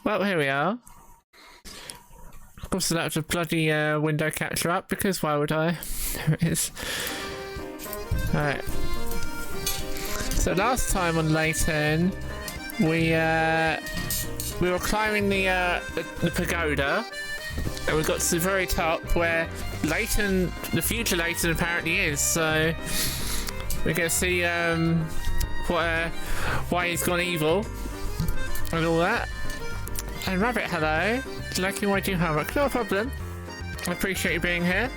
Well, here we are. Of course, I'll have to bloody window capture up, because why would I? There it is. Alright. So last time on Layton, we were climbing the pagoda, and we got to the very top where Layton, the future Layton, apparently is. So we're gonna see why he's gone evil and all that. And Rabbit, hello. Liking my doing homework? No problem. I appreciate you being here.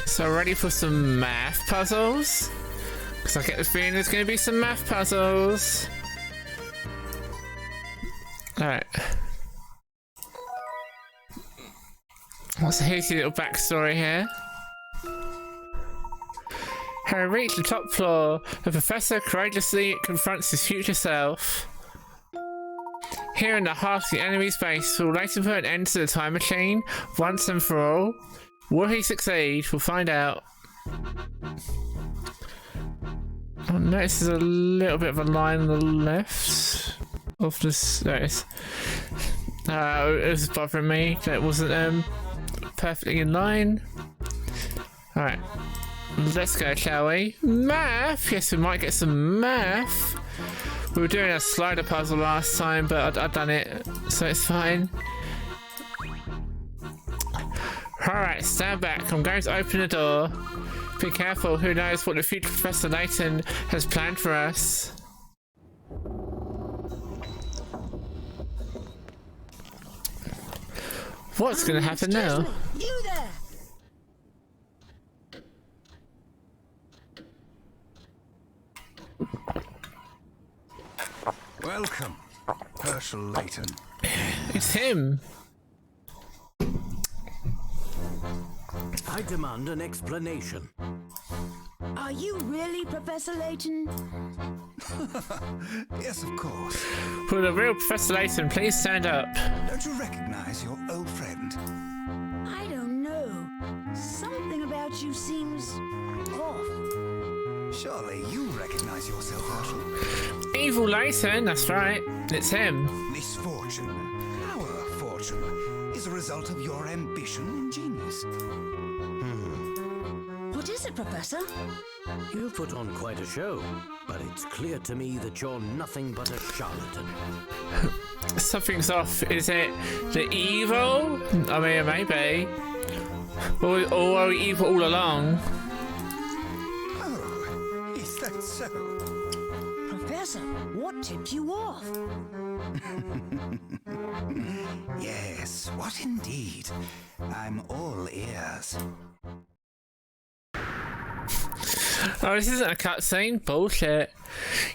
So ready for some math puzzles? Because I get the feeling there's going to be some math puzzles. Alright. So here's your little backstory here. Having reached the top floor, the professor courageously confronts his future self. Here in the heart of the enemy's base, will Layton put an end to the time machine once and for all? Will he succeed? We'll find out. I notice there's a little bit of a line on the left of this. There it is. It was bothering me that it wasn't perfectly in line. Alright. Let's go, shall we? Math! Yes, we might get some math. We were doing a slider puzzle last time, but I'd done it, so it's fine. Alright, stand back. I'm going to open the door. Be careful, who knows what the future Professor Layton has planned for us. What's going to happen now? You there! Welcome, Herschel Layton. It's him. I demand an explanation. Are you really Professor Layton? Yes, of course. Will the real Professor Layton please stand up? Don't you recognize your old friend? I don't know. Something about you seems off. Surely you recognize yourself, Herschel. Evil Layton, that's right. It's him. Misfortune, our fortune, is a result of your ambition and genius. What is it, Professor? You've put on quite a show, but it's clear to me that you're nothing but a charlatan. Something's off. Is it the evil? I mean, maybe. Or are we evil all along? Oh, is that so? Professor, what tipped you off? Yes, what indeed? I'm all ears. Oh, this isn't a cutscene. Bullshit.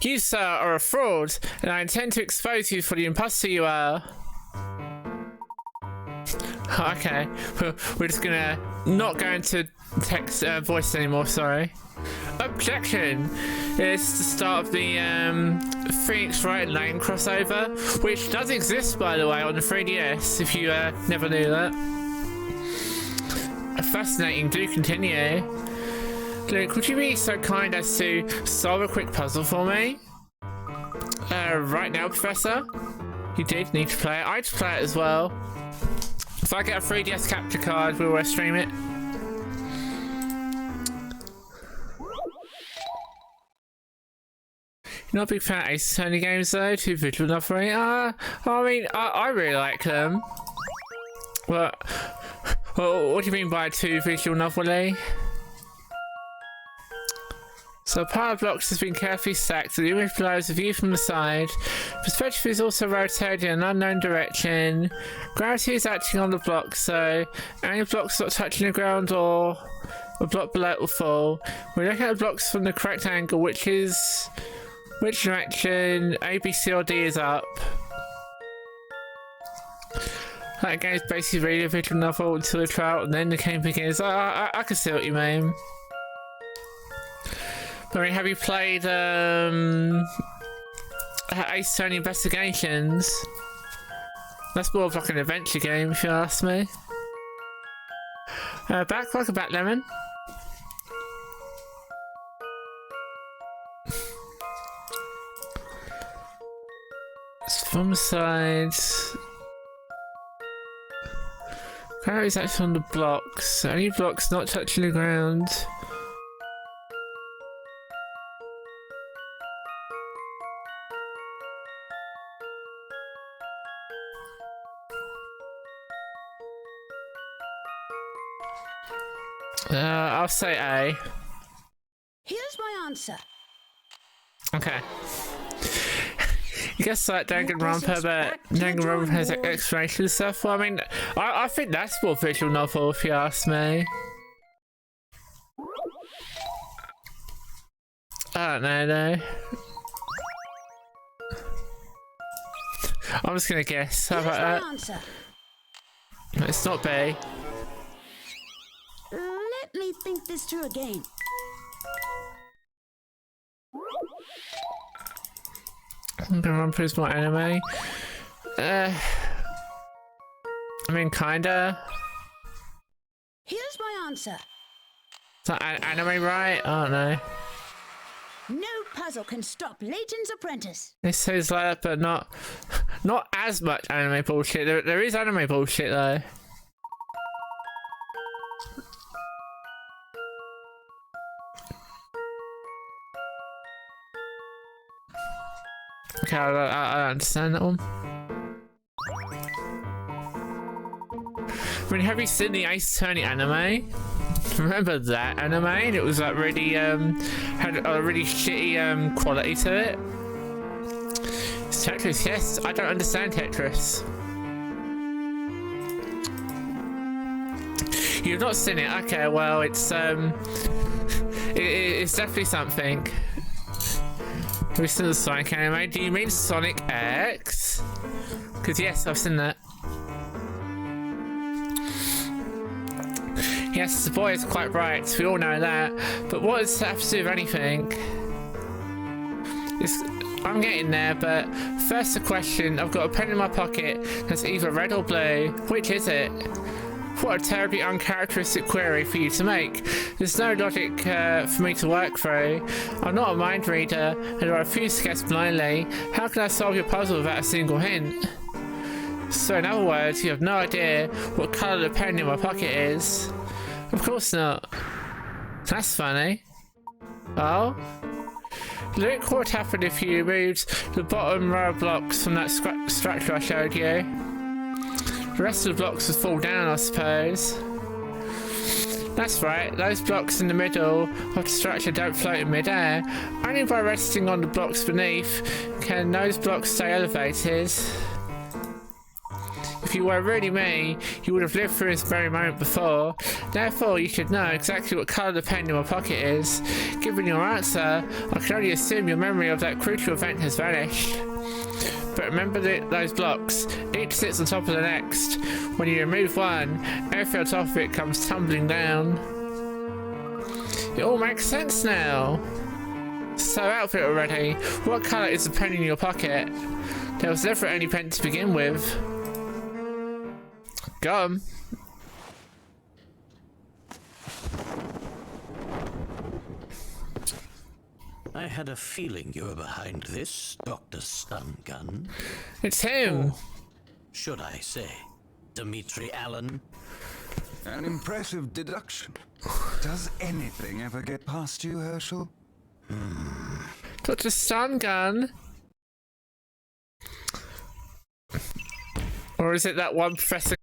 You, sir, are a fraud, and I intend to expose you for the imposter you are. Okay, we're just gonna not go into text voice anymore, sorry. Objection! It's the start of the Phoenix Wright Lane crossover, which does exist, by the way, on the 3DS, if you never knew that. Fascinating, do continue. Luke, would you be so kind as to solve a quick puzzle for me? Right now, Professor? You did need to play it. I'd play it as well. If I get a 3DS capture card, we'll stream it. You're not a big fan of Ace Attorney games though, too visual enough for me. I mean, I really like them. What do you mean by too visual novelty? So a pile of blocks has been carefully stacked, so the image below is a view from the side. Perspective is also rotated in an unknown direction. Gravity is acting on the block, so any blocks not touching the ground or a block below it will fall. We're looking at the blocks from the correct angle, which direction A, B, C or D is up. That game is basically really a visual novel until the trial and then the game begins. I can see what you mean. I mean, have you played Ace Attorney Investigations? That's more of like an adventure game, if you ask me. Welcome back, Lemon. It's From the sides. Gravity is actually on the blocks. Any blocks not touching the ground. I'll say A. Here's my answer. Okay. You guess like Danganronpa, but Danganronpa has like, exploration stuff. Well, I mean, I think that's more visual novel if you ask me. I don't know though. I'm just gonna guess. How about that? Answer. It's not B. Let me think this through again. Danganronpa is more anime. I mean, kinda. Here's my answer. Is that anime right? I don't know. No puzzle can stop Layton's apprentice. It says like that, but not as much anime bullshit. There is anime bullshit though. Okay, I understand that one. I mean, have you seen the Ace Attorney anime? Remember that anime? And it was like really had a really shitty quality to it. It's Tetris, yes. I don't understand Tetris. You've not seen it? Okay, well it's it's definitely something. Have you seen the Sonic anime? Do you mean Sonic X? Because yes, I've seen that. Yes, the boy is quite bright, we all know that. But what does that have to do with anything? I'm getting there, but first the question, I've got a pen in my pocket that's either red or blue. Which is it? What a terribly uncharacteristic query for you to make. There's no logic for me to work through. I'm not a mind reader, and I refuse to guess blindly. How can I solve your puzzle without a single hint? So in other words, you have no idea what colour the pen in my pocket is. Of course not. That's funny. Oh? Look what would happen if you removed the bottom row of blocks from that structure I showed you. The rest of the blocks would fall down, I suppose. That's right, those blocks in the middle of the structure don't float in midair. Only by resting on the blocks beneath can those blocks stay elevated. If you were really me, you would have lived through this very moment before. Therefore, you should know exactly what colour the pen in my pocket is. Given your answer, I can only assume your memory of that crucial event has vanished. But remember those blocks. Each sits on top of the next. When you remove one, everything on top of it comes tumbling down. It all makes sense now. So out of it already. What colour is the pen in your pocket? There was never any pen to begin with. Got 'em. I had a feeling you were behind this, Dr. Stun Gun. It's him. Should I say, Dimitri Allen? An impressive deduction. Does anything ever get past you, Herschel? Dr. Stun Gun. Or is it that one Professor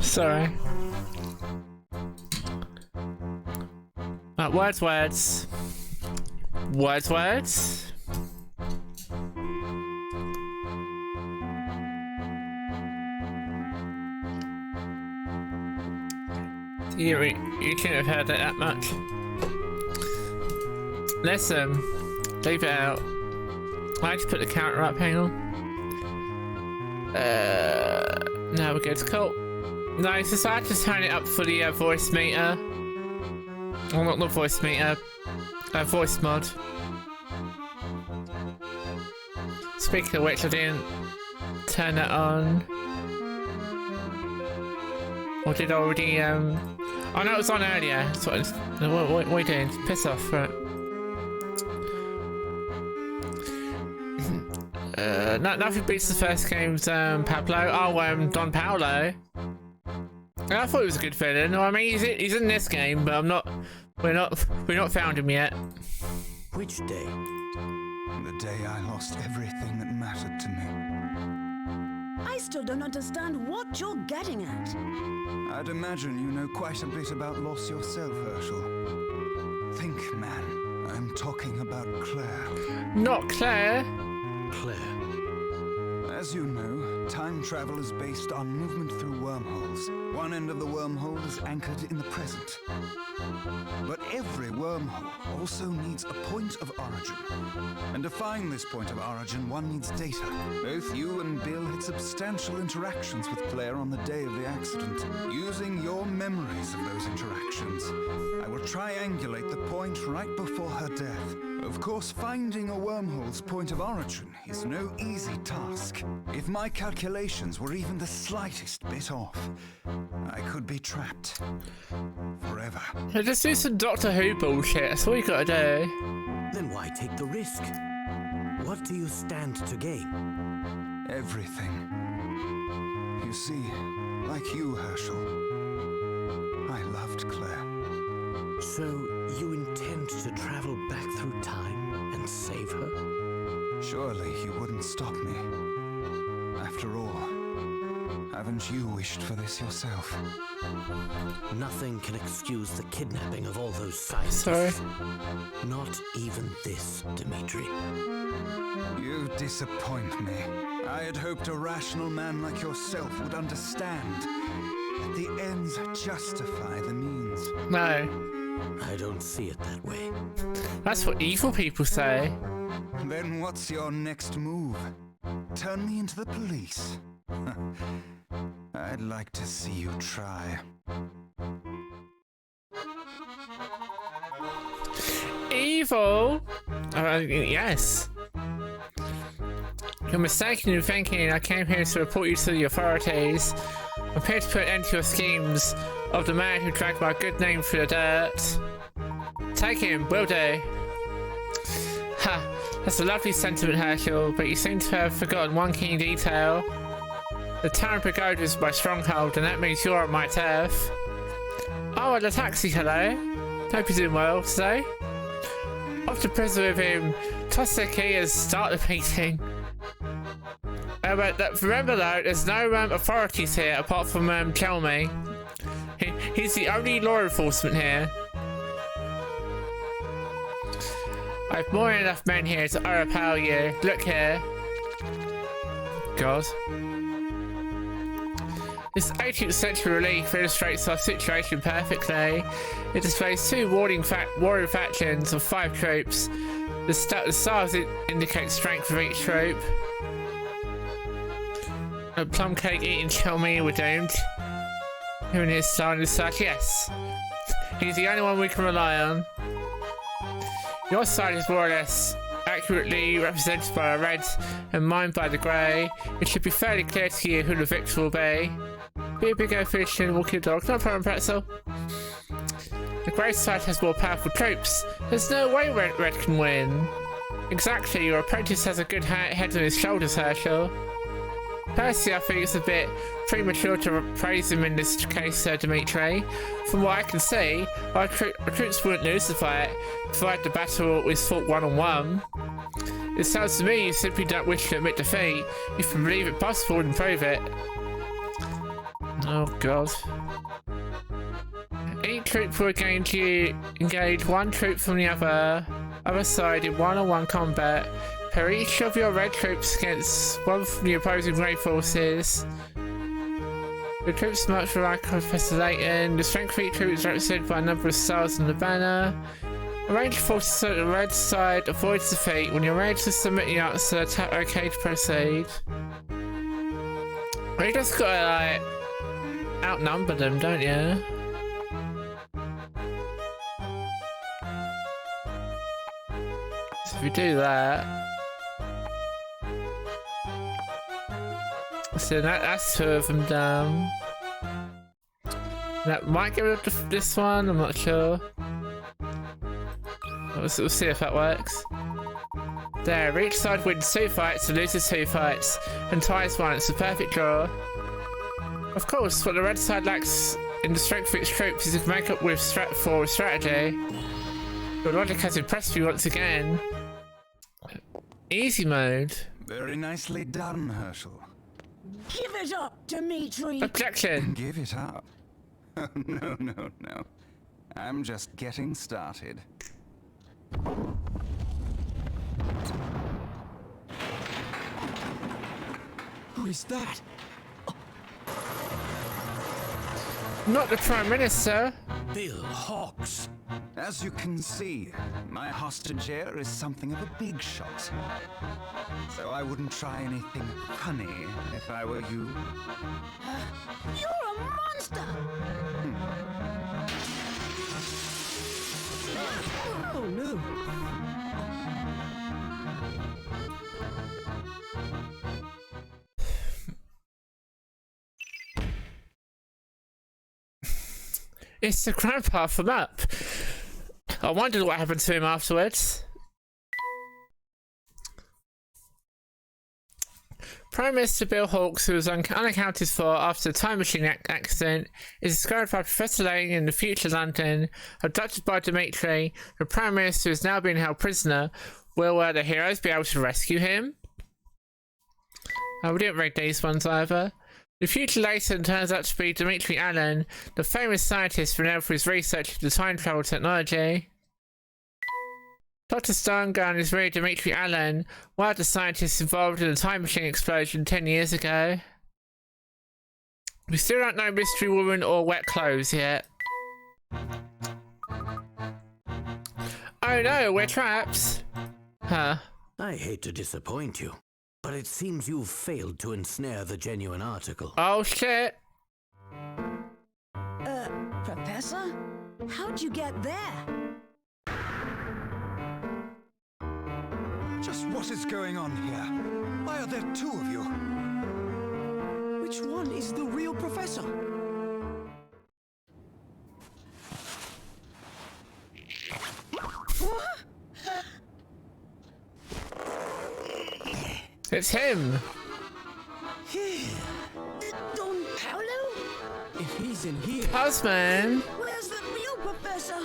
Sorry. Words. You couldn't have heard it that much. Let's leave it out. I like to put the counter up, hang on. Now we're good. Cool. No, so I just turn it up for the voice meter. Well, not the voice meter. Voice mod. Speaking of which, I didn't turn it on. Or did I already, Oh no, it was on earlier. That's what are you doing? Piss off, right? Nothing beats the first game's Pablo. Oh, Don Paolo. I thought he was a good villain. No, I mean he's in this game, but we're not found him yet. Which day? The day I lost everything that mattered to me. I still don't understand what you're getting at. I'd imagine you know quite a bit about loss yourself, Herschel. Think, man. I'm talking about Claire. Not Claire. Claire. As you know, time travel is based on movement through wormholes. One end of the wormhole is anchored in the present. But every wormhole also needs a point of origin. And to find this point of origin, one needs data. Both you and Bill had substantial interactions with Claire on the day of the accident. Using your memories of those interactions, I will triangulate the point right before her death. Of course, finding a wormhole's point of origin is no easy task. If my calculations were even the slightest bit off, I could be trapped forever. Just do some Doctor Who bullshit. That's all you gotta do. Then why take the risk? What do you stand to gain? Everything. You see, like you, Herschel, I loved Claire. So you intend to travel back through time and save her? Surely you wouldn't stop me. After all, haven't you wished for this yourself? Nothing can excuse the kidnapping of all those scientists. Sorry. Not even this, Dimitri. You disappoint me. I had hoped a rational man like yourself would understand that the ends justify the means. No. I don't see it that way. That's what evil people say. Then what's your next move? Turn me into the police? I'd like to see you try. Evil? Yes. You're mistaken in thinking I came here to report you to the authorities. I'm here to put an end to your schemes of the man who dragged my good name through the dirt. Take him, will do. Ha, that's a lovely sentiment, Herschel, but you seem to have forgotten one key detail. The town brigade is my stronghold, and that means you're on my turf. Oh, and the taxi, hello. Hope you're doing well today. Off to prison with him. Toss the key and start the meeting. But remember though, there's no authorities here apart from Chelmy. He's the only law enforcement here. I have more than enough men here to overpower you. Look here. God. This 18th century relief illustrates our situation perfectly. It displays two warring factions of 5 troops. The stars indicate strength of each troop. A plum cake eating Chelmy were doomed. Who in his sign is such? Yes. He's the only one we can rely on. Your side is more or less accurately represented by a red and mine by the grey. It should be fairly clear to you who the victor will be. Be a big old fish and walk your dog. No problem, Pretzel. The grey side has more powerful troops. There's no way Red can win. Exactly, your apprentice has a good head on his shoulders, Herschel. Personally, I think it's a bit premature to praise him in this case, Dimitri. From what I can see, our recruits wouldn't lose the fight, provided the battle was fought one-on-one. It sounds to me you simply don't wish to admit defeat. If you believe it possible and prove it. Oh god. Each troop will engage one troop from the other side in one-on-one combat. Pair each of your red troops against one from the opposing grey forces. The troops march like Professor Layton. The strength of each troop is represented by a number of stars on the banner. Arrange forces on the red side avoids defeat. When you're ready to submit the answer, tap OK to proceed. You just gotta like outnumber them, don't you? So if you do that, so that's 2 of them down. That might get rid of this one, I'm not sure. We'll see if that works. There, each side wins 2 fights and loses 2 fights, and ties 1. It's a perfect draw. Of course, what the red side lacks in the strength of its troops is to make up with strategy. Your logic has impressed me once again. Easy mode. Very nicely done, Herschel. Give it up, Dimitri. Objection. Give it up. No, no, no. I'm just getting started. Who is that? Not the Prime Minister. Bill Hawks. As you can see, my hostage here is something of a big shot. So I wouldn't try anything funny if I were you. You're a monster. Oh no. It's the grandpa from Up. I wondered what happened to him afterwards. Prime Minister Bill Hawks, who was unaccounted for after the time machine accident, is discovered by Professor Layton in the future London. Abducted by Dimitri, the Prime Minister is now being held prisoner. Will the heroes be able to rescue him? We didn't read these ones either. The future Layton turns out to be Dimitri Allen, the famous scientist renowned for his research into time travel technology. Dr. Starngun is really Dimitri Allen, one of the scientists involved in the time machine explosion 10 years ago. We still don't know Mystery Woman or Wet Clothes yet. Oh no, we're trapped! Huh. I hate to disappoint you, but it seems you've failed to ensnare the genuine article. Oh shit! Professor? How'd you get there? Just what is going on here? Why are there 2 of you? Which one is the real professor? It's him! Don Paolo? If he's in here, Husband! Where's the real professor?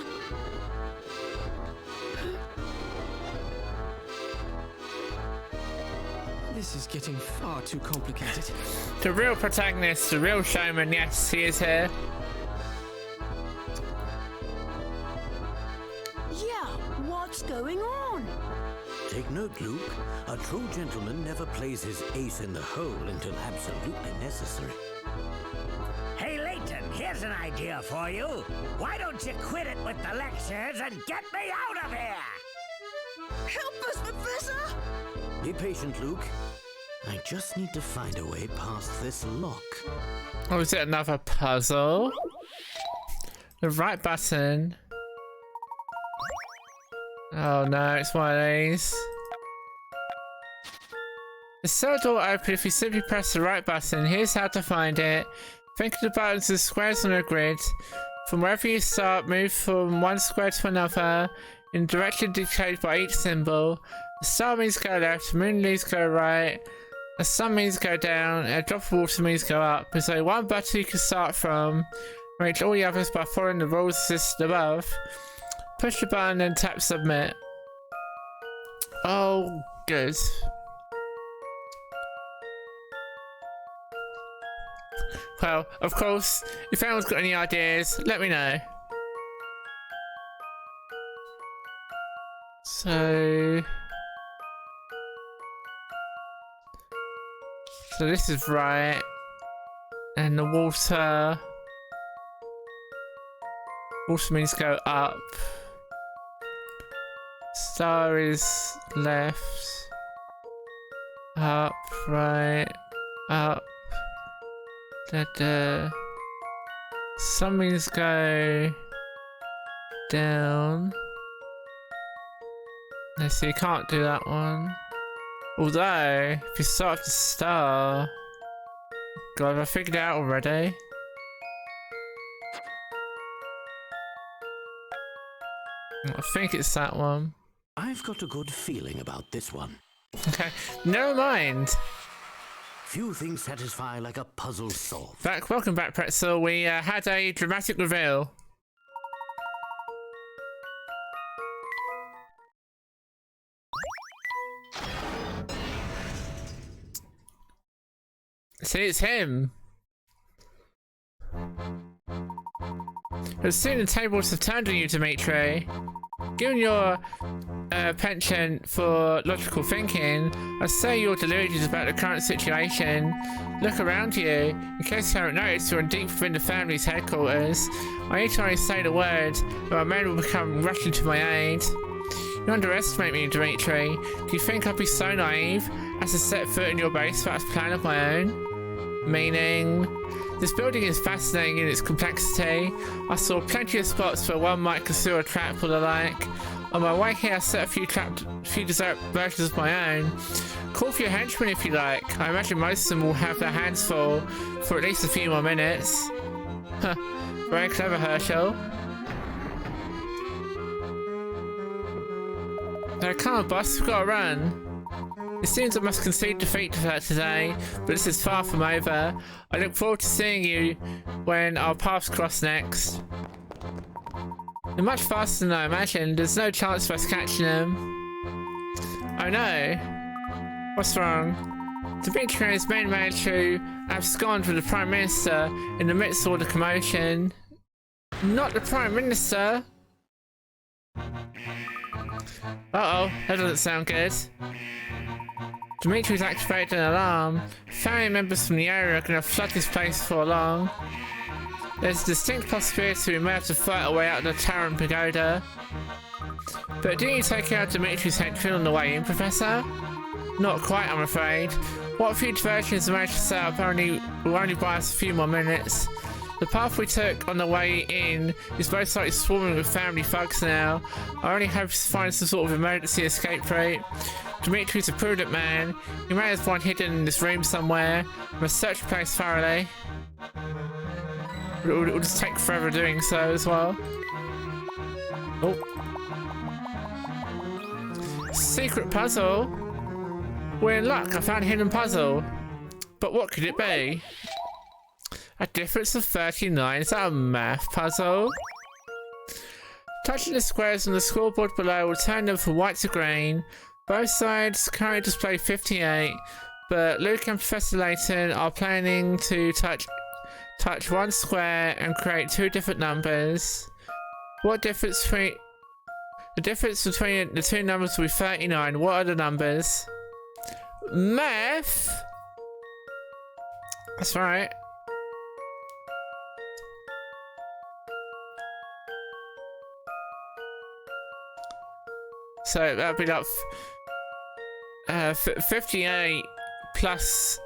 this is getting far too complicated. The real protagonist, the real showman, yes, he is here. Yeah, what's going on? Take note, Luke. A true gentleman never plays his ace in the hole until absolutely necessary. Hey, Layton, here's an idea for you. Why don't you quit it with the lectures and get me out of here? Help us, Professor! Be patient, Luke. I just need to find a way past this lock. Oh, is it another puzzle? The right button. Oh no, it's one of these. The cell door will open if you simply press the right button. Here's how to find it. Think of the buttons as squares on a grid. From wherever you start, move from one square to another in the direction dictated by each symbol. A star means go left, moon means go right, a sun means go down, and a drop of water means go up. There's only one button you can start from. Reach all the others by following the rules listed above. Push the button and tap submit. Oh, good. Well, of course, if anyone's got any ideas, let me know. So this is right. And the water means go up. Star is left. Up, right, up. Some means go down. Let's see, you can't do that one. Although, if you start with the star... God, have I figured it out already? I think it's that one. I've got a good feeling about this one. Okay, never mind. Few things satisfy like a puzzle solved. Welcome back, Pretzel. We had a dramatic reveal. See, it's him. As soon as the tables have turned on you, Dimitri, given your penchant for logical thinking, I say your delusions about the current situation. Look around you. In case you haven't noticed, you're deep within the family's headquarters. I need to only say the word, but my men will become rushing to my aid. You underestimate me, Dimitri. Do you think I'd be so naive as to set foot in your base without a plan of my own? Meaning, this building is fascinating in its complexity. I saw plenty of spots where one might conceal a trap or the like. On my way here, I set a few dessert versions of my own. Call for your henchmen if you like. I imagine most of them will have their hands full for at least a few more minutes. Huh. Very clever, Herschel. Come on, boss, we've got to run. It seems I must concede defeat to her today, but this is far from over. I look forward to seeing you when our paths cross next. They're much faster than I imagined. There's no chance of us catching them. Oh no. What's wrong? Dimitri and his men managed to abscond with the Prime Minister in the midst of all the commotion. Not the Prime Minister! Uh-oh, that doesn't sound good. Dimitri's activated an alarm. Family members from the area are going to flood this place before long. There's a distinct possibility we may have to fight our way out of the tower and pagoda. But didn't you take out Dimitri's henchmen on the way in, Professor? Not quite, I'm afraid. What few diversions we managed to set up will only buy us a few more minutes. The path we took on the way in is most likely swarming with family thugs now. I only hope to find some sort of emergency escape route. Dimitri's a prudent man. He may have one hidden in this room somewhere. I must search the place thoroughly. It'll just take forever doing so as well. Oh. Secret puzzle? We're in luck, I found a hidden puzzle. But what could it be? A difference of 39, is that a math puzzle? Touching the squares on the scoreboard below will turn them from white to green. Both sides currently display 58, but Luke and Professor Layton are planning to touch one square and create two different numbers. The difference between the two numbers will be 39. What are the numbers? Math? That's right. So that'd be like 58 plus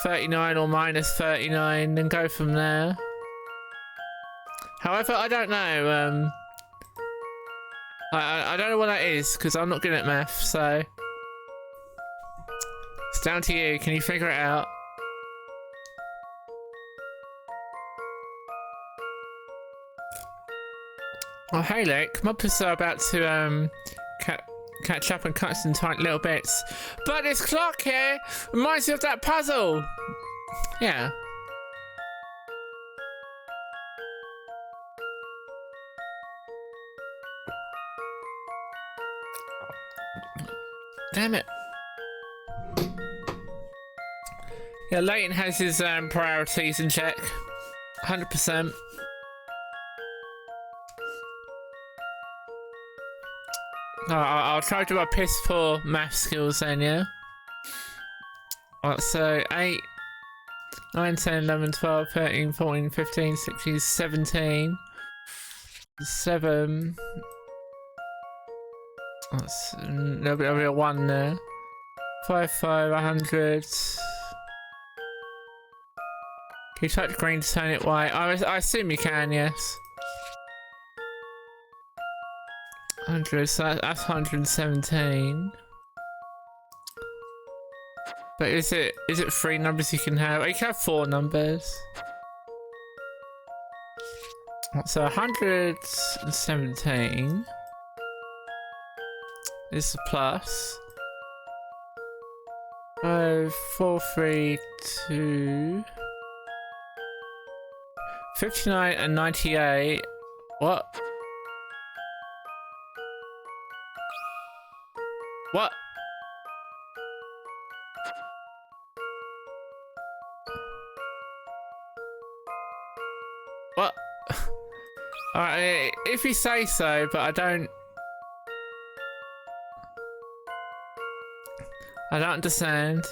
39 or minus 39, and go from there. However, I don't know. I don't know what that is because I'm not good at math. So it's down to you. Can you figure it out? Oh, hey, Luke. My pups are about to catch up and cut some tiny little bits. But this clock here reminds me of that puzzle. Yeah. Damn it. Yeah, Layton has his priorities in check. 100%. I'll try to do my piss poor math skills then, yeah? Alright, so 8, 9, 10, 11, 12, 13, 14, 15, 16, 17, 7. There'll be a 1 there. 5, 100. Can you touch green to turn it white? I assume you can, yes. 100, so that's 117. But is it 3 numbers you can have? You can have 4 numbers. So 117 is the plus. 5, 4, 3, 2. 59 and 98. What? What? What? Alright, if you say so, but I don't understand.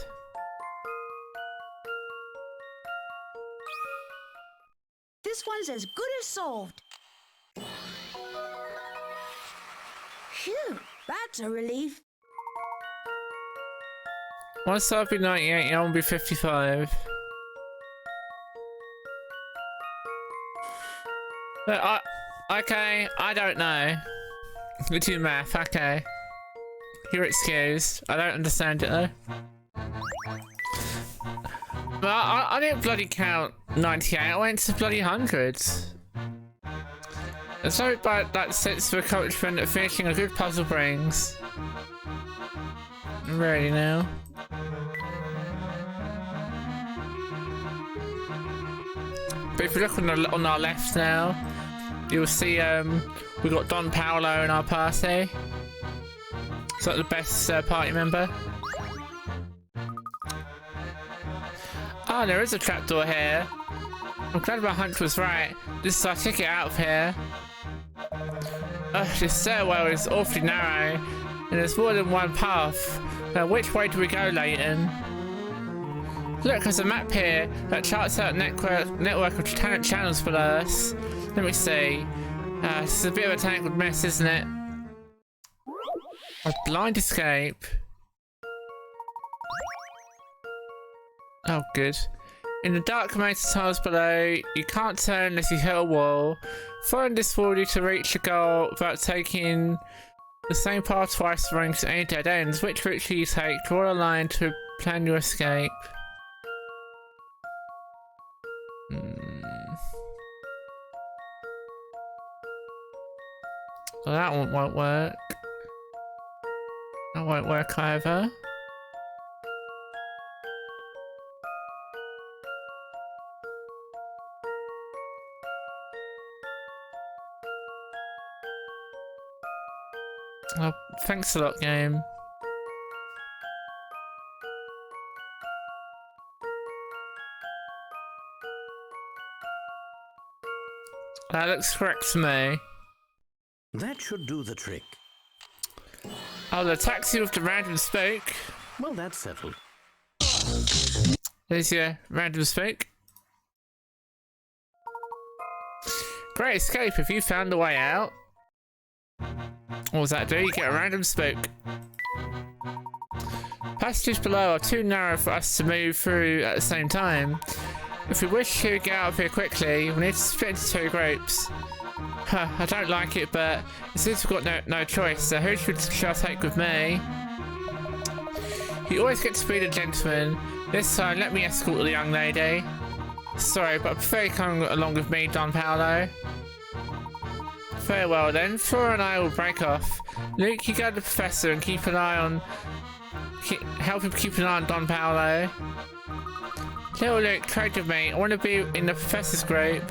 This one's as good as solved. Phew, that's a relief. Once I'll be 98, I'll be 55. But okay, I don't know. We do math, okay. You're excused. I don't understand it though. But I didn't bloody count 98, I went to bloody hundreds. There's no bad that sense of accomplishment that finishing a good puzzle brings. Really now. But if you look on our left now, you'll see we got Don Paolo in our party. It's like the best party member. Oh, there is a trapdoor here. I'm glad my hunch was right. This is our ticket out of here. This stairwell is awfully narrow, and there's more than one path. Now, which way do we go, Layton? Look, there's a map here that charts out a network of channels below us. Let me see. This is a bit of a tangled mess, isn't it? A blind escape. Oh, good. In the dark mountain tunnels below, you can't turn unless you hit a wall. Following this will lead to reach the goal without taking the same path twice, running to any dead ends. Which route should you take? Draw a line to plan your escape. Well, that one won't work. That won't work either. Oh, thanks a lot, game. That looks correct to me. That should do the trick. Oh, the taxi with the random spoke. Well, that's settled. There's your random spoke. Great escape. If you found the way out. What does that do? You get a random spook. Passages below are too narrow for us to move through at the same time. If we wish to get out of here quickly, we need to split into 2 groups. I don't like it, but it seems we've got no choice, so who shall I take with me? You always get to be the gentleman. This time, let me escort the young lady. Sorry, but I prefer you come along with me, Don Paolo. Very well then, Flora and I will break off. Luke, you go to the professor and keep an eye on... help him keep an eye on Don Paolo. Little Luke, trade with me. I want to be in the professor's group.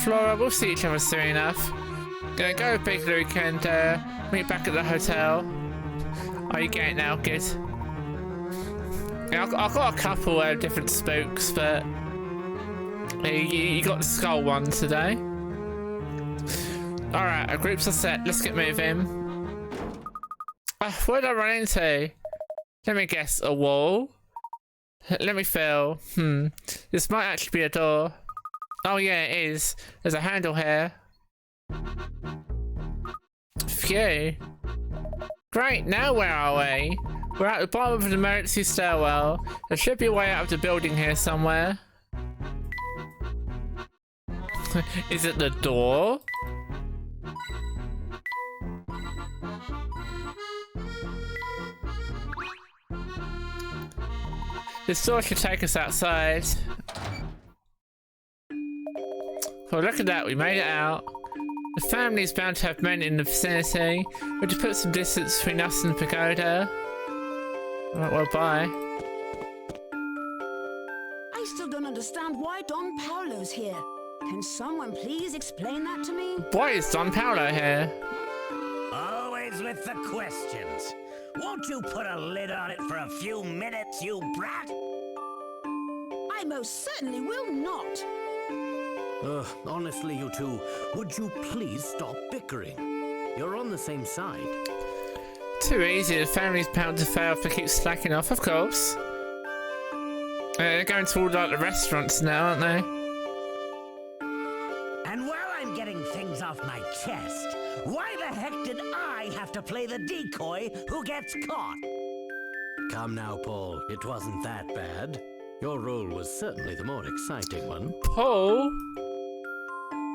Flora, we'll see each other soon enough. Gonna go with Big Luke and meet back at the hotel. Oh, you get it now, good. Yeah, I've got a couple different spooks, but you got the skull one today. Alright, our groups are set. Let's get moving. What did I run into? Let me guess, a wall? Let me feel. This might actually be a door. Oh yeah, it is. There's a handle here. Phew. Great, now where are we? We're at the bottom of an emergency stairwell. There should be a way out of the building here somewhere. Is it the door? This door should take us outside. Well, look at that, we made it out. The family's bound to have men in the vicinity. We're to put some distance between us and the pagoda. Alright, well, bye. I still don't understand why Don Paolo's here. Can someone please explain that to me? Why is Don Paolo here? Always with the questions. Won't you put a lid on it for a few minutes, you brat? I most certainly will not. Honestly, you two, would you please stop bickering? You're on the same side. Too easy, the family's bound to fail if they keep slacking off, of course. They're going to all like the restaurants now, aren't they? And while I'm getting things off my chest, why the heck did I have to play the decoy who gets caught? Come now, Paul, it wasn't that bad. Your role was certainly the more exciting one. Paul?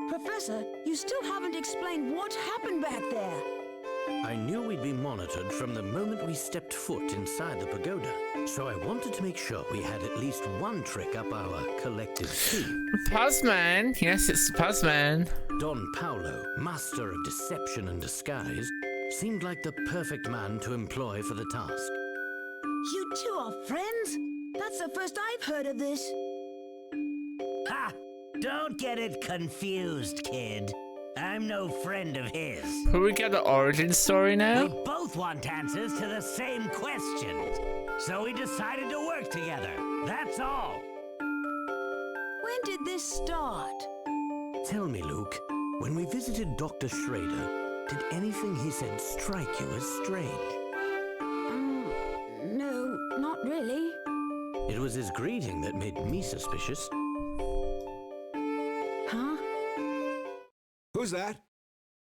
Professor, you still haven't explained what happened back there. I knew we'd be monitored from the moment we stepped foot inside the pagoda, so I wanted to make sure we had at least one trick up our collective sleeve. Puzzman? Yes, it's the Puzzman. Don Paolo, master of deception and disguise, seemed like the perfect man to employ for the task. You two are friends? That's the first I've heard of this. Ha! Don't get it confused, kid. I'm no friend of his. Will we get the origin story We now? both want answers to the same questions. So we decided to work together. That's all. When did this start? Tell me, Luke, when we visited Dr. Schrader, did anything he said strike you as strange? No, not really. It was his greeting that made me suspicious. Huh? Who's that?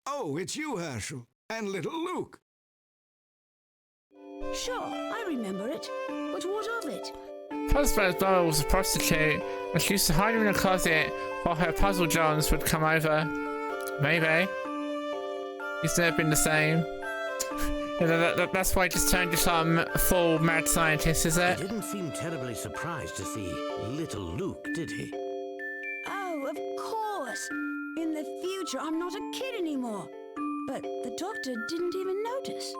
Oh, it's you, Herschel, and little Luke. Sure, I remember it. But what of it? Puzzman's mother was a prostitute, and she used to hide him in a closet while her puzzle Johns would come over. Maybe. He's never been the same. That's why he just turned into some full mad scientist, is He it? didn't seem terribly surprised to see little Luke, did he? Oh, of course. In the future, I'm not a kid anymore. But the doctor didn't even notice.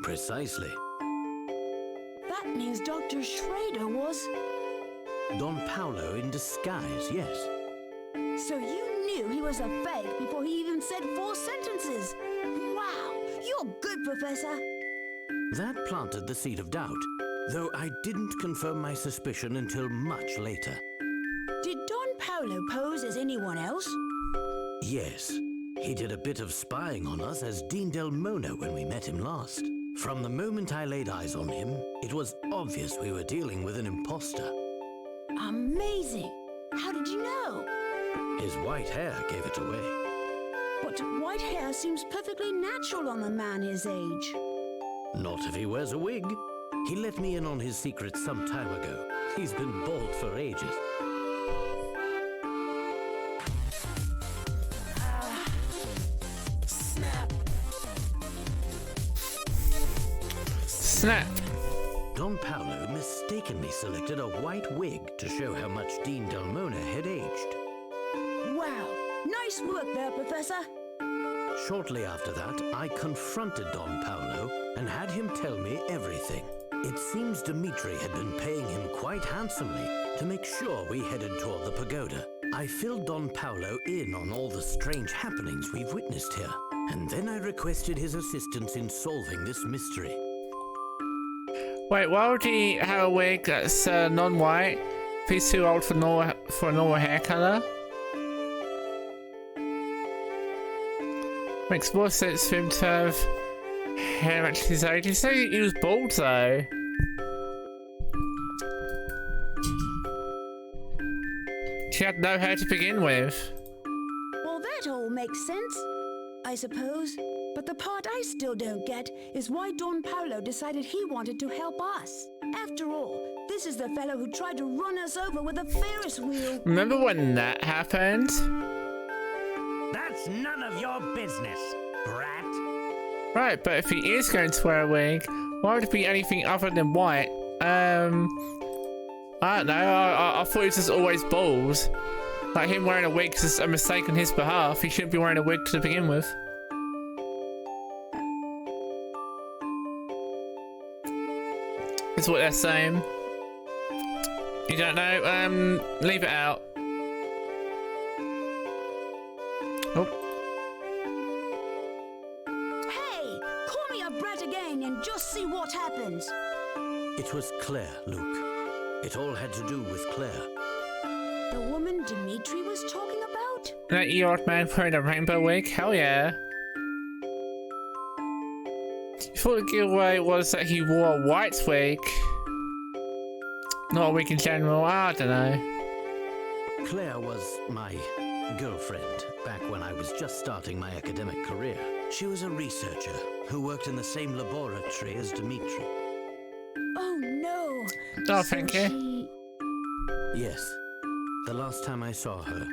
Precisely. That means Dr. Schrader was... Don Paolo in disguise, yes. So you knew he was a fake before he even said 4 sentences. Wow, you're good, Professor. That planted the seed of doubt, though I didn't confirm my suspicion until much later. Did Don Paolo pose as anyone else? Yes, he did a bit of spying on us as Dean Del Mona when we met him last. From the moment I laid eyes on him, it was obvious we were dealing with an imposter. Amazing. How did you know? His white hair gave it away. But white hair seems perfectly natural on a man his age. Not if he wears a wig. He let me in on his secret some time ago. He's been bald for ages. Snap. Don Paolo mistakenly selected a white wig to show how much Dean Del Mona had aged. Wow, nice work there, Professor. Shortly after that, I confronted Don Paolo and had him tell me everything. It seems Dimitri had been paying him quite handsomely to make sure we headed toward the pagoda. I filled Don Paolo in on all the strange happenings we've witnessed here, and then I requested his assistance in solving this mystery. Wait, why would he have a wig that's non-white if he's too old for a normal hair color? Makes more sense for him to have hair at his age. You say he was bald though. She had no hair to begin with. Well, that all makes sense, I suppose. But the part I still don't get is why Don Paolo decided he wanted to help us. After all, this is the fellow who tried to run us over with a Ferris wheel. Remember when that happened? That's none of your business, brat. Right, but if he is going to wear a wig, why would it be anything other than white? I don't know, I thought he was just always bald. Like him wearing a wig is just a mistake on his behalf. He shouldn't be wearing a wig to begin with. Is what they're saying. You don't know? Leave it out. Oh. Hey, call me a brat again and just see what happens. It was Claire, Luke. It all had to do with Claire. The woman Dimitri was talking about? That old man wearing a rainbow wig? Hell yeah. You thought the giveaway was that he wore a white wig? Not a wig in general, I don't know. Claire was my girlfriend back when I was just starting my academic career. She was a researcher who worked in the same laboratory as Dimitri. Oh no. Oh, thank you. Yes. The last time I saw her,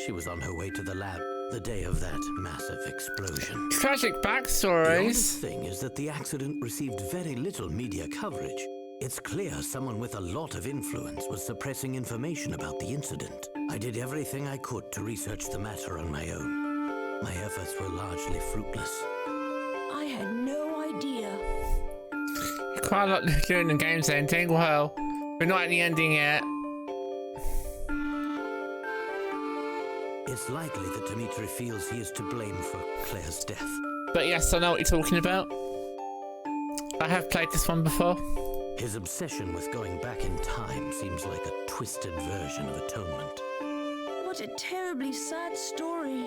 she was on her way to the lab the day of that massive explosion. Tragic The backstories. oddest thing is that the accident received very little media coverage. It's clear someone with a lot of influence was suppressing information about the incident. I did everything I could to research the matter on my own. My efforts were largely fruitless. I had no idea. Quite a lot during the game's ending. Well, we're not at the ending yet. It's likely that Dimitri feels he is to blame for Claire's death. But yes, I know what you're talking about. I have played this one before. His obsession with going back in time seems like a twisted version of atonement. What a terribly sad story.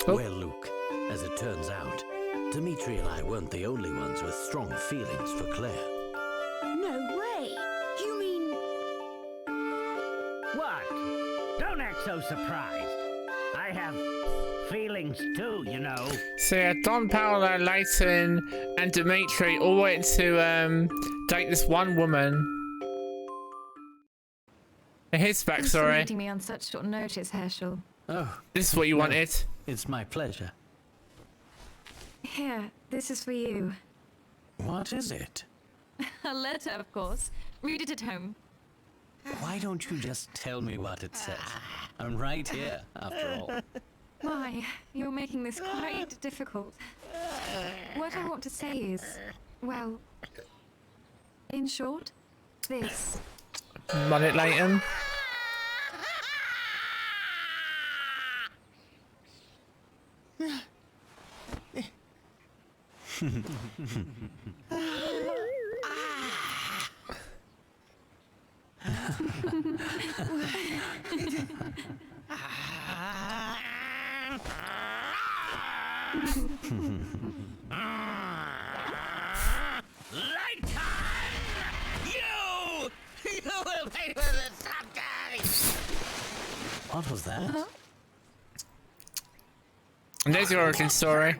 Oh. Well, Luke, as it turns out, Dimitri and I weren't the only ones with strong feelings for Claire. No way. You mean... What? Don't act so surprised. I have feelings too, you know. So yeah, Don Paolo, Layton, and Dimitri all went to date this one woman. And his Thanks for backstory. meeting me on such short notice, Herschel. Oh, This is what you wanted. it's my pleasure. Here, this is for you. What is it? A letter, of course. Read it at home. Why don't you just tell me what it says? I'm right here, after all. Why, you're making this quite difficult. What I want to say is, well, in short, this. Run it, Layton. Layton! You! You will pay for this someday! What was that? And there's your origin story.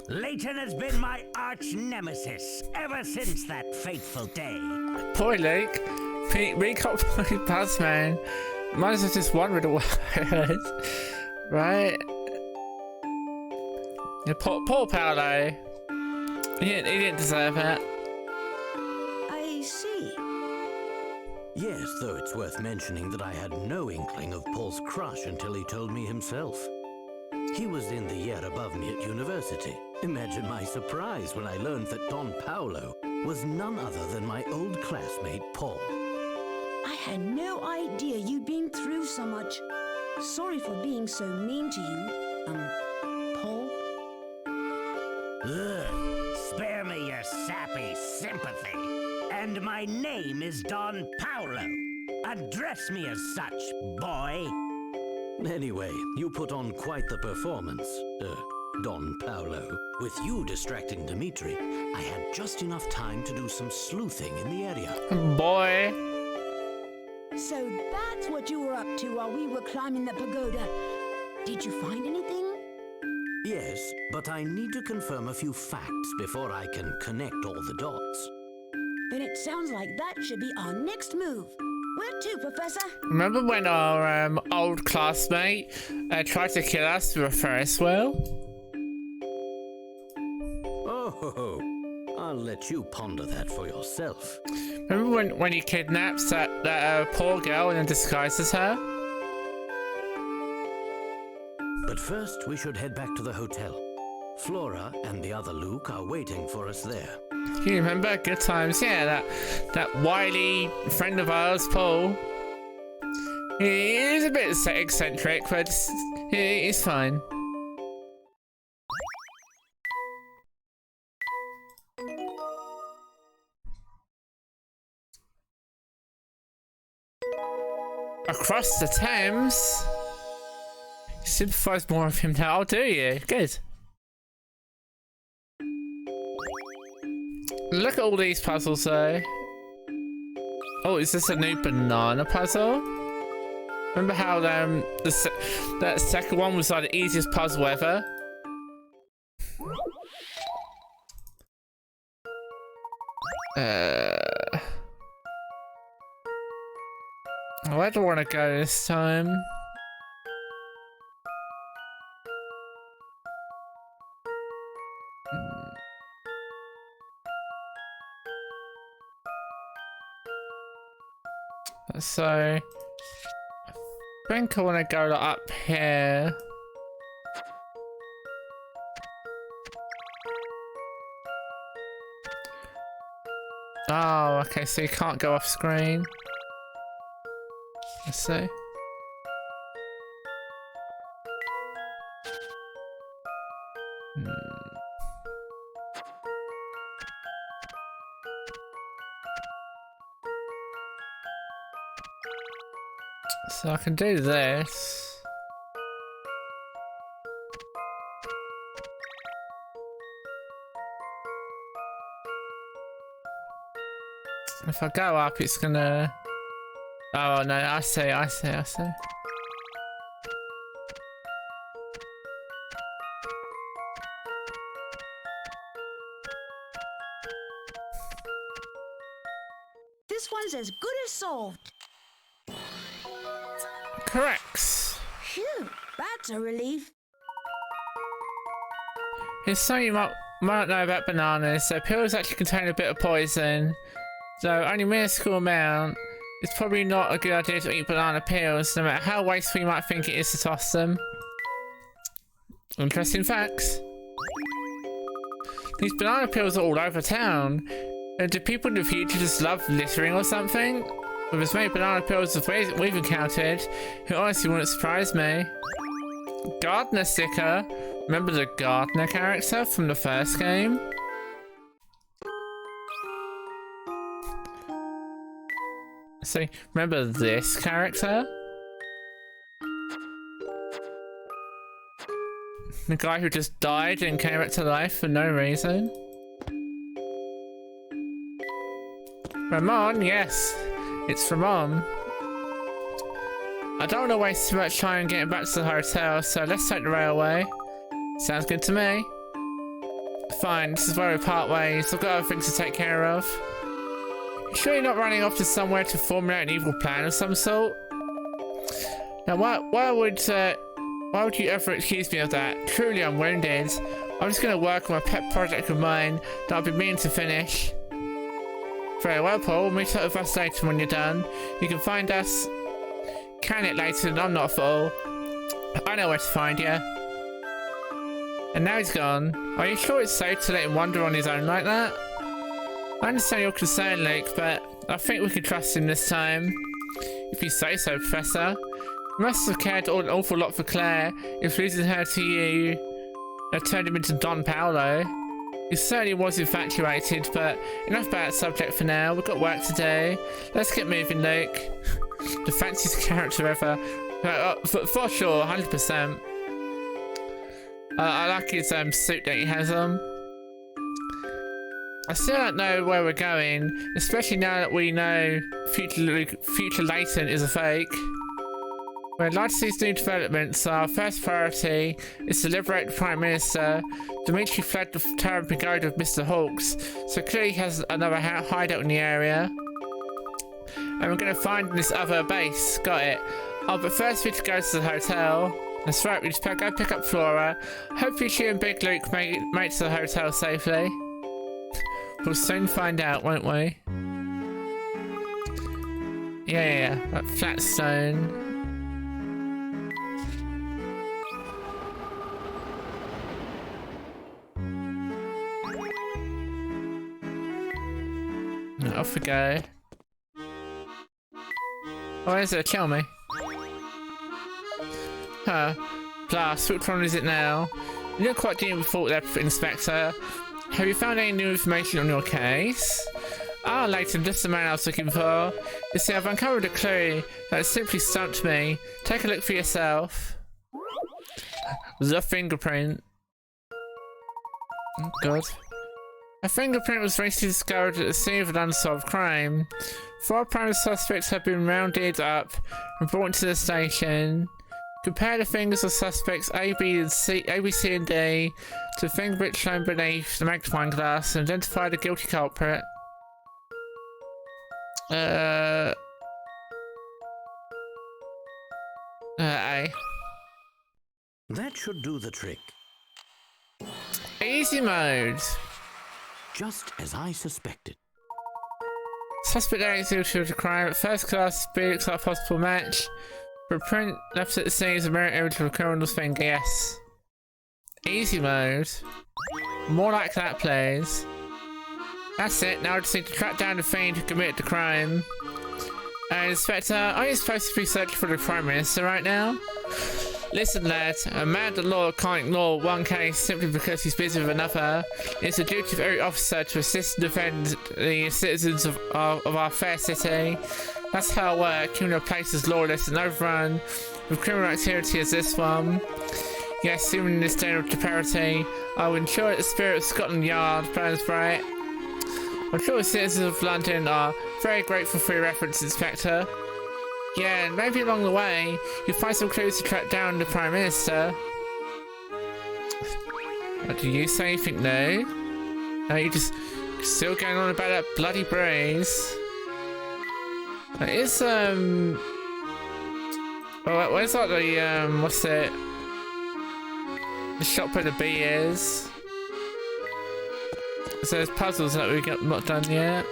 Layton has been my arch nemesis ever since that fateful day. Poor Luke. Recop by Buzzman. Might as well just one with the word. Right? Yeah, poor Paolo. He didn't deserve it. I see. Yes, though it's worth mentioning that I had no inkling of Paul's crush until he told me himself. He was in the year above me at university. Imagine my surprise when I learned that Don Paolo was none other than my old classmate, Paul. I had no idea you'd been through so much. Sorry for being so mean to you, Paul. Ugh, spare me your sappy sympathy. And my name is Don Paulo. Address me as such, boy. Anyway, you put on quite the performance, Don Paulo. With you distracting Dimitri, I had just enough time to do some sleuthing in the area. Boy. So that's what you were up to while we were climbing the pagoda. Did you find anything? Yes, but I need to confirm a few facts before I can connect all the dots. Then it sounds like that should be our next move. Where to, Professor? Remember when our old classmate tried to kill us with a Ferris wheel? Oh, I'll let you ponder that for yourself. Remember when he kidnaps that poor girl and then disguises her? But first, we should head back to the hotel. Flora and the other Luke are waiting for us there. You remember? Good times. Yeah, that wily friend of ours, Paul. He's a bit eccentric, but he's fine. Across the Thames? You sympathise more with him now, do you? Good. Look at all these puzzles though. Oh, is this a new banana puzzle? Remember how that second one was like the easiest puzzle ever? Where do I want to go this time? So, I think I want to go up here. Oh, okay, so you can't go off screen. Let's see. So I can do this. If I go up, it's gonna... Oh no, I see. This one's as good as solved. Correct. Phew, that's a relief. Here's something you might not know about bananas. So pills actually contain a bit of poison. So only a minuscule amount. It's probably not a good idea to eat banana peels, no matter how wasteful you might think it is to toss them. Interesting facts. These banana peels are all over town. And do people in the future just love littering or something? With as many banana peels as we've encountered, it honestly wouldn't surprise me. Gardener sticker. Remember the gardener character from the first game? So, remember this character? The guy who just died and came back to life for no reason? Ramon, yes. It's Ramon. I don't want to waste too much time getting back to the hotel, so let's take the railway. Sounds good to me. Fine, this is where we part ways. I've got other things to take care of. You sure you're not running off to somewhere to formulate an evil plan of some sort? Now, why would you ever accuse me of that? Truly, I'm wounded. I'm just going to work on a pet project of mine that I've been meaning to finish. Very well, Paul. Meet up with us later when you're done. You can find us. Can it, Layton? I'm not a fool. I know where to find you. And now he's gone. Are you sure it's safe to let him wander on his own like that? I understand your concern, Luke, but I think we can trust him this time. If you say so, Professor. You must have cared an awful lot for Claire if losing her to you turned him into Don Paolo. He certainly was infatuated, but enough about that subject for now. We've got work to do. Let's get moving, Luke. The fanciest character ever. For sure, 100%. I like his suit that he has on. I still don't know where we're going, especially now that we know future Layton is a fake. We're glad to see these new developments. Our first priority is to liberate the Prime Minister. Dimitri fled the Terran Pagoda with Mr. Hawks, so clearly he has another hideout in the area. And we're going to find this other base. Got it. Oh, but first we have to go to the hotel. That's right, we just go pick up Flora. Hopefully she and Big Luke make it to the hotel safely. We'll soon find out, won't we? Yeah. That flat stone. Off we go. Oh, is it? Kill me. Huh. Blast, which one is it now? You look quite deep before there, Inspector. Have you found any new information on your case? Ah, Layton, just the man I was looking for. You see, I've uncovered a clue that has simply stumped me. Take a look for yourself. The fingerprint. Oh, God. A fingerprint was recently discovered at the scene of an unsolved crime. 4 primary suspects have been rounded up and brought to the station. Compare the fingers of suspects A, B, C, and D to the fingerprint shown beneath the magnifying glass and identify the guilty culprit. A. That should do the trick. Easy mode. Just as I suspected. Suspect executed the crime at first class speed looks like a possible match. The print left at the scene is a mirror image of a criminal's finger, yes. Easy mode. More like that, please. That's it, now I just need to track down the fiend who committed the crime. Inspector, are you supposed to be searching for the Prime Minister right now? Listen, lad, a man of the law can't ignore one case simply because he's busy with another. It's the duty of every officer to assist and defend the citizens of our fair city. That's how I work, even a place as lawless and overrun with criminal activity as this one. Yes, even in this day of depravity, I will ensure that the spirit of Scotland Yard burns bright. I'm sure the citizens of London are very grateful for your reference, Inspector. Yeah, and maybe along the way, you'll find some clues to track down the Prime Minister. What do you say? You think no? No, you're just still going on about that bloody breeze. It is, well, where's like the, what's it? The shop where the bee is. So there's puzzles that we've not done yet.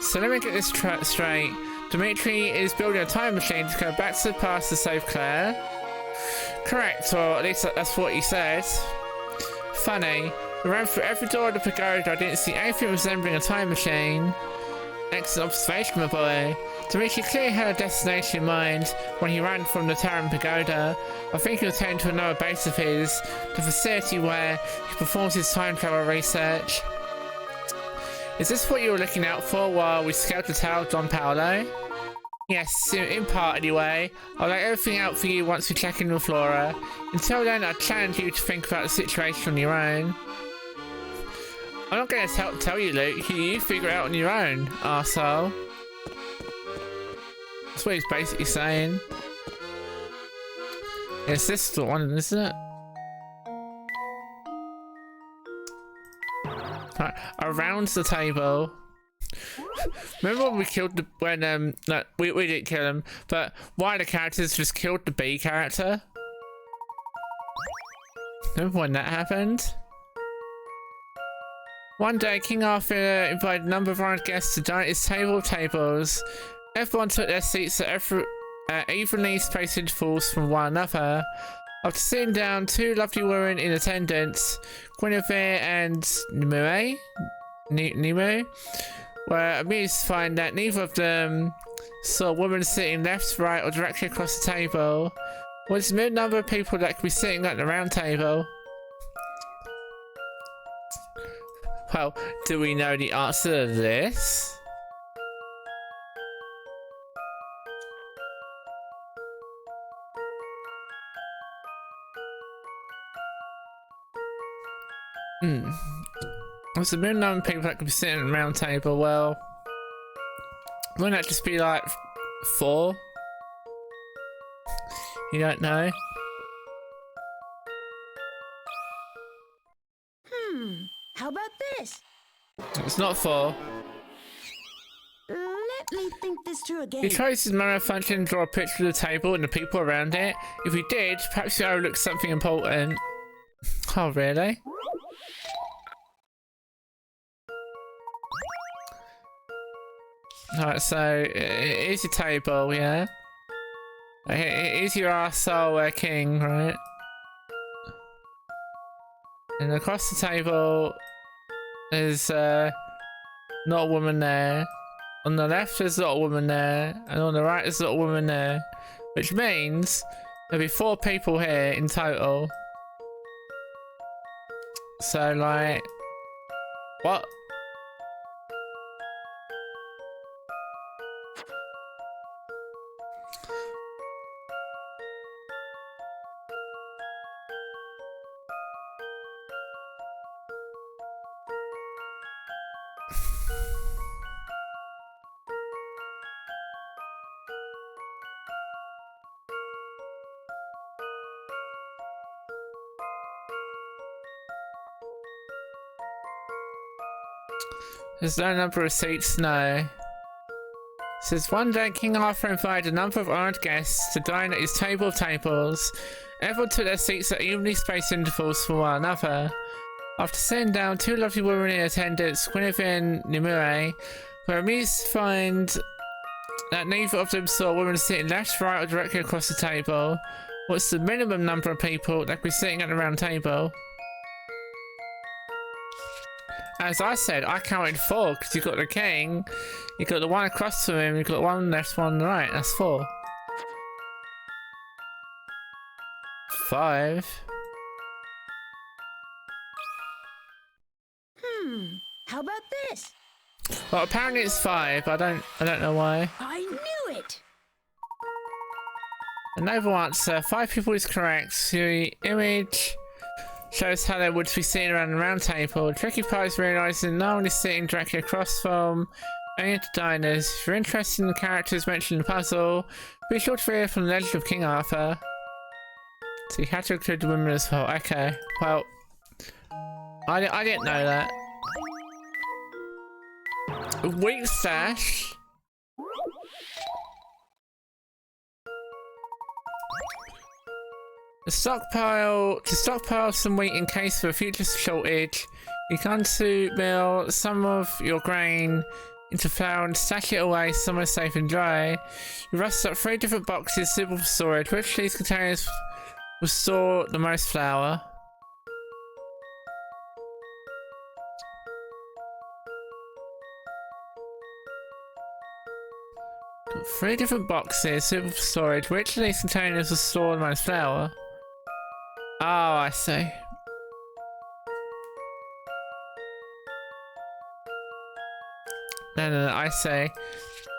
So let me get this straight. Dimitri is building a time machine to go back to the past to save Claire. Correct, or at least that's what he said. Funny, we ran through every door of the pagoda. I didn't see anything resembling a time machine. Excellent observation, my boy. Dimitri clearly had a destination in mind when he ran from the Terran Pagoda. I think he was heading to another base of his, the facility where he performs his time travel research. Is this what you were looking out for while we scaled the tower of Don Paolo? Yes, in part anyway. I'll lay everything out for you once we check in with Flora. Until then, I challenge you to think about the situation on your own. I'm not going to tell you, Luke. You figure it out on your own, arsehole. That's what he's basically saying. It's this the one, isn't it? Right, around the table. Remember when we killed the no, we didn't kill him, but one of the characters just killed the B character? Remember when that happened? One day, King Arthur invited a number of honored guests to dine at his table of tables. Everyone took their seats at evenly spaced intervals from one another. After sitting down, 2 lovely women in attendance, Guinevere and Nimue, We're amused to find that neither of them saw a woman sitting left, right, or directly across the table. What's the minimum number of people that could be sitting at the round table? Well, do we know the answer to this? What's the minimum number of people that could be sitting at the round table? Well, wouldn't that just be like 4? You don't know? How about this? It's not 4. Let me think this through again. He tries his manner function and draw a picture of the table and the people around it. If he did, perhaps he overlooked something important. Oh, really? Alright, so here's your table, yeah? Here's your arsehole king, right? And across the table, there's not a woman there. On the left, there's not a woman there. And on the right, there's not a woman there. Which means there'll be 4 people here in total. So, like, what? There's no number of seats, no. Says one day King Arthur invited a number of honored guests to dine at his table of tables. Everyone took their seats at evenly spaced intervals from one another. After sitting down, 2 lovely women in attendance, Guinevere and Nimue, were amused to find that neither of them saw a woman sitting left, right, or directly across the table. What's the minimum number of people that could be sitting at the round table? As I said, I counted 4 because you've got the king, you've got the one across from him, you've got one left, one right. That's 4. 5. How about this? Well, apparently it's 5. I don't know why. I knew it! A noble answer. 5 people is correct. The image shows how they would be sitting around the round table. The tricky part is realising no one is sitting directly across from any of the diners. If you're interested in the characters mentioned in the puzzle, be sure to read from the Legend of King Arthur. So you had to include the women as well. Okay, well, I didn't know that. Wheat stash. To stockpile some wheat in case of a future shortage, you can to mill some of your grain into flour and stash it away somewhere safe and dry. You rust up 3 different boxes suitable for storage. Which of these containers will store the most flour? Got 3 different boxes suitable for storage. Which of these containers will store the most flour? Oh, I see. No, I see.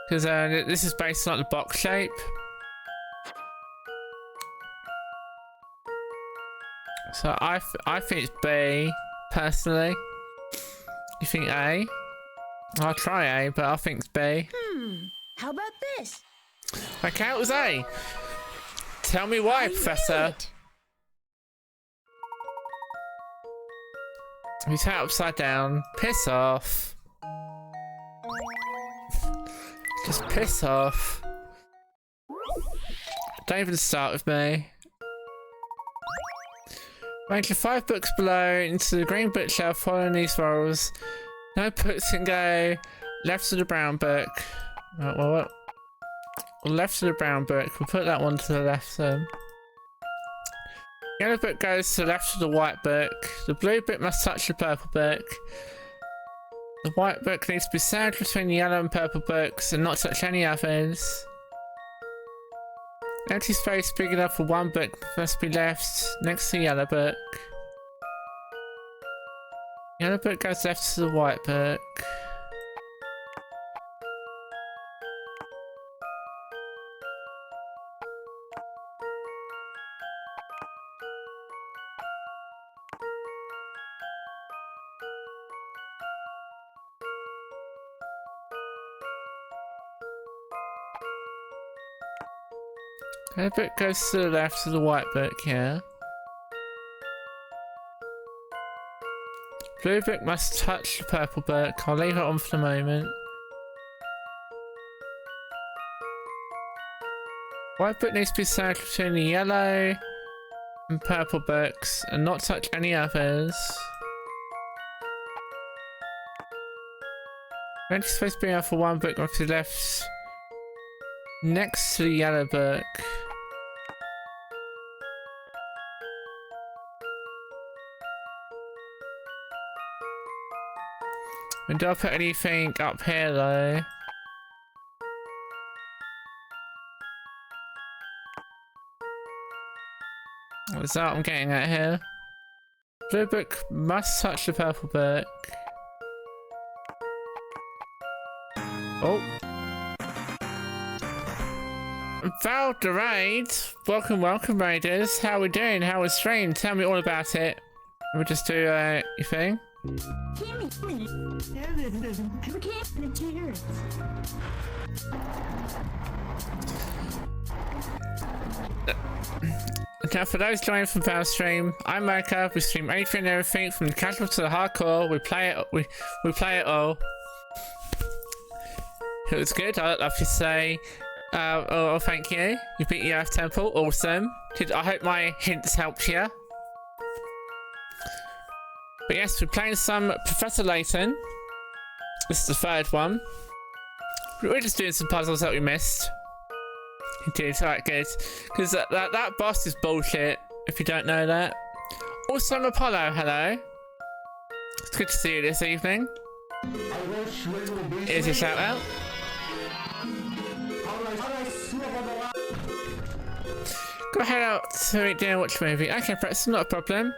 Because this is based on the box shape. So I think it's B, personally. You think A? I'll try A, but I think it's B. How about this? Okay, it was A. Tell me why, Professor. He's hat upside down. Piss off. Just piss off. Don't even start with me. Arrange the 5 books below into the green bookshelf following these rows. No books can go left of the brown book. Right, well, left of the brown book. We'll put that one to the left then. The yellow book goes to the left of the white book. The blue book must touch the purple book. The white book needs to be sandwiched between the yellow and purple books and not touch any others. Empty space big enough for one book must be left next to the yellow book. Yellow book goes left to the white book. Yellow book goes to the left of the white book here. Blue book must touch the purple book. I'll leave it on for the moment. White book needs to be sandwiched between the yellow and purple books and not touch any others. Empty space big enough for one book must be left next to the yellow book. And do I put anything up here though? Is that what I'm getting at here? Blue book must touch the purple book. Oh. Val the raid. Welcome raiders. How we doing? How was stream? Tell me all about it. We'll just do your thing. Now for those joining from Val's stream, I'm Mocha. We stream anything and everything from the casual to the hardcore. We play it. We play it all. It was good. I'd love to say. Oh, thank you. You beat the Earth Temple. Awesome. I hope my hints helped you. But yes, we're playing some Professor Layton. This is the third one. We're just doing some puzzles that we missed. Indeed, alright, good. Because that boss is bullshit, if you don't know that. Also, I'm Apollo, hello. It's good to see you this evening. Here's your shout out. Go head out to eat dinner and watch a movie. Okay, that's not a problem.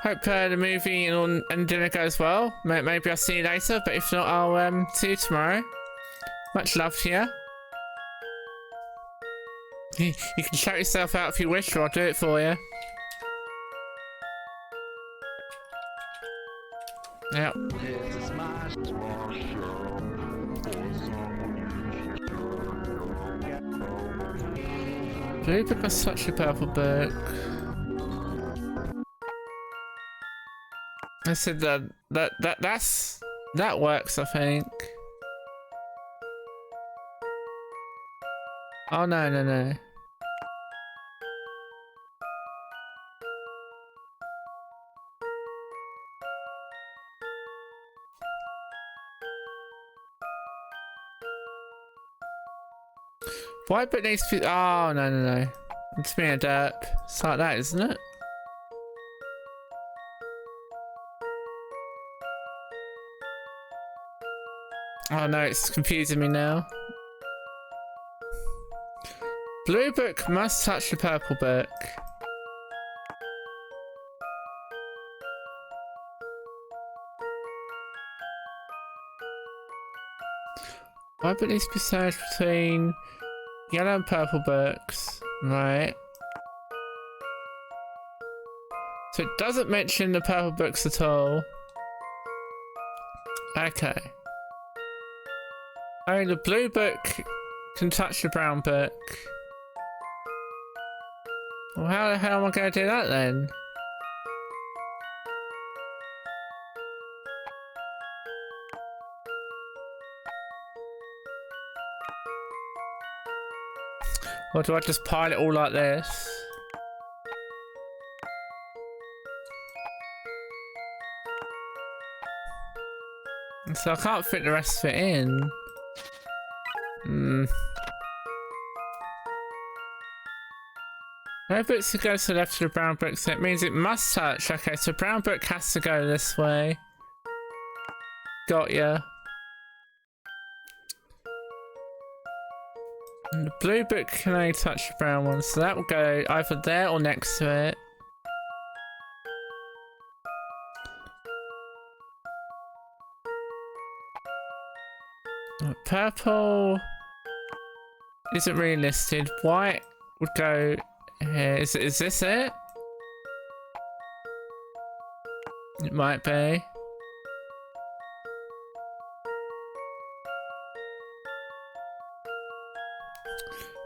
Hope the movie and dinner goes well. Maybe I'll see you later, but if not, I'll see you tomorrow. Much love to you. You can shout yourself out if you wish, or I'll do it for you. Yep. Blue book must touch the purple book. I said that works, I think. Oh no. White book needs to be. Oh no. It's being a derp. It's like that, isn't it? Oh no, it's confusing me now. Blue book must touch the purple book. White book needs to be searched between yellow and purple books. Right. So it doesn't mention the purple books at all. Okay. Oh, the blue book can touch the brown book. Well, how the hell am I going to do that then? Or do I just pile it all like this? So I can't fit the rest of it in. No books to go to the left of the brown book, so it means it must touch. Okay, so brown book has to go this way. Got ya. And the blue book can only touch the brown one, so that will go either there or next to it. Purple isn't really listed. White would go here. Is this it? It might be.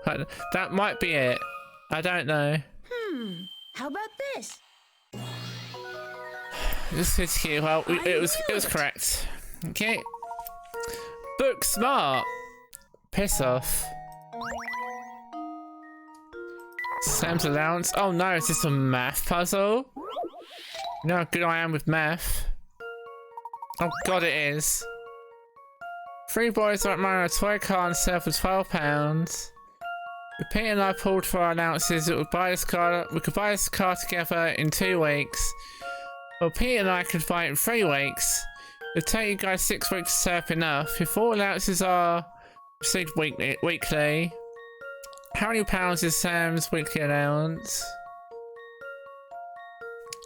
But that might be it. I don't know. How about this? This is cute. Well, it was correct. Okay. Book smart. Piss off. Sam's allowance. Oh no, is this a math puzzle? You know how good I am with math. Oh god, it is. 3 boys like mine on a toy car on sale for £12. If Pete and I pulled for our allowances, we could buy this car together in 2 weeks. Well, Pete and I could buy it in 3 weeks. It'll take you guys 6 weeks to save up enough. If all allowances are received weekly, how many pounds is Sam's weekly allowance?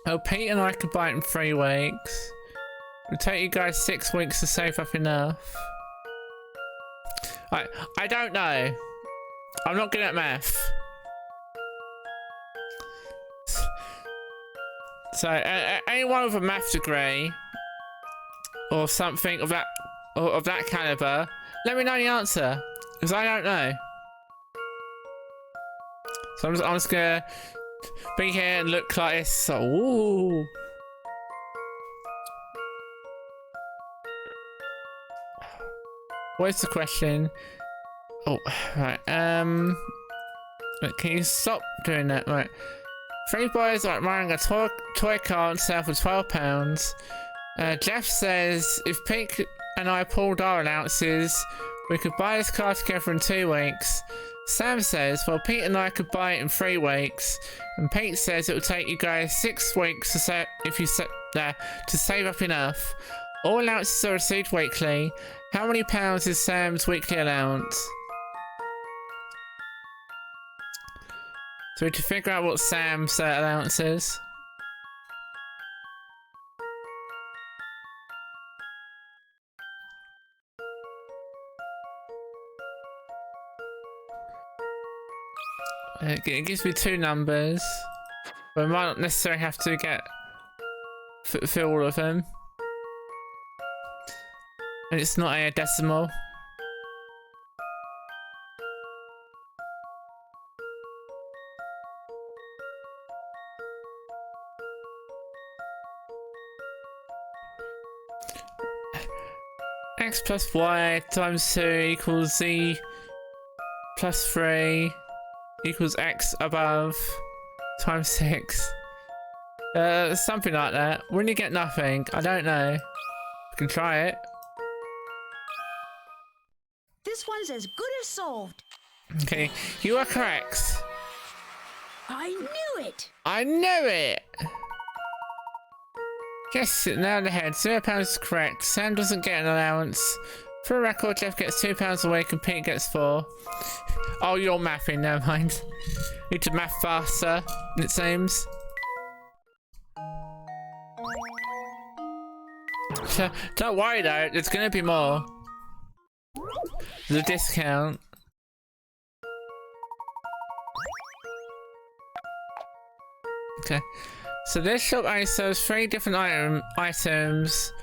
Oh, Pete and I could buy it in 3 weeks. It'll take you guys 6 weeks to save up enough. I don't know. I'm not good at math. So, anyone with a math degree or something of that caliber, let me know the answer, because I don't know. So I'm just gonna be here and look like this. So, ooh. What is the question? Oh, right. Can you stop doing that? Right. 3 boys are buying a toy car on sale for £12. Jeff says if Pete and I pulled our allowances, we could buy this car together in 2 weeks. Sam says, well, Pete and I could buy it in 3 weeks. And Pete says it will take you guys 6 weeks to save up enough. All allowances are received weekly. How many pounds is Sam's weekly allowance? So we need to figure out what Sam's allowance is. It gives me 2 numbers, but I might not necessarily have to fill all of them. And it's not a decimal. X plus Y times 2 equals Z plus 3 equals X above times 6. Something like that. When you get nothing, I don't know. You can try it. This one's as good as solved. Okay, you are correct. I knew it! I knew it! Yes, now in the head. £0 is correct. Sam doesn't get an allowance. For a record, Jeff gets £2 a week and Pete gets 4. Oh, you're mathing, never mind. Need to math faster, it seems. Don't worry though, there's gonna be more. The discount. Okay. So this shop only sells 3 different items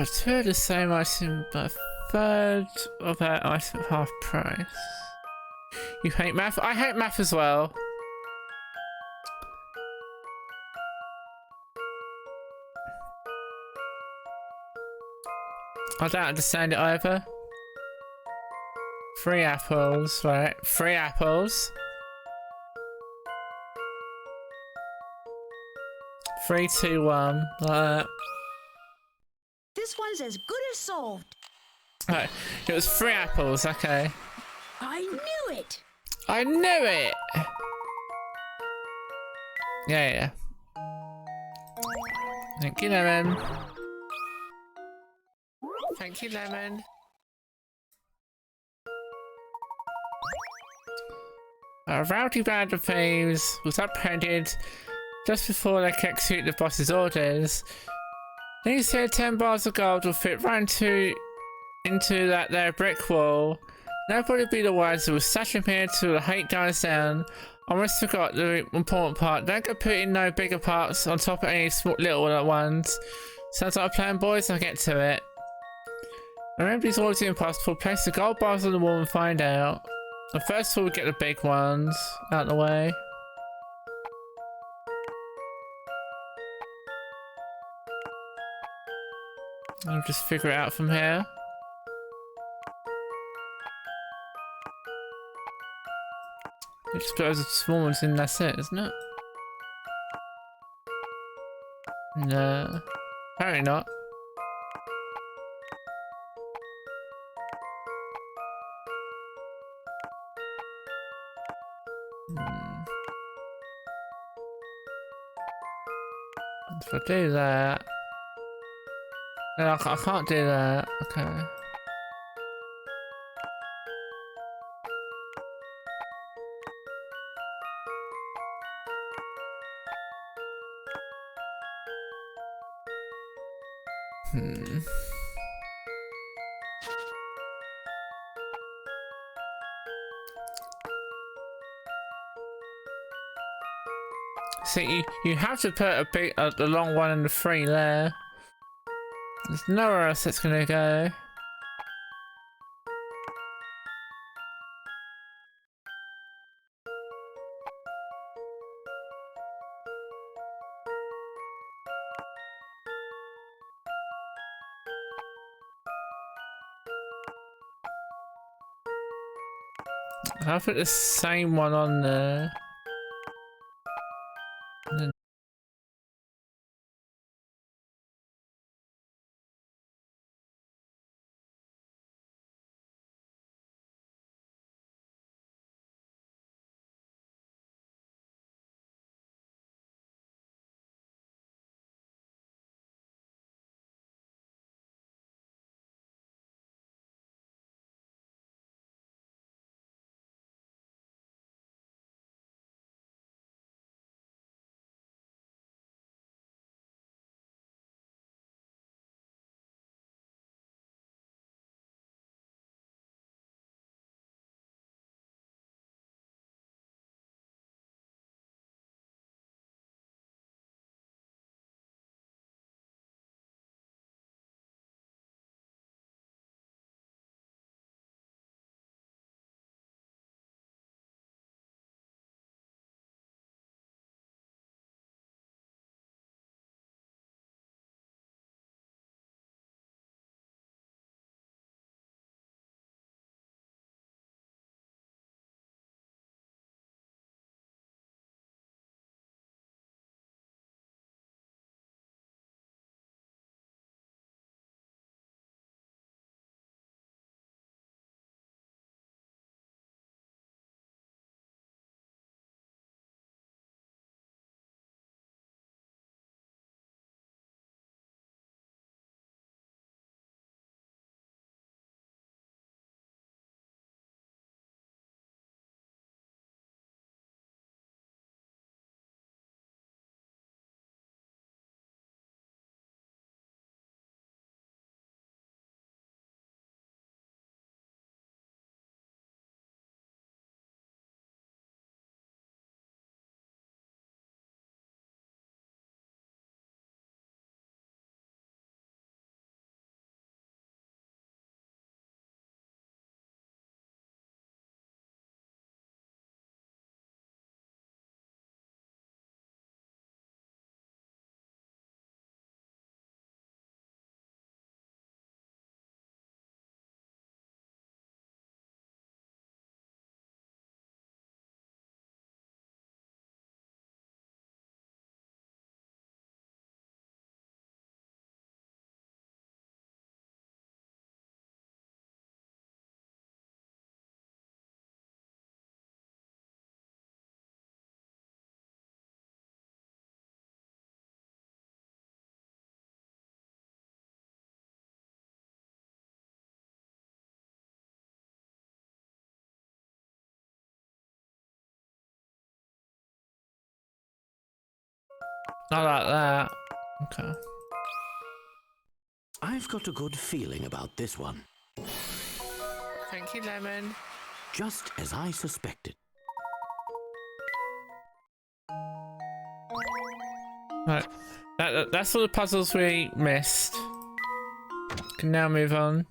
But two of the same item, but a third of that item at half price. You hate math? I hate math as well. I don't understand it either. 3 apples, right? 3 apples. 3, 2, 1. This one's as good as solved. Right, it was 3 apples, okay. I knew it! I knew it! Yeah. Thank you, Lemon. Thank you, Lemon. A rowdy band of thieves was apprehended just before they could execute the boss's orders. These here 10 bars of gold will fit right into that there brick wall. Nobody be the ones who will stash them here till the hate dies down. I almost forgot the important part. Don't go putting no bigger parts on top of any small little ones. Sounds like a plan, boys. I'll get to it. Remember, these orders are impossible. Place the gold bars on the wall and find out. But first of all, we get the big ones out of the way. I'll just figure it out from here. It just goes with small ones and that's it, isn't it? No. Apparently not. If I do that... No, I can't do that. Okay. See, you have to put a long one and a 3 there. There's nowhere else that's gonna go. I'll put the same one on there. And then Not like that. Okay. I've got a good feeling about this one. Thank you, Lemon. Just as I suspected. Right. That's all the puzzles we missed. Can now move on.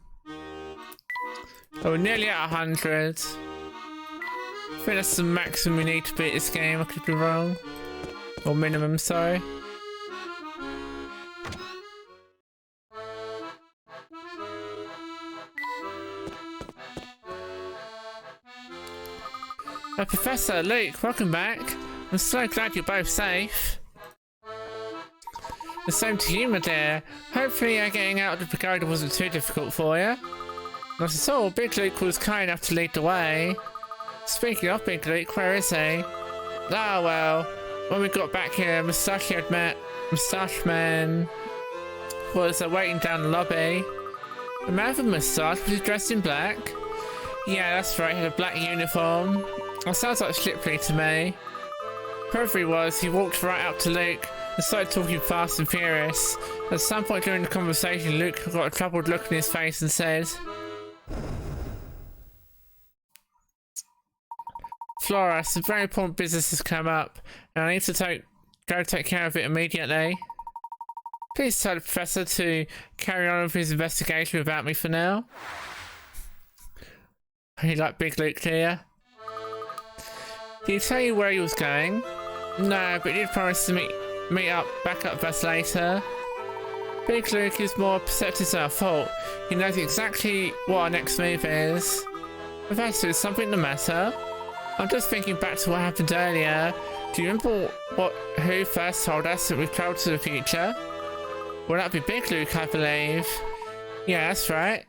Oh, we're nearly at 100. I think that's the maximum we need to beat this game. I could be wrong. Or minimum, sorry. Professor, Luke, welcome back. I'm so glad you're both safe. The same to you, my dear. Hopefully getting out of the pagoda wasn't too difficult for you. Not at all. Big Luke was kind enough to lead the way. Speaking of Big Luke, where is he? Ah, well, when we got back here, Moustache Man was waiting down the lobby. The man with a moustache, was he dressed in black? Yeah, that's right, he had a black uniform. That sounds like Slippery to me. Whoever he was, he walked right up to Luke and started talking fast and furious. At some point during the conversation, Luke got a troubled look in his face and said, Flora, some very important business has come up, and I need to go take care of it immediately. Please tell the professor to carry on with his investigation without me for now. You like Big Luke, do you? Did he tell you where he was going? No, but he did promise to meet up back up with us later. Big Luke is more perceptive than I thought. He knows exactly what our next move is. Professor, is something the matter? I'm just thinking back to what happened earlier. Do you remember who first told us that we've traveled to the future? Well, that'd be Big Luke, I believe. Yeah, that's right.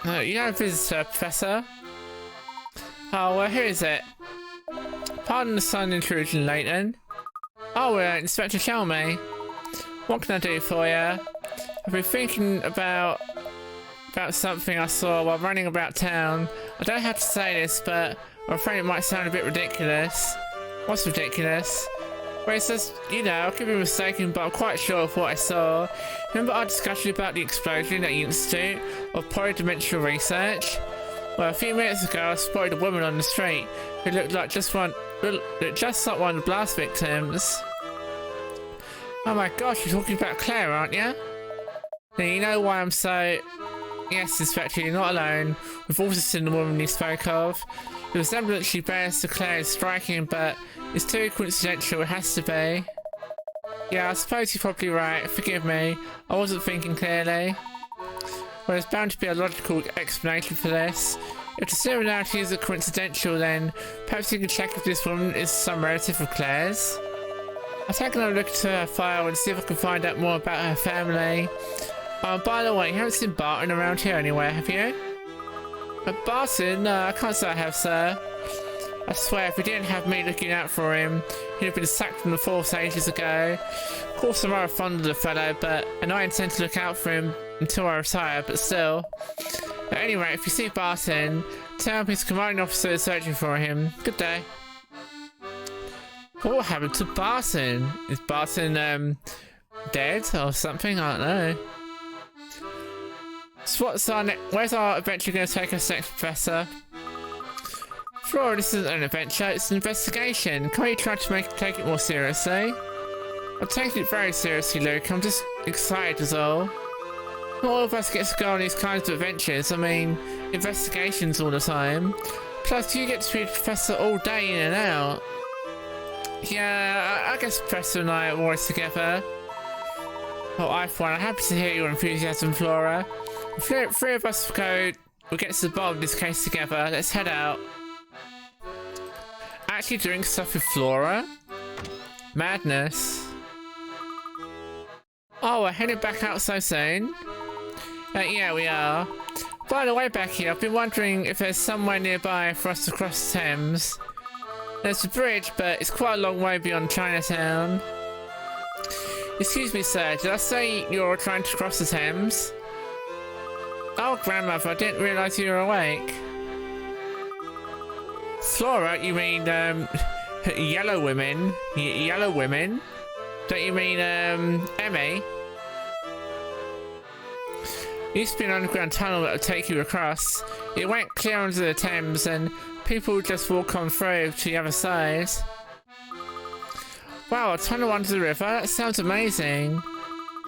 You have a visitor, Professor. Oh, well, here is it. Pardon the sudden intrusion, Layton. Oh, Inspector Shelmy. What can I do for you? I've been thinking about something I saw while running about town. I don't know how to say this, but I'm afraid it might sound a bit ridiculous. What's ridiculous? Well, it's just, you know, I could be mistaken, but I'm quite sure of what I saw. Remember our discussion about the explosion at the Institute of Polydimensional Research? Well, a few minutes ago, I spotted a woman on the street who looked just like one of the blast victims. Oh my gosh, you're talking about Claire, aren't you? Now, you know why I'm so... Yes, Inspector, you're not alone. We've also seen the woman you spoke of. The resemblance she bears to Claire is striking, but it's too coincidental, it has to be. Yeah, I suppose you're probably right. Forgive me. I wasn't thinking clearly. Well, there's bound to be a logical explanation for this. If the similarity isn't coincidental, then perhaps you can check if this woman is some relative of Claire's. I'll take another look into her file and see if I can find out more about her family. By the way, you haven't seen Barton around here anywhere, have you? Barton? No, I can't say I have, sir. I swear, if we didn't have me looking out for him, he'd have been sacked from the force ages ago. Of course, I'm rather fond of the fellow, and I intend to look out for him until I retire, but still. At any rate, if you see Barton, tell him his commanding officer is searching for him. Good day. What happened to Barton? Is Barton, dead or something? I don't know. So where's our adventure going to take us next, Professor? Flora, this isn't an adventure, it's an investigation. Can't you try to take it more seriously? I'm taking it very seriously, Luke. I'm just excited as all. Not all of us get to go on these kinds of adventures. I mean, investigations all the time. Plus, you get to be a professor all day in and out. Yeah, I guess Professor and I are always together. Oh, I'm happy to hear your enthusiasm, Flora. Three of us we'll get to the bottom of this case together. Let's head out. Actually doing stuff with Flora? Madness. Oh, we're heading back out so soon? Yeah, we are. By the way, Becky, I've been wondering if there's somewhere nearby for us to cross the Thames. There's a bridge, but it's quite a long way beyond Chinatown. Excuse me, sir, did I say you're trying to cross the Thames? Oh, grandmother, I didn't realise you were awake. Flora, you mean, Yellow women? Yellow women? Don't you mean, Emmy? Used to be an underground tunnel that would take you across. It went clear under the Thames and people would just walk on through to the other side. Wow, a tunnel under the river? That sounds amazing.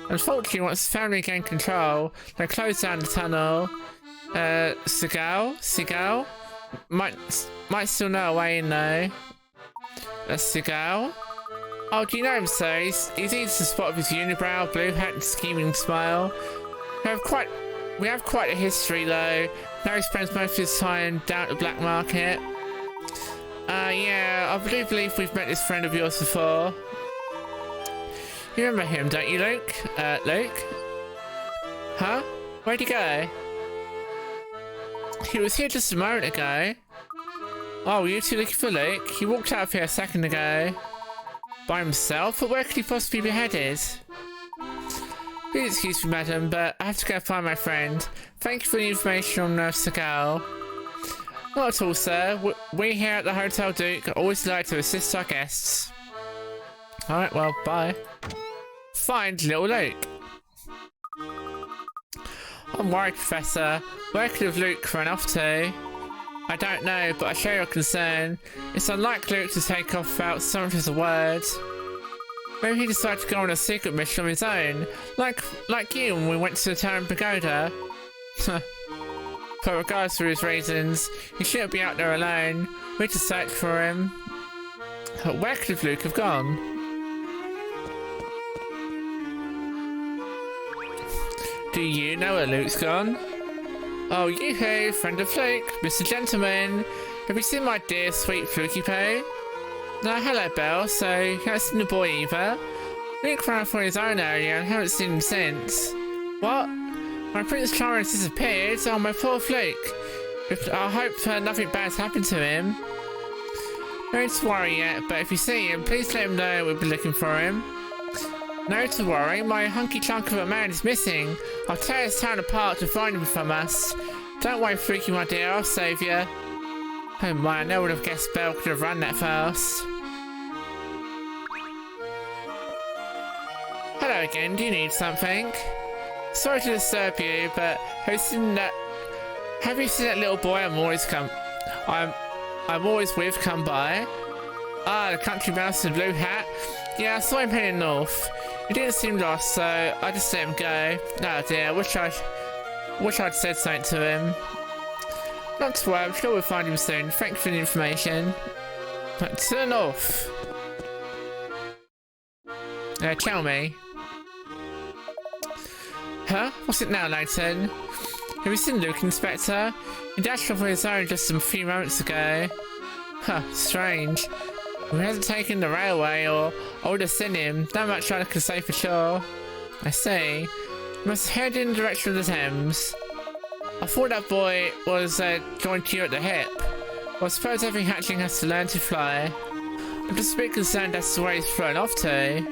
Unfortunately, once the family gained control, they closed down the tunnel. Seagal? Might still know a way in though. Seagal? Oh, do you know him, sir? He's easy to spot with his unibrow, blue hat and scheming smile. We have quite a history though. Now he spends most of his time down at the black market. Yeah, I believe we've met this friend of yours before. You remember him, don't you, Luke? Luke? Huh? Where'd he go? He was here just a moment ago. Oh, were you two looking for Luke? He walked out of here a second ago. By himself? But where could he possibly be headed? Please excuse me, madam, but I have to go find my friend. Thank you for the information on Nurse Seagal. Not at all, sir. We here at the Hotel Duke are always delighted to assist our guests. Alright, well, bye. Find little Luke. I'm worried, Professor. Where could have Luke run off to? I don't know, but I share your concern. It's unlike Luke to take off without so much as a word. Maybe he decided to go on a secret mission of his own, like you when we went to the Town Pagoda. But regardless for his reasons, he shouldn't be out there alone. We need to search for him. Where could Luke have gone? Do you know where Luke's gone? Oh, yoo-hoo, friend of Luke, Mr. Gentleman. Have you seen my dear, sweet Fluky Poo? No, hello, Belle. So, you haven't seen the boy either? Luke ran off on his own earlier and haven't seen him since. What? My Prince Clarence disappeared? Oh, my poor Fluke. I hope nothing bad's happened to him. No need to worry yet, but if you see him, please let him know we'll be looking for him. No to worry, my hunky chunk of a man is missing. I'll tear his town apart to find him if I must. Don't worry, Freaky, my dear, I'll save you. Oh my, I never would have guessed Belle could have run that fast. Hello again, do you need something? Sorry to disturb you, but have you seen that little boy I'm always with come by? Ah, the country mouse in the blue hat? Yeah, I saw him heading north. He didn't seem lost, so I just let him go. Oh dear, wish I'd said something to him. Not to worry, I'm sure we'll find him soon. Thank you for the information. But to the north. Tell me. Huh? What's it now, Layton? Have you seen Luke, Inspector? He dashed off on his own just a few moments ago. Huh, strange. If he hasn't taken the railway, or I would have seen him. Not much I can say for sure. I see. Must head in the direction of the Thames. I thought that boy was joined to you at the hip. Well, I suppose every hatchling has to learn to fly. I'm just a bit concerned as to where he's flown off to.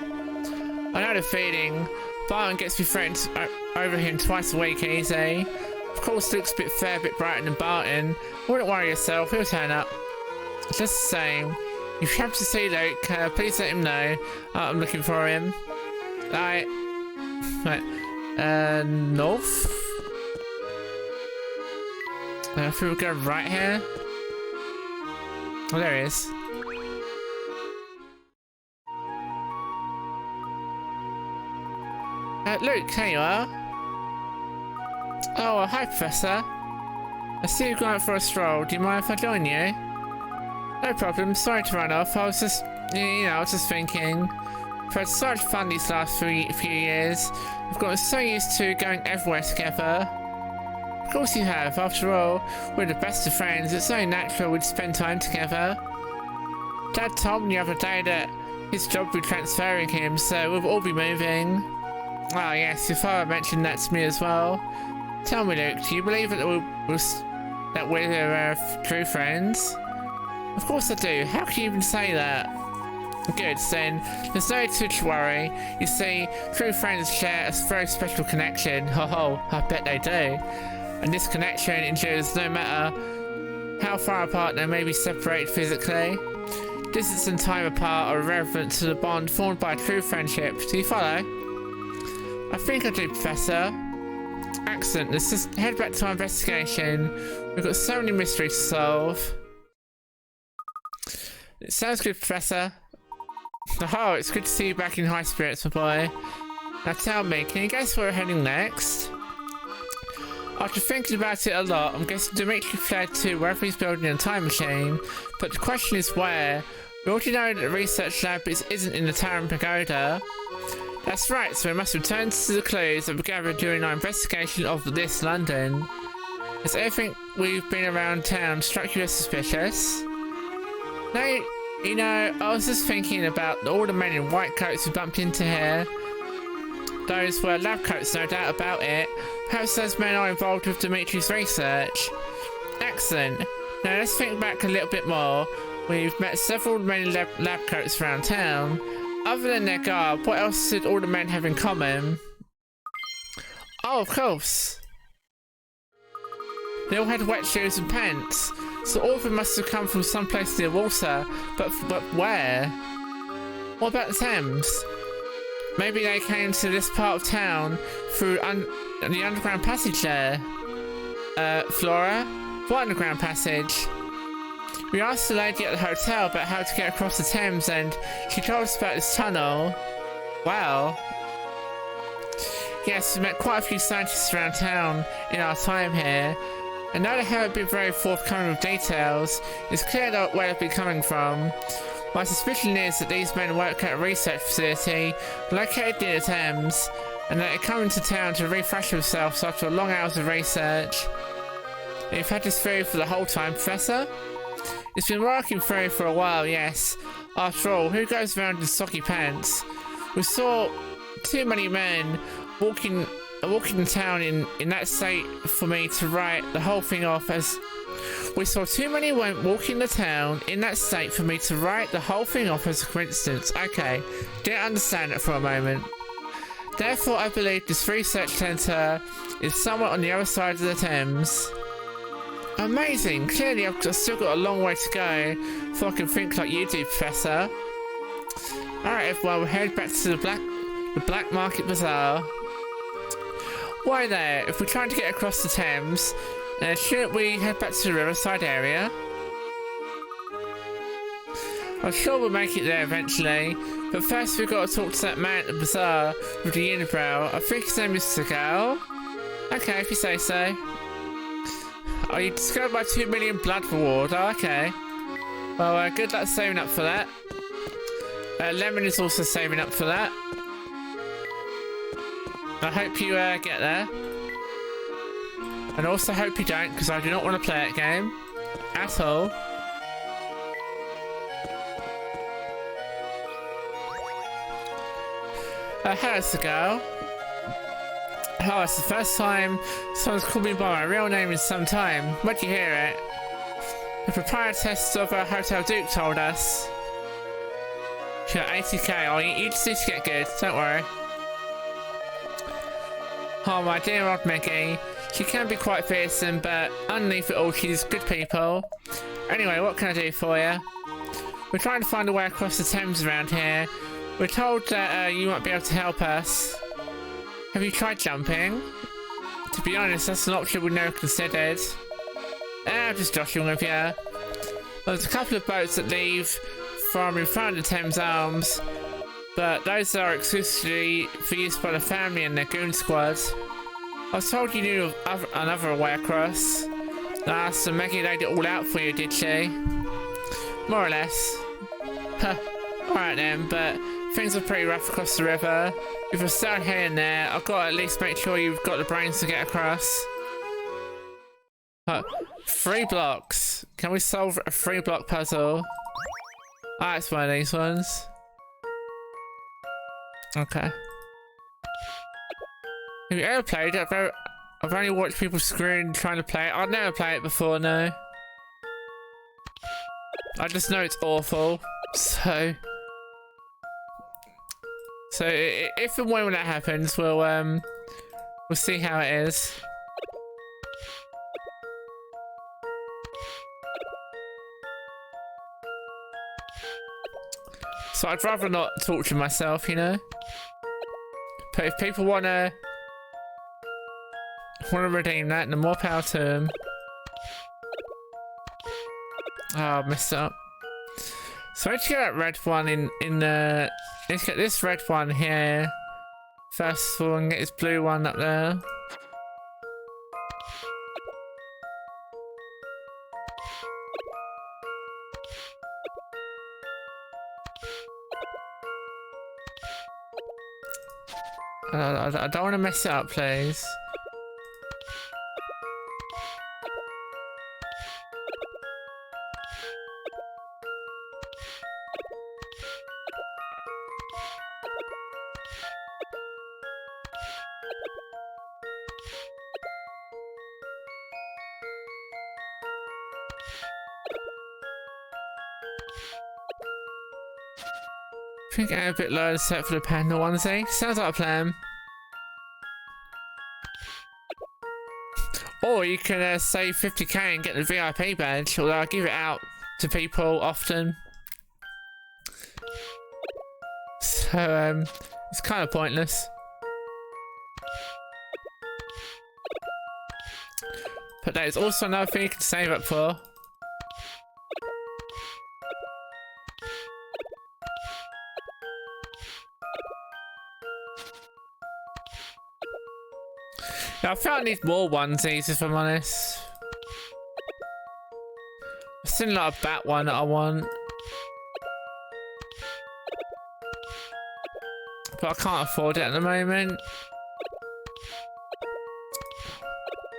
I know the feeling. Barton gets me threatened over him twice a week easy. Of course, Luke's a fair bit brighter than Barton. Wouldn't worry yourself, he'll turn up. Just the same. If you happen to see Luke, please let him know. I'm looking for him. Right, north? If we go right here. Oh, there he is. Luke, here you are. Oh, hi, Professor. I see you've gone out for a stroll. Do you mind if I join you? No problem. Sorry to run off. I was just, I was just thinking. We've had such fun these last few years. We've gotten so used to going everywhere together. Of course you have. After all, we're the best of friends. It's only natural we'd spend time together. Dad told me the other day that his job would be transferring him, so we'll all be moving. Ah, yes, your father mentioned that to me as well. Tell me, Luke, do you believe that we're true friends? Of course I do. How can you even say that? Good, then. There's no need to worry. You see, true friends share a very special connection. Oh, I bet they do. And this connection endures no matter how far apart they may be separated physically. Distance and time apart are irrelevant to the bond formed by true friendship. Do you follow? I think I do, Professor. Excellent. Let's just head back to our investigation. We've got so many mysteries to solve. It sounds good, Professor. Oh, it's good to see you back in high spirits, my boy. Now tell me, can you guess where we're heading next? After thinking about it a lot, I'm guessing Dimitri fled to wherever he's building a time machine, but the question is where? We already know that the research lab isn't in the Tower Pagoda. That's right, so we must return to the clues that we gathered during our investigation of this London. Has everything we've been around town struck you as suspicious? No, you know, I was just thinking about all the men in white coats who bumped into here. Those were lab coats, no doubt about it. Perhaps those men are involved with Dimitri's research. Excellent. Now let's think back a little bit more. We've met several men in lab coats around town. Other than their garb, what else did all the men have in common? Oh, of course. They all had wet shoes and pants. So all of them must have come from someplace near water. But where? What about the Thames? Maybe they came to this part of town through the underground passage there. Flora? What underground passage? We asked the lady at the hotel about how to get across the Thames and she told us about this tunnel. Wow. Yes, we met quite a few scientists around town in our time here. And now they haven't been very forthcoming with details, it's clear where they've been coming from. My suspicion is that these men work at a research facility located near the Thames, and that they come into town to refresh themselves after long hours of research. You've had this theory for the whole time, Professor? It's been working theory for a while, yes. After all, who goes around in soggy pants? We saw too many men walking in town in that state for me to write the whole thing off as... We saw too many men walking the town in that state for me to write the whole thing off as a coincidence. Okay, didn't understand it for a moment. Therefore, I believe this research centre is somewhere on the other side of the Thames. Amazing! Clearly, I've still got a long way to go before I can think like you do, Professor. Alright, everyone, we'll head back to the Black Market Bazaar. Why there? If we're trying to get across the Thames, shouldn't we head back to the riverside area? I'm sure we'll make it there eventually, but first we've got to talk to that man at the bazaar with the unibrow. I think his name is Segal. Okay, if you say so. Oh, you discovered my 2 million blood reward. Oh, okay. Well, good luck saving up for that. Lemon is also saving up for that. I hope you get there. And also hope you don't, because I do not want to play that game. At all. Hello, Segal. Oh, it's the first time someone's called me by my real name in some time. Where'd you hear it? The proprietress of Hotel Duke told us. She got 80k. Oh, you just need to get good. Don't worry. Oh, my dear old Meggie. She can be quite fearsome, but underneath it all, she's good people. Anyway, what can I do for you? We're trying to find a way across the Thames around here. We're told that you might be able to help us. Have you tried jumping? To be honest, that's an option we never considered. I'm just joshing with you. There's a couple of boats that leave from in front of the Thames Arms, but those are exclusively for use by the family and their goon squad. I was told you knew of another way across. So Maggie laid it all out for you, did she? More or less. Huh. Alright then, but things are pretty rough across the river. If we're still here and there, I've got to at least make sure you've got the brains to get across. 3 blocks. Can we solve a 3-block puzzle? Ah, it's one of these ones. Okay. Have you ever played it? I've only watched people screwing trying to play it. I've never played it before, no. I just know it's awful. So if and when that happens, we'll see how it is. So I'd rather not torture myself, you know? But if people wanna redeem that, then more power to them. Oh, I messed it up. So I need to get that red one in the... Let's get this red one here. First of all, and get this blue one up there. I don't want to mess it up, please. I think I'm a bit lower to set for the panda onesie. Sounds like a plan. Or you can save 50k and get the VIP badge, although I give it out to people often. So, it's kind of pointless. But there's also another thing you can save up for. I feel I need more onesies if I'm honest. There's still not a bat one that I want. But I can't afford it at the moment.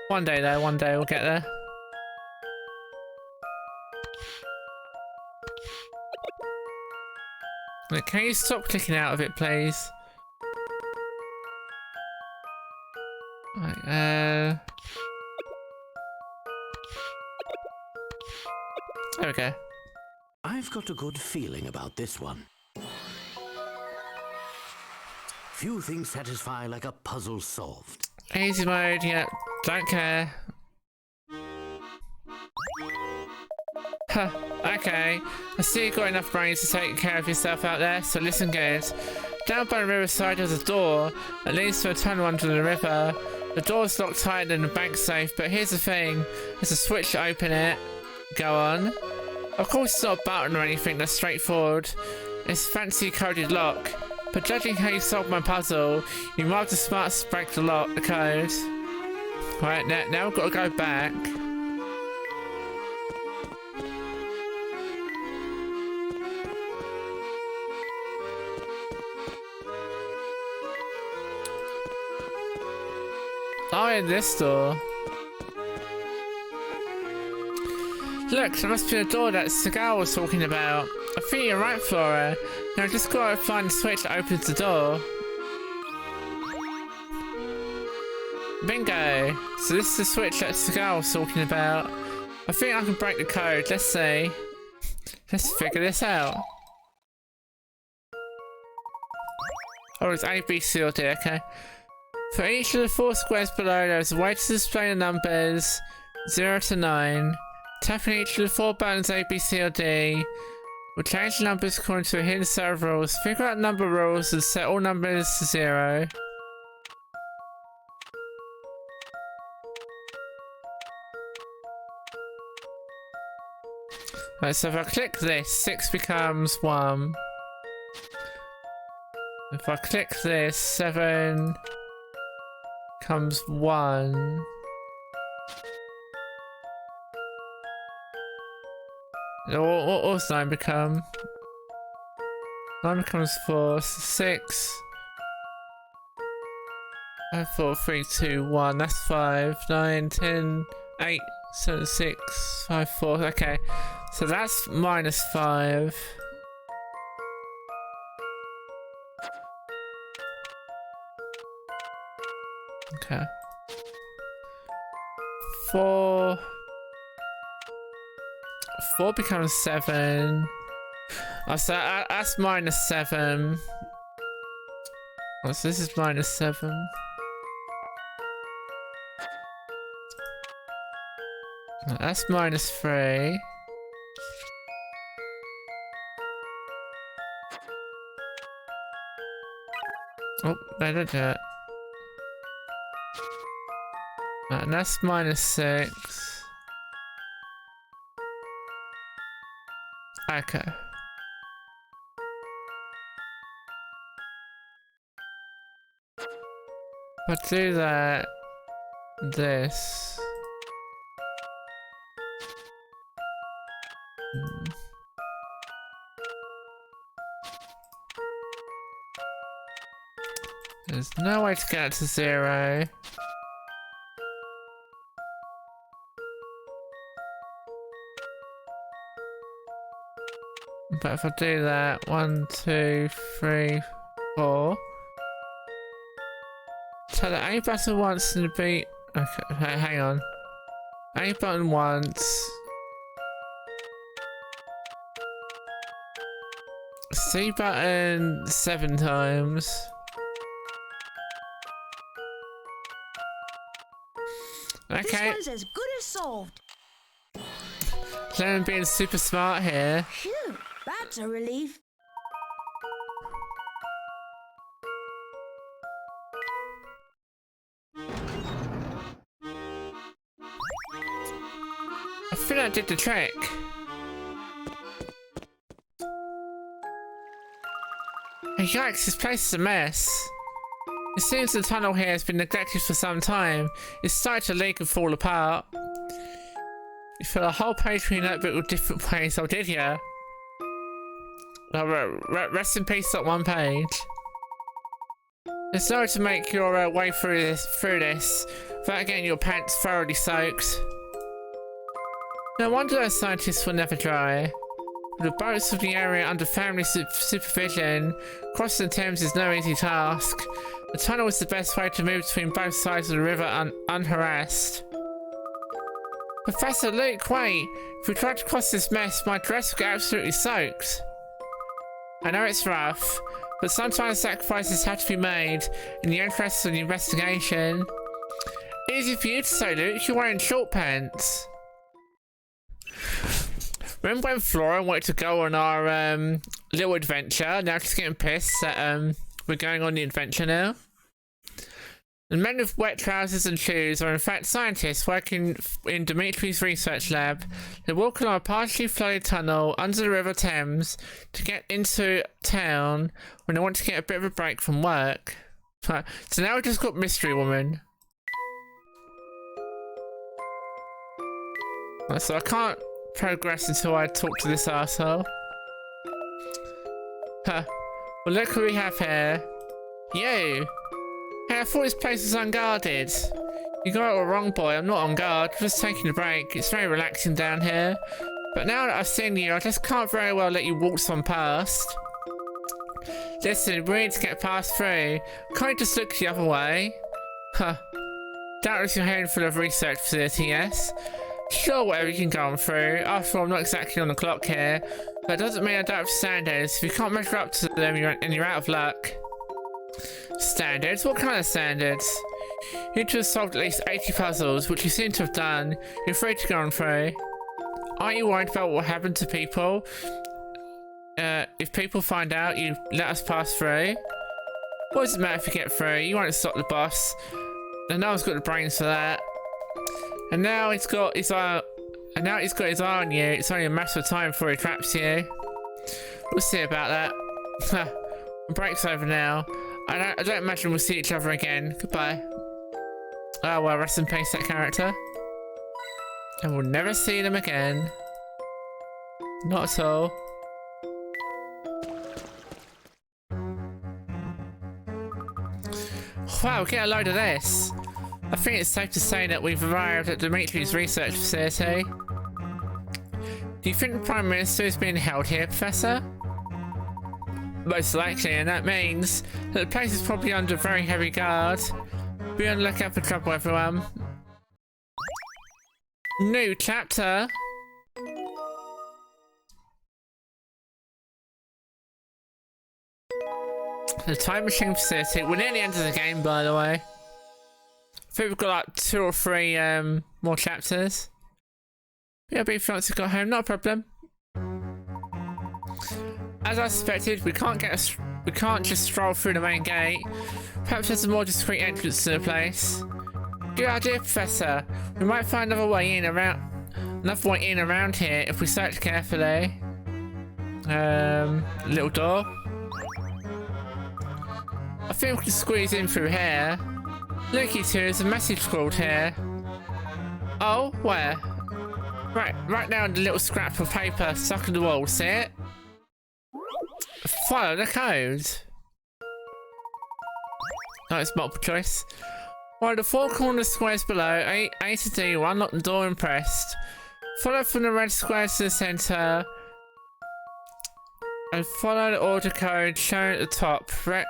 One day though, one day we'll get there. Wait, can you stop clicking out of it, please? Right, there we go. I've got a good feeling about this one. Few things satisfy like a puzzle solved. Easy mode, yeah, don't care. Huh, okay. I see you've got enough brains to take care of yourself out there, so listen good. Down by the riverside there's a door that leads to a tunnel under the river. The door's locked tighter than the bank safe, but here's the thing. There's a switch to open it. Go on. Of course it's not a button or anything, that's straightforward. It's a fancy coded lock. But judging how you solved my puzzle, you might have the smarts to break the code. Right, now we've got to go back. Oh, in this door. Look, there must be a door that Seagal was talking about. I think you're right, Flora. Now just gotta find the switch that opens the door. Bingo! So this is the switch that Seagal was talking about. I think I can break the code. Let's see. Let's figure this out. Oh, it's A, B, C, or D, okay. For each of the 4 squares below, there is a way to display the numbers 0 to 9. Tapping each of the 4 buttons A, B, C, or D will change the numbers according to a hidden set of rules. Figure out number rules and set all numbers to 0. Right, so if I click this, 6 becomes 1. If I click this, 7 becomes 1. What does 9 become? 9 becomes 4, 6. 5, 4, 3, 2, 1. That's 5, 9, 10, 8, 7, 6, 5, 4. Okay, so that's minus 5. Okay. 4 becomes 7. Oh, so that's minus 7. Oh, so this is minus 7. That's minus 3. Oh, they don't do it. And that's -6. Okay. If I do that, this. There's no way to get to 0. But if I do that, 1, 2, 3, 4. So the A button once and the B. Okay, hang on. A button once. C button 7 times. Okay. This one's as good as solved. Lemon being super smart here. Phew, that's a relief. I think I did the trick. Yikes, this place is a mess. It seems the tunnel here has been neglected for some time. It's starting to leak and fall apart. You fill a whole page from your notebook with different ways. Oh, did ya? Rest in peace, that one page. There's no way to make your way through this without getting your pants thoroughly soaked. No wonder those scientists will never dry. With the boats of the area under family supervision, crossing the Thames is no easy task. The tunnel is the best way to move between both sides of the river unharassed. Professor Luke, wait! If we try to cross this mess, my dress will get absolutely soaked. I know it's rough, but sometimes sacrifices have to be made in the interest of the investigation. Easy for you to say, Luke, you're wearing short pants. Remember when Flora wanted to go on our little adventure? Now she's getting pissed that we're going on the adventure now. The men with wet trousers and shoes are in fact scientists working in Dimitri's research lab. They're walking on a partially flooded tunnel under the River Thames to get into town when they want to get a bit of a break from work. So now we've just got Mystery Woman. So I can't progress until I talk to this arsehole. Huh. Well, look who we have here. You! Hey, I thought this place was unguarded. You got it all wrong, boy. I'm not on guard. I'm just taking a break. It's very relaxing down here. But now that I've seen you, I just can't very well let you waltz on past. Listen, we need to get past through. Can't you just look the other way? Huh. Doubtless you're heading for the research facility, yes? Sure, whatever, you can go on through. After all, I'm not exactly on the clock here. But that doesn't mean I don't have standards. If you can't measure up to them, you're out of luck. Standards? What kind of standards? You need to have solved at least 80 puzzles, which you seem to have done. You're free to go on through. Aren't you worried about what happened to people? If people find out you let us pass through? What does it matter if you get through? You won't stop the boss. And no one's got the brains for that. And now he's got his eye. And now he's got his eye on you. It's only a matter of time before he traps you. We'll see about that. The break's over now. I don't imagine we'll see each other again. Goodbye. Oh well, rest in peace, that character. And we'll never see them again. Not at all. Wow, get a load of this. I think it's safe to say that we've arrived at Dimitri's research facility. Do you think the Prime Minister is being held here, Professor? Most likely, and that means that the place is probably under very heavy guard. Be on the lookout for trouble, everyone. New chapter. The time machine facility. We're near the end of the game, by the way. I think we've got like 2 or 3 more chapters. Yeah, but if you want to go home, not a problem. As I suspected, we can't get we can't just stroll through the main gate. Perhaps there's a more discreet entrance to the place. Good idea, Professor. We might find another way in around here if we search carefully. Little door. I think we can squeeze in through here. Look, you two, there's a message scrawled here. Oh, where? Right now on the little scrap of paper stuck in the wall, see it? Follow the code. Oh, it's multiple choice. While the four corner squares below, A to D will unlock the door when pressed. Follow from the red squares to the centre. And follow the order code shown at the top. Red,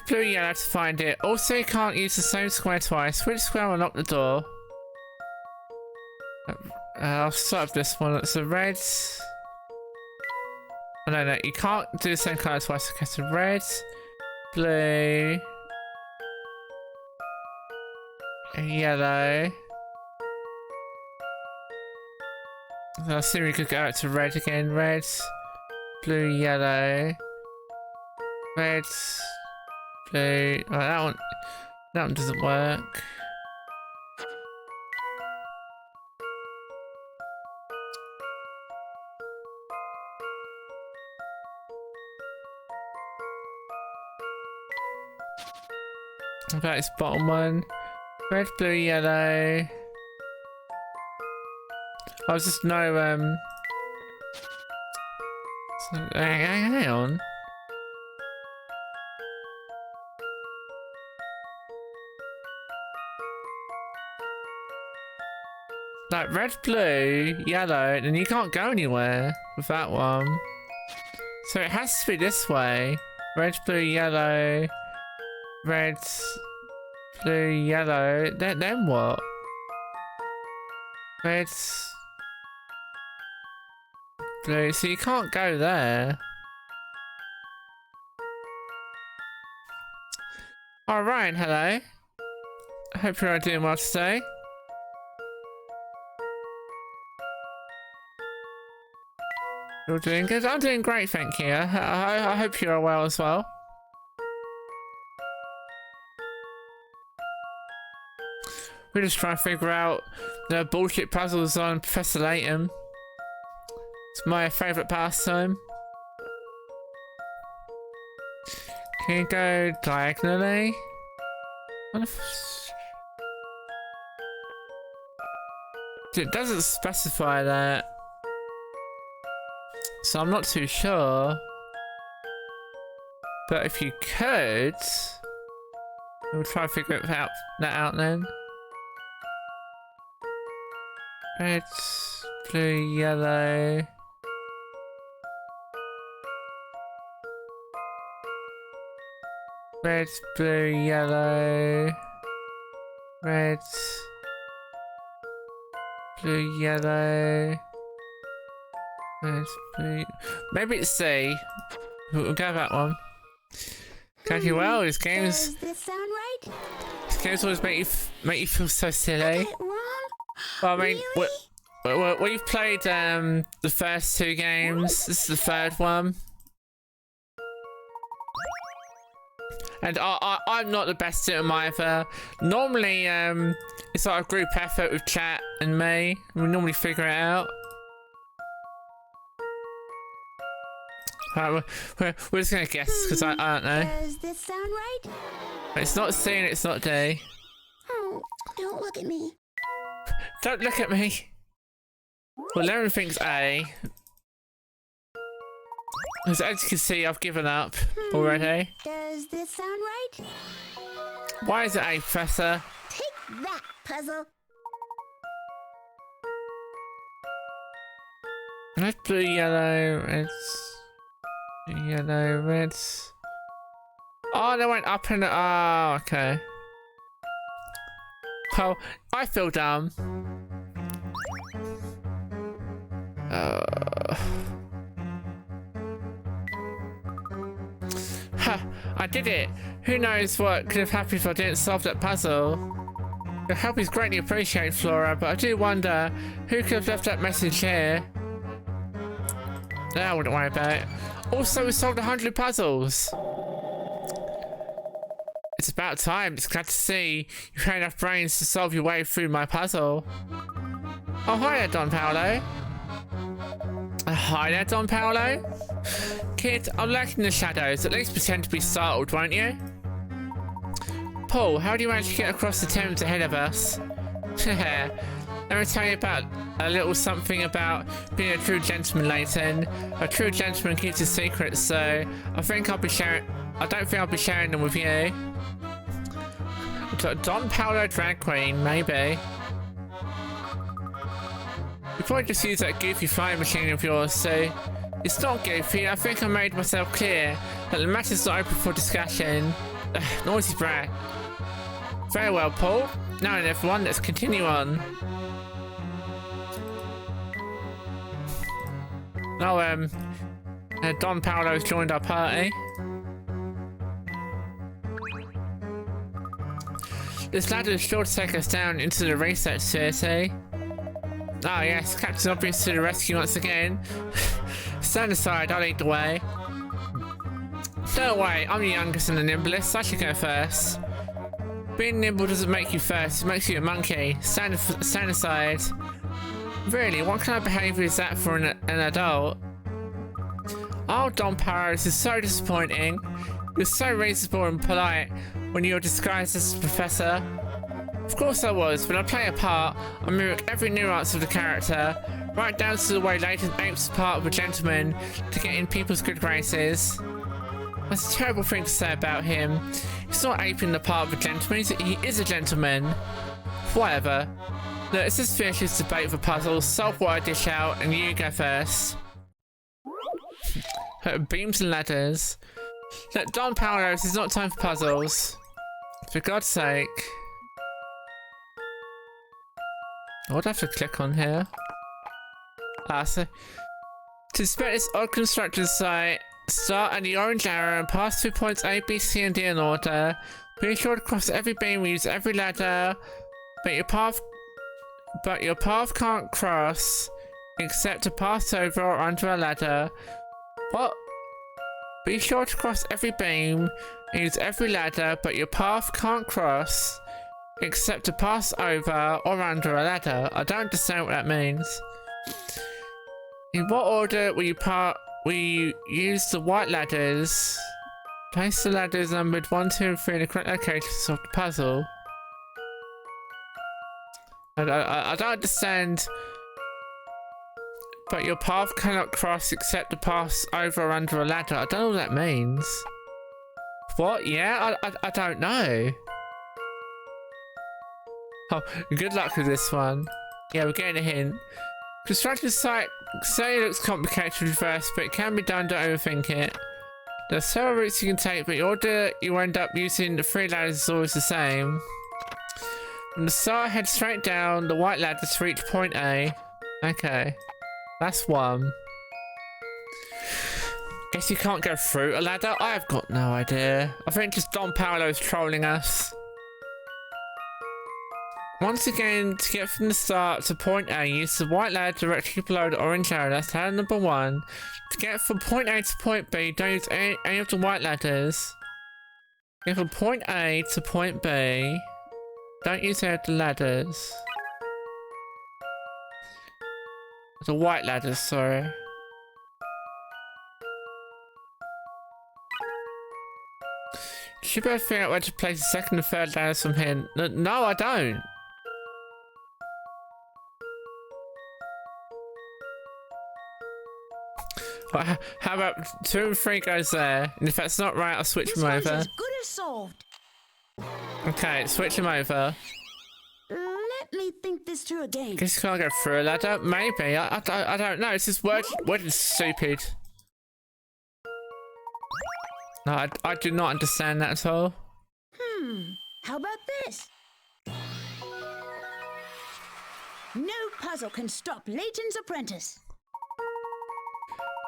blue, yellow to find it. Also, you can't use the same square twice. Which square will unlock the door? I'll start with this one. It's a red. Oh, no, you can't do the same colour twice. Okay, so red, blue, yellow. I assume we could go out to red again. Red, blue, yellow, red, blue. Oh, that one doesn't work. That is bottom one. Red, blue, yellow. I was just no so, hang on. Like red, blue, yellow, and you can't go anywhere with that one. So it has to be this way. Red, blue, yellow. Red, blue, yellow. Then what? Red, blue. So you can't go there. Oh, Ryan, hello. I hope you're all doing well today. You're doing good? I'm doing great, thank you. I hope you're well as well. We're just trying to figure out the bullshit puzzles on Professor Layton. It's my favourite pastime. Can you go diagonally? It doesn't specify that. So I'm not too sure. But if you could, we'll try to figure that out then. Red, blue, yellow. Red, blue, yellow. Red, blue, yellow. Red, blue. Maybe it's C. We'll go that one. Going well. These games. Does this sound right? These games always make you feel so silly. Is it wrong? Well, I mean, Really? we've played the first two games. This is the third one, and I'm not the best at them either. Normally, it's like a group effort with chat and me. We normally figure it out. Right, we're just gonna guess because I don't know. Does this sound right? It's not C and it's not D. Oh, don't look at me. Don't look at me. Well, Lauren thinks A. As you can see, I've given up already. Does this sound right? Why is it A, Professor? Take that, puzzle. Red, blue, yellow, red, yellow, red. Oh, they went up and oh, okay. Oh, I feel dumb. I did it. Who knows what could have happened if I didn't solve that puzzle. Your help is greatly appreciated, Flora, but I do wonder who could have left that message here. That I wouldn't worry about it. Also, we solved 100 puzzles. It's about time. It's glad to see you had enough brains to solve your way through my puzzle. Oh, hi there, Don Paolo. Hi there, Don Paolo. Kid, I'll lurk in the shadows. At least pretend to be startled, won't you? Paul, how do you manage to get across the Thames ahead of us? Let me tell you about a little something about being a true gentleman, Layton. A true gentleman keeps his secrets, so I don't think I'll be sharing them with you. Don Paolo drag queen, maybe. You probably just use that goofy flying machine of yours, so it's not goofy. I think I made myself clear that the matter's not open for discussion. Noisy brat. Very well, Paul. Now then, everyone, let's continue on. Oh, Don Paolo's joined our party. This ladder is sure to take us down into the research facility. Ah yes, Captain Obvious to the rescue once again. Stand aside, I'll lead the way. Don't worry, I'm the youngest and the nimblest, I should go first. Being nimble doesn't make you first, it makes you a monkey. Stand aside. Really, what kind of behaviour is that for an adult? Oh, Don Paolo, this is so disappointing. You're so reasonable and polite when you're disguised as a professor. Of course I was. When I play a part, I mimic every nuance of the character, right down to the way Layton apes the part of a gentleman to get in people's good graces. That's a terrible thing to say about him. He's not aping the part of a gentleman, he is a gentleman. Whatever. Look, let's just finish this debate for puzzles, solve what I dish out, and you go first. Beams and ladders. Look, Don Paolo, this is not time for puzzles. For God's sake. What do I have to click on here? So to inspect this odd constructed site, start at the orange arrow and pass through points A, B, C, and D in order. Be sure to cross every beam, use every ladder, but your path can't cross except to pass over or under a ladder. What? Be sure to cross every beam, use every ladder, but your path can't cross except to pass over or under a ladder. I don't understand what that means. In what order will you use the white ladders? Place the ladders numbered 1, 2, and 3 in the correct location to solve the puzzle. I don't understand. But your path cannot cross except to pass over or under a ladder. I don't know what that means. What? Yeah? I don't know. Oh, good luck with this one. Yeah, we're getting a hint. Constructing the site, say it looks complicated at first, but it can be done, don't overthink it. There are several routes you can take, but the order you end up using the 3 ladders is always the same. From the start, head straight down the white ladder to reach point A. Okay. That's one. Guess you can't go through a ladder? I've got no idea. I think just Don Paolo's trolling us. Once again, to get from the start to point A, use the white ladder directly below the orange arrow. That's ladder number 1. To get from point A to point B, don't use any of the white ladders. Get from point A to point B, don't use any of the ladders. The white ladders, sorry. You should better figure out where to place the second and third ladders from here. No, I don't. Well, how about 2 and 3 goes there? And if that's not right, I'll switch them over. This one's as good as solved. Okay, switch them over. Let me think this through again. Guess you can't go through a ladder? Maybe. I don't know. It's just worded stupid. No, I do not understand that at all. How about this? No puzzle can stop Layton's apprentice.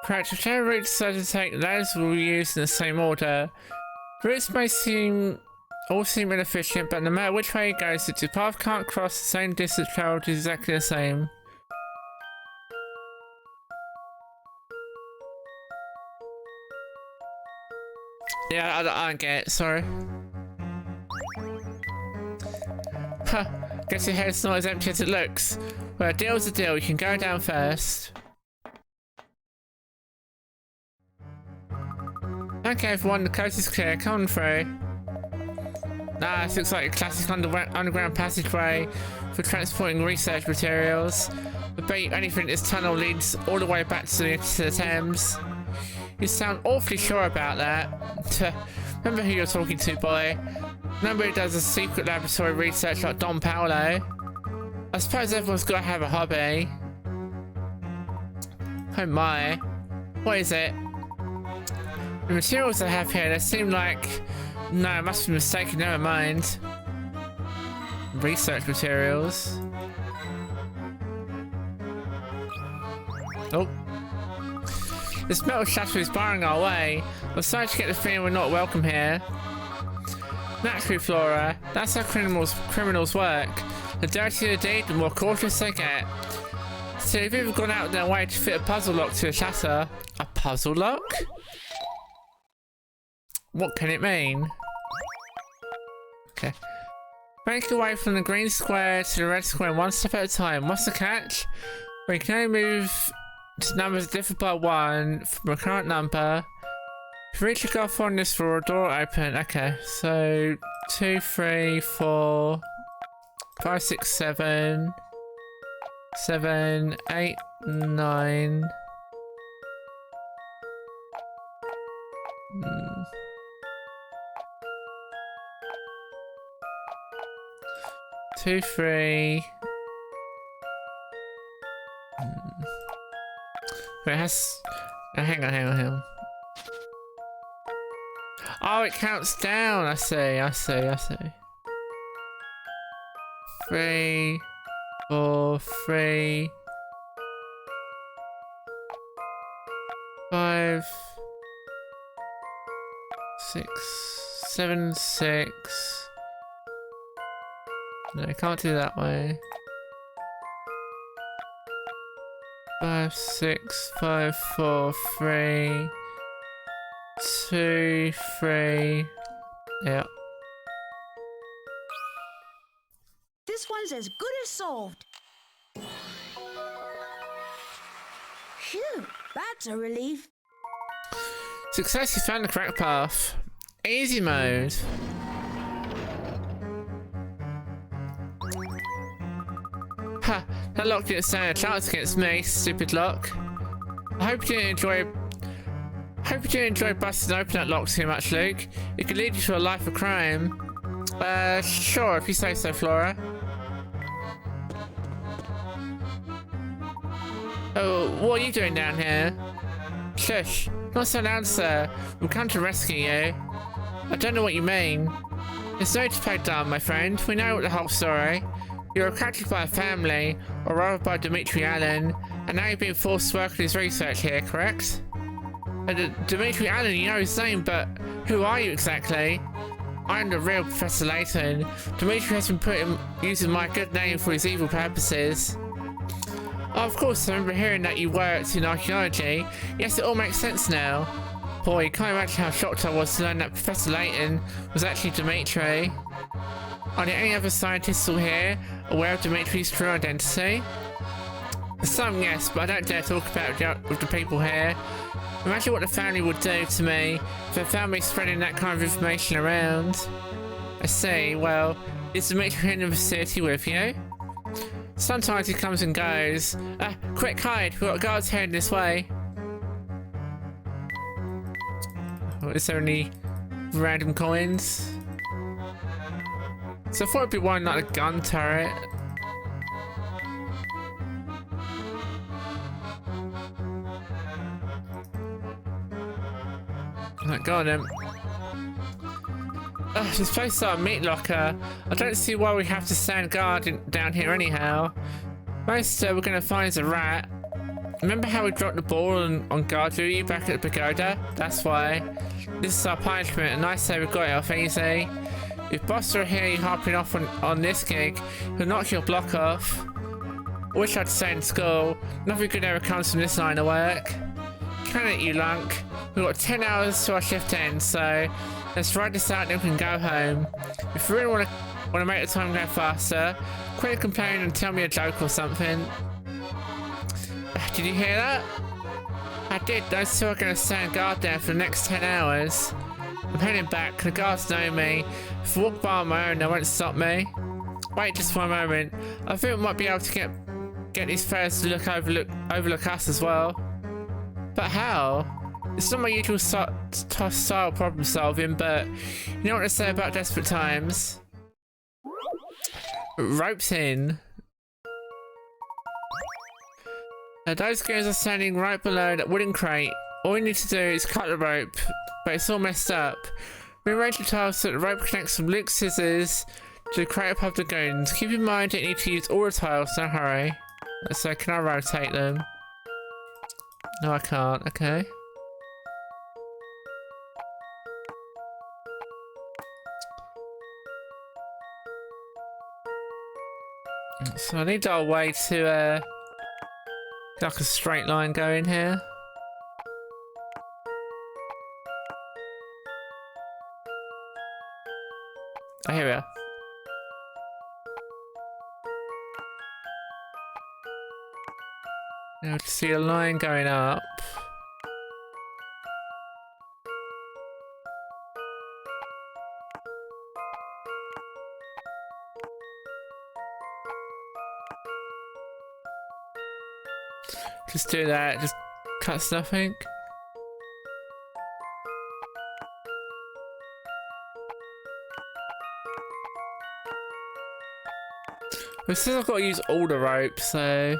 Correct. Whichever route decided to take, ladders will be used in the same order. Routes may all seem inefficient, but no matter which way it goes, the path can't cross the same distance traveled is exactly the same. Yeah, I don't get it, sorry. Huh. Guess your head's not as empty as it looks. Well, a deal's a deal. You can go down first. Okay, everyone, the coast is clear. Come on through. Ah, this looks like a classic underground passageway for transporting research materials. I bet you anything this tunnel leads all the way back to the Thames. You sound awfully sure about that. Remember who you're talking to, boy. Remember who does a secret laboratory research like Don Paolo. I suppose everyone's got to have a hobby. Oh my. What is it? The materials I have here, they seem like... No, I must be mistaken, never mind. Research materials. Oh. This metal shatter is barring our way. I'm starting to get the feeling we're not welcome here. Naturally, Flora, that's how criminals work. The dirtier the deed, the more cautious they get. So they've even gone out of their way to fit a puzzle lock to a shatter. A puzzle lock? What can it mean? Okay. Break away from the green square to the red square one step at a time. What's the catch? We can only move to numbers that differ by 1 from a current number. If we reach the goal on this for a door open. Okay, so 2, 3, 4, 5, 6, 7, 7, 8, 9. 2, 3. Wait, it has. Hang on. Oh, it counts down. I see. 3, 4, 3, 5, 6, 7, 6. No, I can't do that way. 5, 6, 5, 4, 3, 2, 3. Yeah. This one's as good as solved. Phew, that's a relief. Success, you found the correct path. Easy mode. Ha! That lock didn't stand a chance against me, stupid lock. I hope you didn't enjoy busting open that lock too much, Luke. It could lead you to a life of crime. Sure, if you say so, Flora. Oh, what are you doing down here? Shush, not so loud, sir. We've come to rescue you. I don't know what you mean. It's no need to play dumb, my friend. We know the whole story. You were captured by a family, or rather by Dimitri Allen, and now you've been forced to work on his research here, correct? Dimitri Allen, you know his name, but who are you exactly? I'm the real Professor Layton. Dimitri has been using my good name for his evil purposes. Oh, of course, I remember hearing that you worked in archaeology. Yes, it all makes sense now. Boy, you can't imagine how shocked I was to learn that Professor Layton was actually Dimitri. Are there any other scientists still here aware of Dimitri's true identity? Some, yes, but I don't dare talk about it with the people here. Imagine what the family would do to me if they found me spreading that kind of information around. I see, well, is Dimitri in the vicinity with you? Sometimes he comes and goes. Quick, hide, we've got guards heading this way. Oh, is there any random coins? So I thought it'd be one like a gun turret. Right, go on then. This place is our meat locker. I don't see why we have to stand guard down here anyhow. Most we're gonna find is a rat. Remember how we dropped the ball on guard duty back at the pagoda? That's why. This is our punishment, and I say we got it off easy. If Boss are here harping off on this gig, he'll knock your block off. Wish I'd stay in school. Nothing good ever comes from this line of work. Can it, you lunk? We've got 10 hours to our shift end, so let's ride this out and then we can go home. If you really want to Want to make the time go faster? Quit complaining and tell me a joke or something. Did you hear that? I did. Those two are going to stand guard there for the next 10 hours. I'm heading back. The guards know me. If I walk by on my own, they won't stop me. Wait just for a moment. I think we might be able to get these fellas to overlook us as well. But how? It's not my usual style problem solving, but you know what they say about desperate times? Ropes in. Those guys are standing right below that wooden crate. All you need to do is cut the rope, but it's all messed up. Rearrange the tiles so that the rope connects from Luke's scissors to the crate above the goons. Keep in mind that you need to use all the tiles, no hurry. So can I rotate them? No, I can't. Okay. So I need a way to like a straight line going here. Oh, here we are. Now to see a line going up. Just do that, just cuts nothing. It says I've got to use all the ropes, so...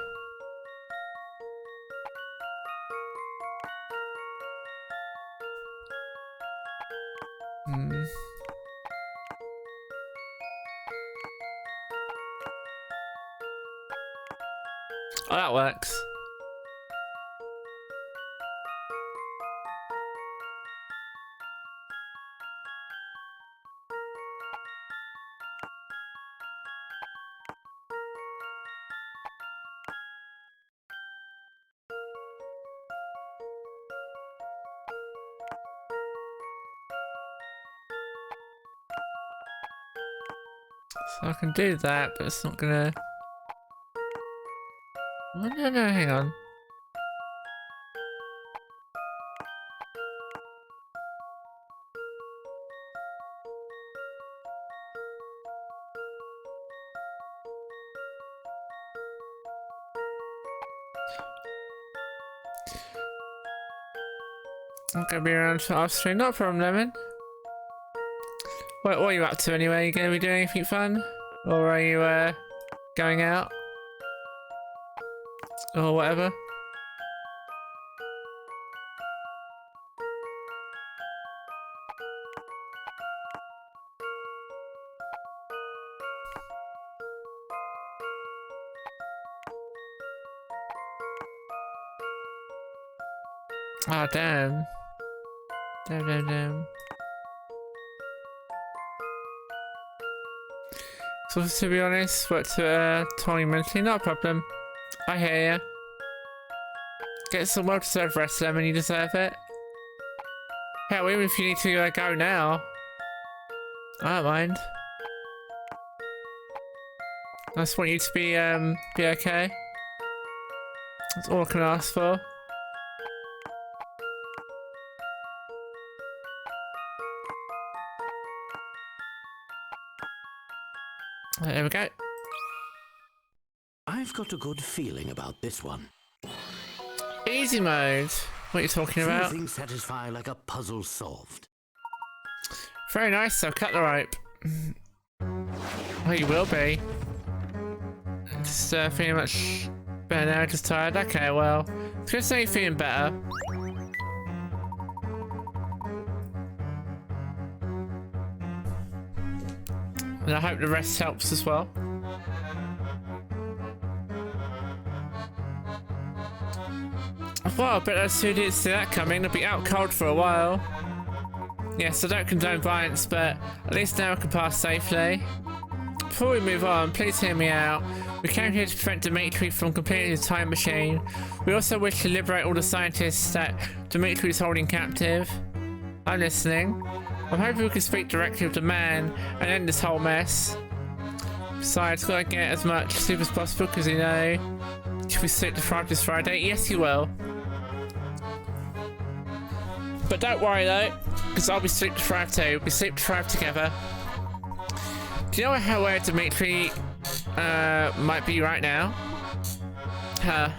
Oh, that works. So I can do that, but it's not gonna... Oh, no, hang on. I'm gonna be around for off stream, not a problem, Lemon. What are you up to anyway? You gonna be doing anything fun? Or are you going out? Or whatever? Oh, damn. Damn. So to be honest, work to 20 mentally, not a problem. I hear ya. Get some well-deserved rest, Lemon, you deserve it. Hell, even if you need to go now. I don't mind. I just want you to be okay. That's all I can ask for. There we go. I've got a good feeling about this one. Easy mode. What are you talking about? Few things satisfy like a puzzle solved. Very nice, so cut the rope. Oh, you will be. Just feeling much better now, just tired. Okay, well, it's good to say you're feeling better. And I hope the rest helps as well. Well, I bet those two didn't see that coming. They'll be out cold for a while. Yes, I don't condone violence, but at least now I can pass safely. Before we move on, please hear me out. We came here to prevent Dimitri from completing his time machine. We also wish to liberate all the scientists that Dimitri is holding captive. I'm listening. I'm hoping we can speak directly with the man and end this whole mess. Besides, gotta get as much sleep as possible because you know, if we sleep deprived this Friday, yes you will. But don't worry though, because I'll be sleep deprived too. We'll be sleep deprived together. Do you know how where Dimitri might be right now? Well,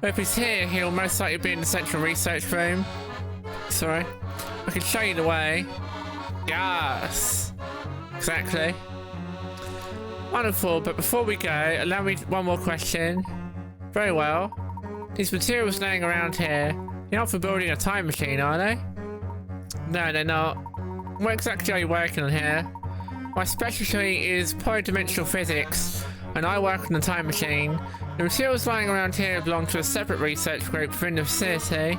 if he's here, he'll most likely be in the central research room. Sorry. I can show you the way. Yes! Exactly. Wonderful, but before we go, allow me one more question. Very well. These materials laying around here, you're not for building a time machine, are they? No, they're not. What exactly are you working on here? My specialty is polydimensional physics, and I work on the time machine. The materials lying around here belong to a separate research group within the facility,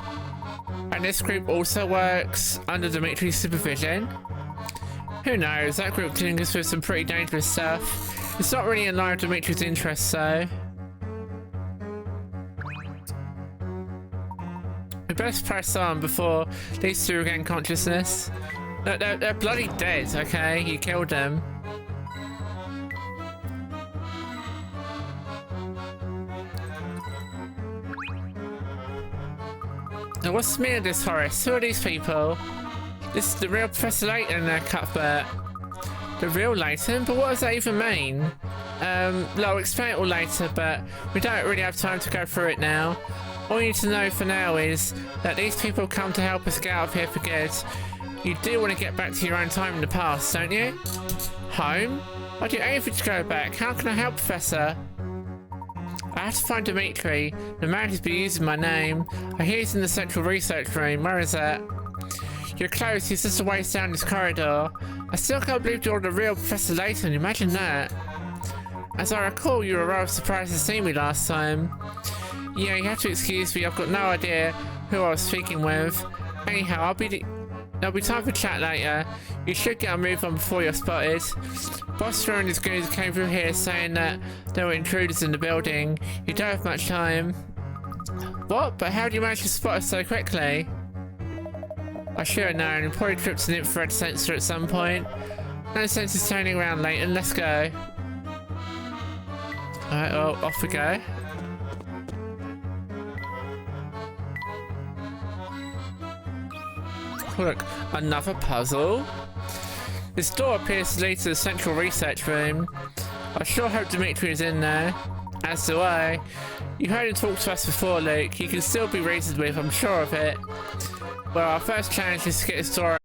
and this group also works under Dimitri's supervision. Who knows, that group dealing us with some pretty dangerous stuff. It's not really in line with Dimitri's interests, so... we best press on before these two regain consciousness. They're bloody dead, okay? You killed them. Now what's the meaning of this, Horace? Who are these people? This is the real Professor Layton, Cuthbert. The real Layton? But what does that even mean? I'll explain it all later, but we don't really have time to go through it now. All you need to know for now is that these people come to help us get out of here for good. You do want to get back to your own time in the past, don't you? Home? I'd do anything to go back. How can I help, Professor? I have to find Dimitri, the man who's been using my name. I hear he's in the central research room. Where is that? You're close, he's just a ways down this corridor. I still can't believe you're the real Professor Layton, imagine that. As I recall, you were rather surprised to see me last time. Yeah, you have to excuse me, I've got no idea who I was speaking with. Anyhow, there'll be time for chat later. You should get a move on before you're spotted. Boss and his goons came through here saying that there were intruders in the building. You don't have much time. What? But how do you manage to spot us so quickly? I should have known. You probably tripped an infrared sensor at some point. No sense in turning around, Layton. Let's go. Alright, well, off we go. Look, another puzzle. This door appears to lead to the central research room. I sure hope Dimitri is in there. As do I. You heard him talk to us before, Luke. He can still be reasoned with, I'm sure of it. Well, our first challenge is to get this door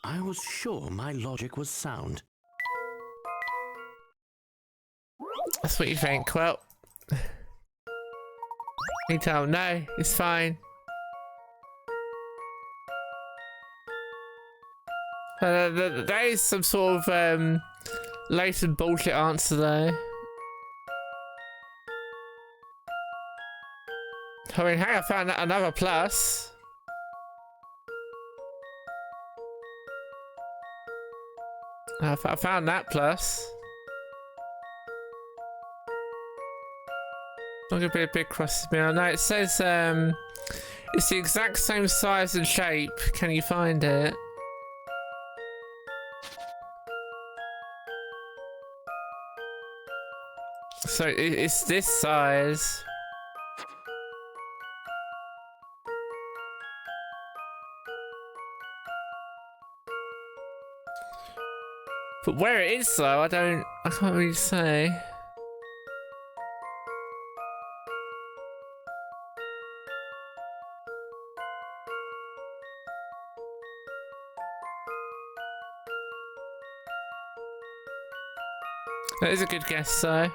I was sure my logic was sound. That's what you think. Well, you tell him, no, it's fine. That is some sort of Layton bullshit answer though. I mean, hey, I found another plus. I found that plus. Not gonna be a big cross mirror. No, it says it's the exact same size and shape. Can you find it? So it's this size. But where it is though, I can't really say. That is a good guess though.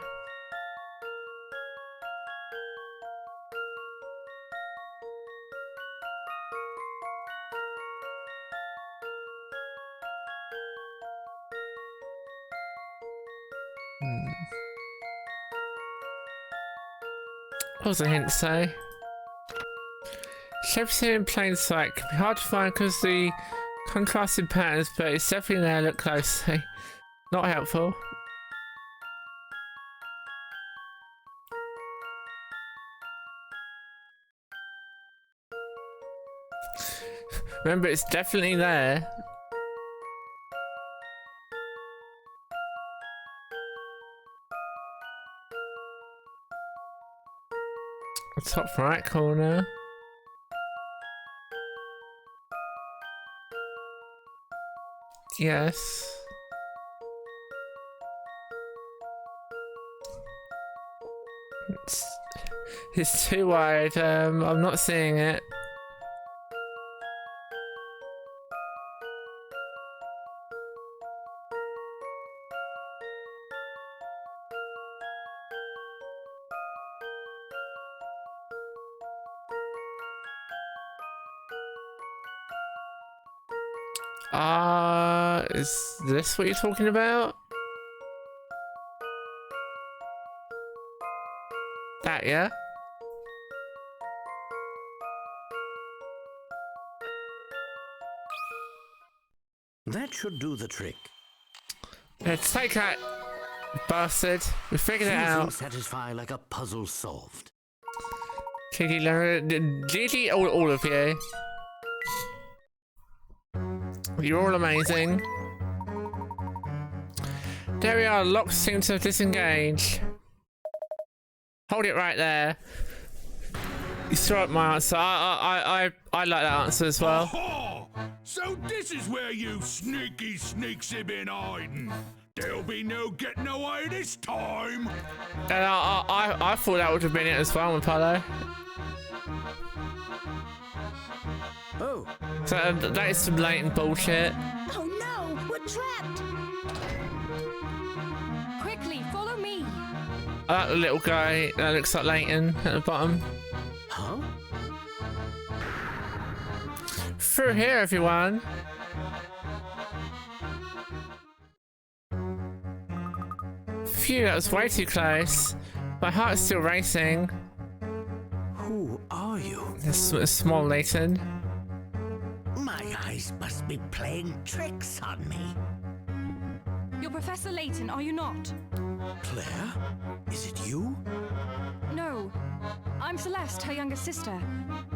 What was the hint say? Shapes here in plain sight can be hard to find because the contrasting patterns, but it's definitely there. Look closely. Not helpful. Remember, it's definitely there. Top right corner. Yes. It's too wide. I'm not seeing it. Is this what you're talking about? That, yeah? That should do the trick. Let's take that, bastard. We figured it out. Satisfy like a puzzle solved. GG, all of you. You're all amazing. There we are, locks seem to disengage. Hold it right there. You throw up my answer. I like that answer as well. Aha! So this is where you sneaky sneaks have been hiding. There'll be no getting away this time. And I thought that would have been it as well, Apollo. Oh. So that is some latent bullshit. Oh no, we're trapped! Quickly, follow me. I like the little guy that looks like Layton at the bottom. Huh? Through here, everyone. Phew, that was way too close. My heart's still racing. Who are you? This small Layton. My eyes must be playing tricks on me. You're Professor Layton, are you not? Claire? Is it you? No. I'm Celeste, her younger sister.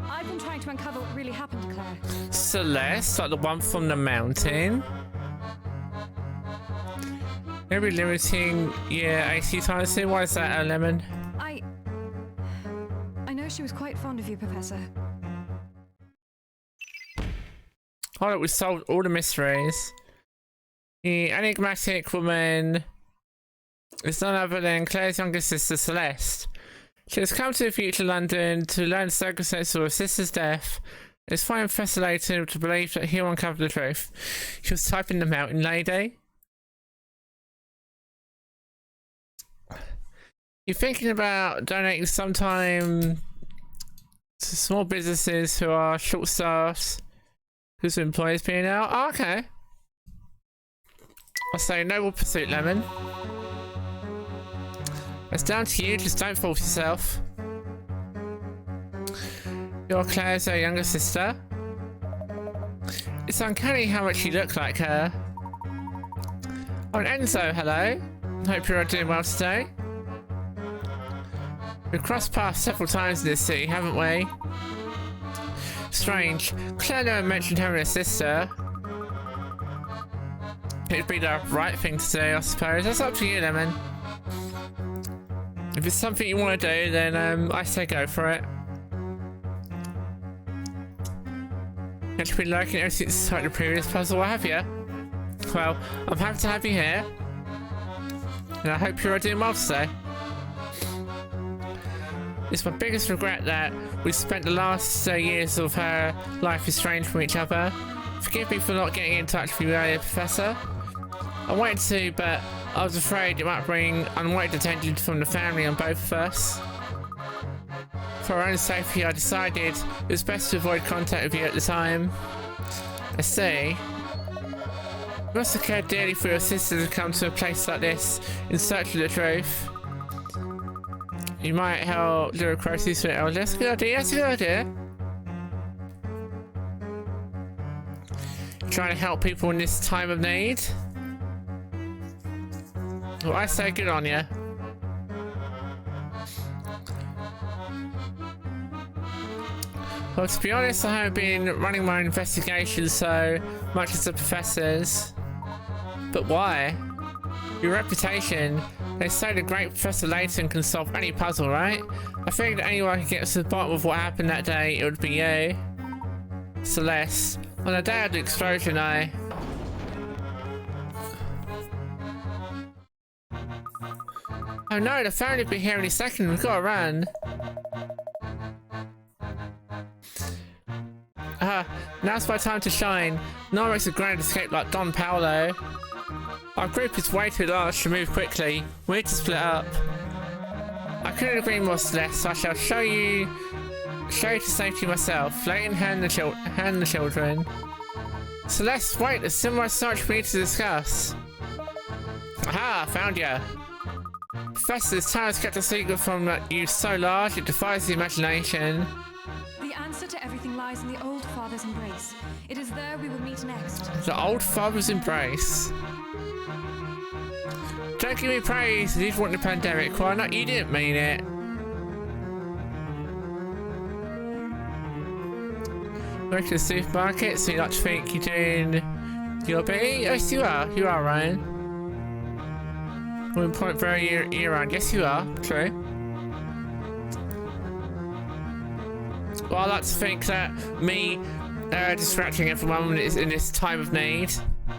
I've been trying to uncover what really happened to Claire. Celeste, like the one from the mountain. Maybe limiting, yeah, 80 times soon. Why is that, Lemon? I know she was quite fond of you, Professor. Oh, look, we solved all the mysteries. The enigmatic woman is none other than Claire's younger sister, Celeste. She has come to the future London to learn the circumstances of her sister's death It's fine Professor Layton to believe that he'll uncover the truth. She was typing them out in Lady. You're thinking about donating some time to small businesses who are short-staffed, whose employees being out? Oh, okay. I say noble pursuit, Lemon. It's down to you, just don't force yourself. You're Claire's younger sister. It's uncanny how much you look like her. Oh, and Enzo, hello. Hope you're all doing well today. We've crossed paths several times in this city, haven't we? Strange. Claire never mentioned having a sister. It'd be the right thing to do, I suppose. That's up to you, Lemon. If it's something you want to do, then I say go for it. You've been liking everything since the previous puzzle, have you? Well, I'm happy to have you here. And I hope you're all doing well today. It's my biggest regret that we've spent the last years of her life estranged from each other. Forgive me for not getting in touch with you earlier, Professor. I wanted to, but I was afraid it might bring unwanted attention from the family on both of us. For our own safety, I decided it was best to avoid contact with you at the time. I see. You must have cared dearly for your sister to come to a place like this in search of the truth. You might help do a crisis for it. That's a good idea. That's a good idea. Trying to help people in this time of need. Well, I say good on you. Well, to be honest, I haven't been running my investigation so much as the professors. But why? Your reputation. They say the great Professor Layton can solve any puzzle, right? I figured anyone could get to the bottom of what happened that day, it would be you. Celeste. On the day of the explosion, Oh no, the family will be here any second, we've got to run. Now's my time to shine. No one makes a grand escape like Don Paolo. Our group is way too large to move quickly. We need to split up. I couldn't agree more, Celeste, so I shall show you to safety myself. Layton, hand the children. Celeste, wait, there's still more so much we need to discuss. Aha, found ya. Professor, this town has kept a secret from you so large it defies the imagination. The answer to everything lies in the Old Father's embrace. It is there we will meet next. The Old Father's embrace. Don't give me praise. You did want the pandemic. Why not? You didn't mean it. Work at the supermarket, so you like to think you're doing your bit? Yes, you are. You are, Ryan. One point very year round. Yes, you are. True. Well, I like to think that me distracting everyone in this time of need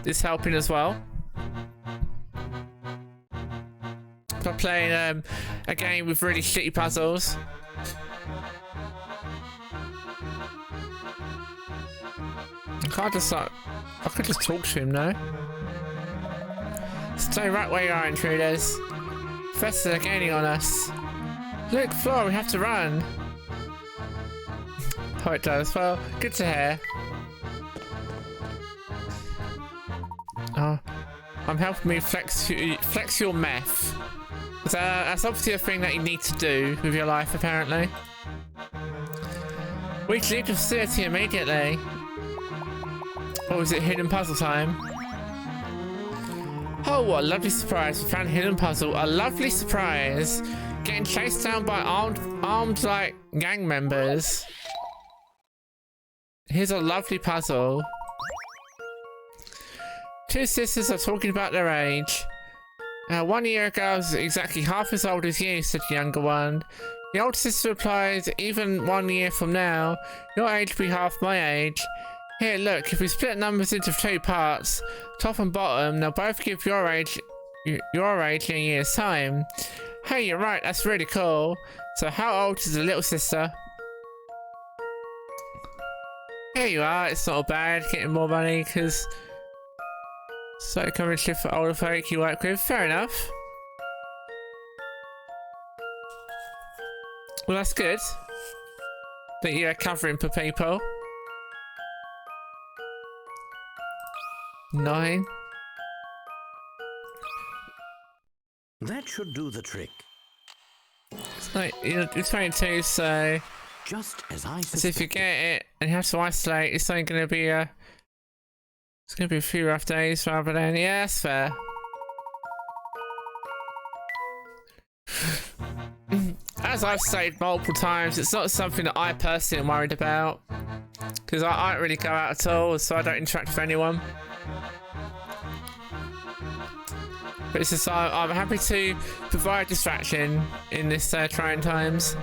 is helping as well. By playing a game with really shitty puzzles. I could just talk to him now. Stay right where you are, intruders. Professor, they're gaining on us. Look, Flora, we have to run. Oh, it does. Well, good to hear. Oh, I'm helping me flex your meth. That's obviously a thing that you need to do with your life, apparently. We should leave the facility immediately. Or is it hidden puzzle time? Oh, what a lovely surprise. We found a hidden puzzle. A lovely surprise. Getting chased down by armed like gang members. Here's a lovely puzzle. Two sisters are talking about their age. 1 year ago, I was exactly half as old as you, said the younger one. The older sister replied, even 1 year from now, your age will be half my age. Here, look, if we split numbers into 2 parts, top and bottom, they'll both give your age in a year's time. Hey, you're right, that's really cool. So how old is the little sister? Here you are, it's not bad getting more money because so coming shift for older folk you work with. Fair enough. Well, that's good that you're covering for people. 9. That should do the trick. It's like you're 22, so Just as I suspected. if you get it and you have to isolate, it's only going to be a few rough days rather than that's fair. As I've stated multiple times, it's not something that I personally am worried about because I don't really go out at all, so I don't interact with anyone. But it's just I'm happy to provide distraction in this trying times.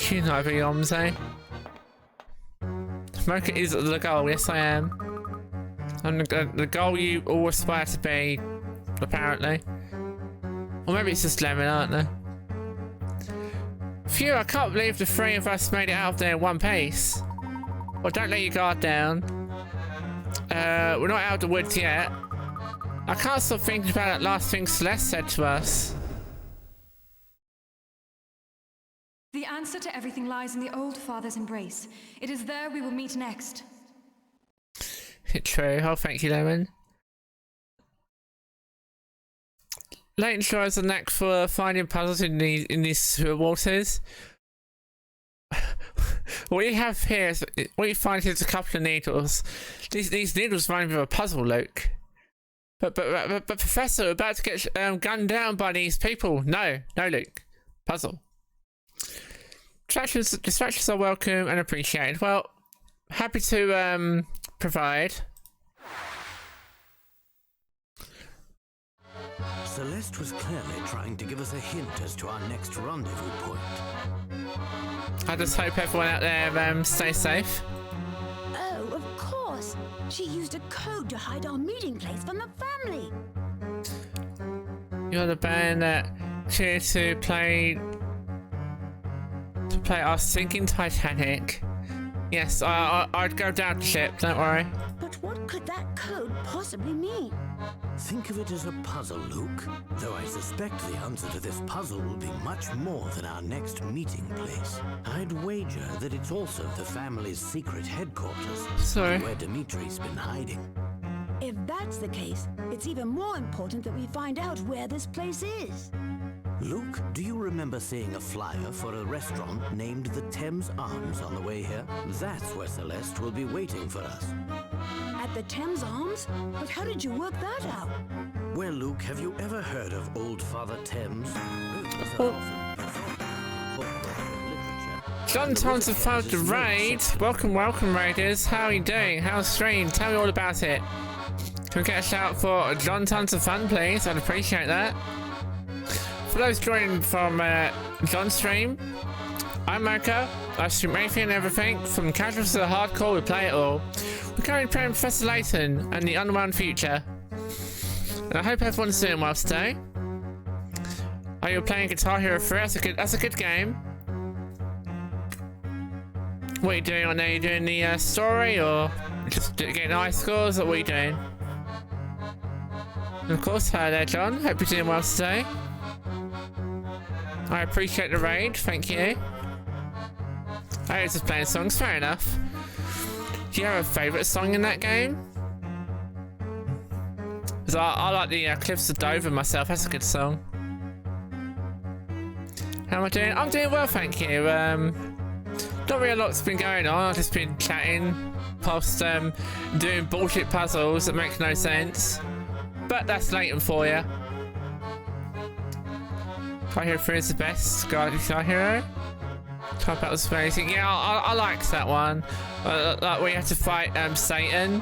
You know the yoms, eh? Smoker is the goal, yes I am. I'm the goal you all aspire to be, apparently. Or maybe it's just lemon, aren't they? Phew, I can't believe the 3 of us made it out of there in one piece. Well, don't let your guard down. We're not out of the woods yet. I can't stop thinking about that last thing Celeste said to us. The answer to everything lies in the old father's embrace. It is there we will meet next. True. Oh, thank you, Lemon. Layton sure has a knack for finding puzzles in these waters. What you have here is what you find here is a couple of needles. These needles remind me of a puzzle, Luke. But Professor, we're about to get gunned down by these people. No, Luke. Puzzle. Distractions are welcome and appreciated. Well, happy to provide. Celeste was clearly trying to give us a hint as to our next rendezvous point. I just hope everyone out there stays safe. Oh, of course. She used a code to hide our meeting place from the family. You're the band that cheered to play our sinking Titanic. Yes, I'd go down the ship, don't worry. But what could that code possibly mean? Think of it as a puzzle, Luke. Though I suspect the answer to this puzzle will be much more than our next meeting place. I'd wager that it's also the family's secret headquarters. Sorry. Where Dimitri's been hiding. If that's the case, it's even more important that we find out where this place is. Luke, do you remember seeing a flyer for a restaurant named the Thames Arms on the way here? That's where Celeste will be waiting for us. At the Thames Arms? But how did you work that out? Well, Luke, have you ever heard of Old Father Thames? John Thompson found the raid. Welcome, raiders. How are you doing? How's stream? Tell me all about it. Can we get a shout for John Thompson Fun, please? I'd appreciate that. For those joining from John's stream, I'm Marco. I stream anything and everything, from casual to the hardcore, we play it all. We're currently playing Professor Layton and the Unwound future. And I hope everyone's doing well today. Are you playing Guitar Hero 3? That's a good game. What are you doing on there? Are you doing the story or just getting high scores, or what are you doing? And of course, hi there, John. Hope you're doing well today. I appreciate the raid, thank you. I was just playing songs, fair enough. Do you have a favourite song in that game? Because I like the Cliffs of Dover myself, that's a good song. How am I doing? I'm doing well, thank you. Not really a lot's been going on, I've just been chatting, whilst doing bullshit puzzles that make no sense. But that's Layton for you. Guitar Hero 3 is the best Guitar Hero. Top Battle was amazing. Yeah, I liked that one. Like where you have to fight Satan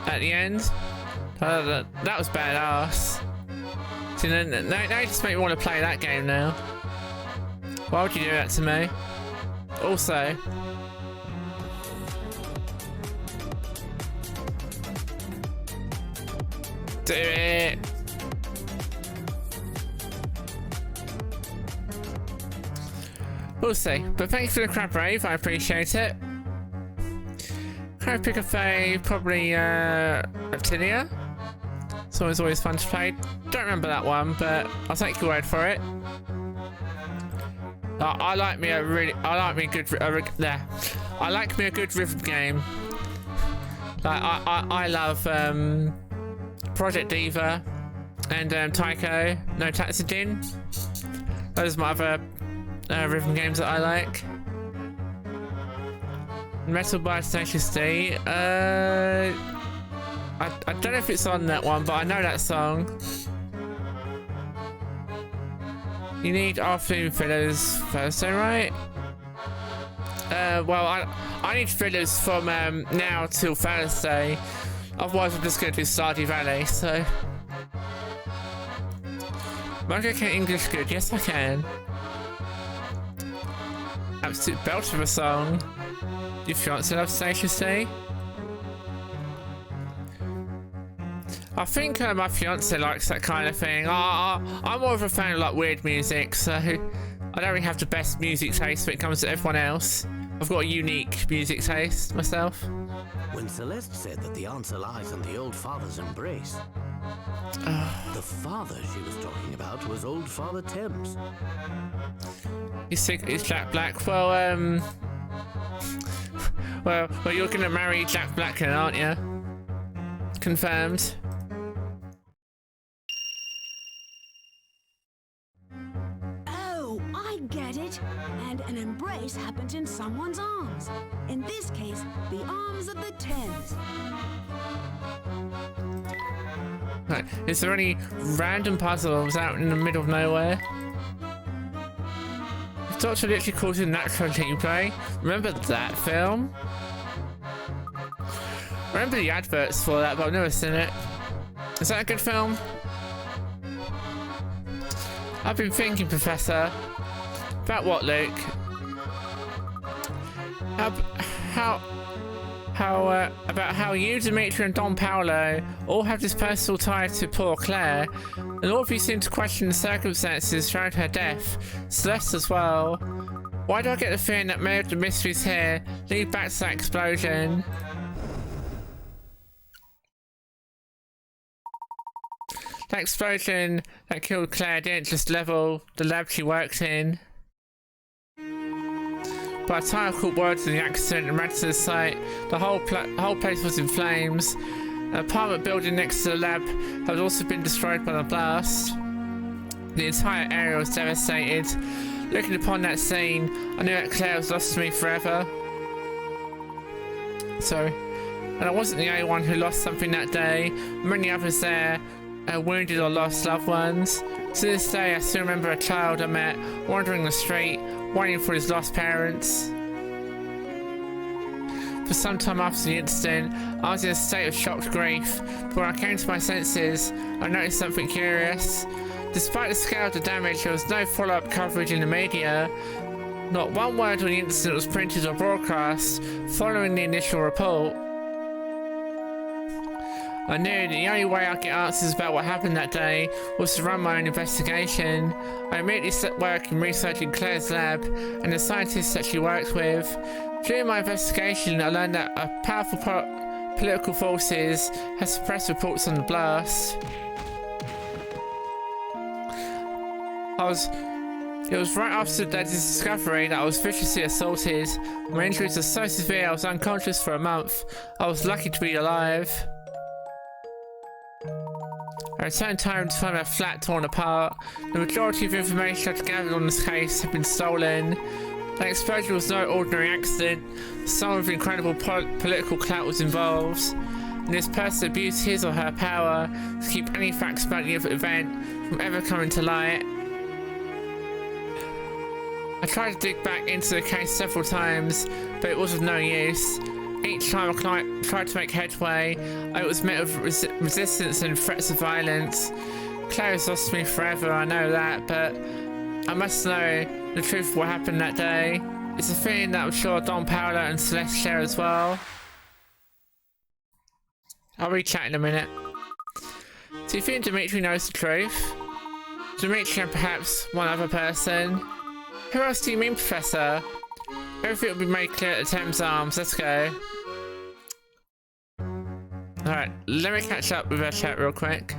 at the end. That was badass. See, now you just make me want to play that game now. Why would you do that to me? Also, do it. We'll see. But thanks for the crab rave, I appreciate it. Can I pick a fave? Probably Reptilia. It's always fun to play. Don't remember that one, but I'll take your word for it. I like me a good rhythm game. Like I love Project Diva and Tycho no Tatsujin. Those are my other rhythm games that I like. Metal by Tenacious D. I don't know if it's on that one, but I know that song. You need afternoon fillers Thursday, right? Well, I need fillers from now till Thursday. Otherwise, I'm just going to do Stardew Valley, so... Mojo can English good? Yes, I can. Absolute belt of a song. Your fiance loves Tenacious D? I think my fiance likes that kind of thing. I'm more of a fan of like weird music, so I don't really have the best music taste when it comes to everyone else. I've got a unique music taste myself. When Celeste said that the answer lies in the old father's embrace, the father she was talking about was old Father Thames. He's Jack Black. Well, well, you're gonna marry Jack Black, then, aren't you? Confirmed. Get it? And an embrace happens in someone's arms. In this case, the arms of the Thames. Right. Is there any random puzzles out in the middle of nowhere? If Doctor literally calls it natural gameplay, remember that film? I remember the adverts for that, but I've never seen it. Is that a good film? I've been thinking, Professor. About what, Luke? About how you, Dimitri, and Don Paolo all have this personal tie to poor Claire, and all of you seem to question the circumstances surrounding her death. Celeste as well. Why do I get the feeling that many of the mysteries here lead back to that explosion? That explosion that killed Claire didn't just level the lab she worked in. By the time I caught word of the accident and ran to the site, the whole place was in flames. An apartment building next to the lab had also been destroyed by the blast. The entire area was devastated. Looking upon that scene, I knew that Claire was lost to me forever. And I wasn't the only one who lost something that day. Many others there wounded or lost loved ones. To this day, I still remember a child I met wandering the street, waiting for his lost parents. For some time after the incident, I was in a state of shocked grief, but when I came to my senses, I noticed something curious. Despite the scale of the damage, there was no follow-up coverage in the media. Not one word on the incident was printed or broadcast following the initial report. I knew the only way I'd get answers about what happened that day was to run my own investigation. I immediately set working researching Claire's lab and the scientists that she worked with. During my investigation, I learned that powerful political forces had suppressed reports on the blast. It was right after this discovery that I was viciously assaulted. My injuries were so severe I was unconscious for a month. I was lucky to be alive. I returned home to find my flat torn apart. The majority of information I'd gathered on this case had been stolen. The explosion was no ordinary accident. Someone with incredible political clout was involved, and this person abused his or her power to keep any facts about the event from ever coming to light. I tried to dig back into the case several times, but it was of no use. Each time I tried to make headway, I was met with resistance and threats of violence. Claire has lost me forever, I know that, but I must know the truth of what happened that day. It's a feeling that I'm sure Don Paolo and Celeste share as well. I'll re-chat in a minute. Do you think Dimitri knows the truth? Dimitri and perhaps one other person? Who else do you mean, Professor? Everything will be made clear at the Thames Arms. Let's go. Alright, let me catch up with our chat real quick.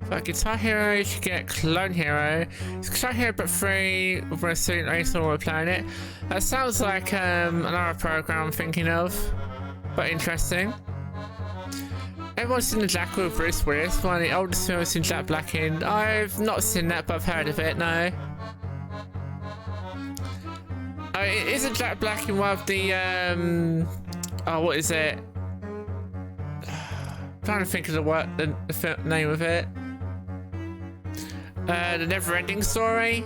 For Guitar Hero, you should get Clone Hero. It's Guitar Hero but free with a student race on the planet. That sounds like another program I'm thinking of, but interesting. Everyone's seen the Jack with Bruce Willis, one of the oldest films in Jack Black in. I've not seen that, but I've heard of it, no. Isn't Jack Black in one of the, oh, what is it? I'm trying to think of the name of it. The Never-Ending Story?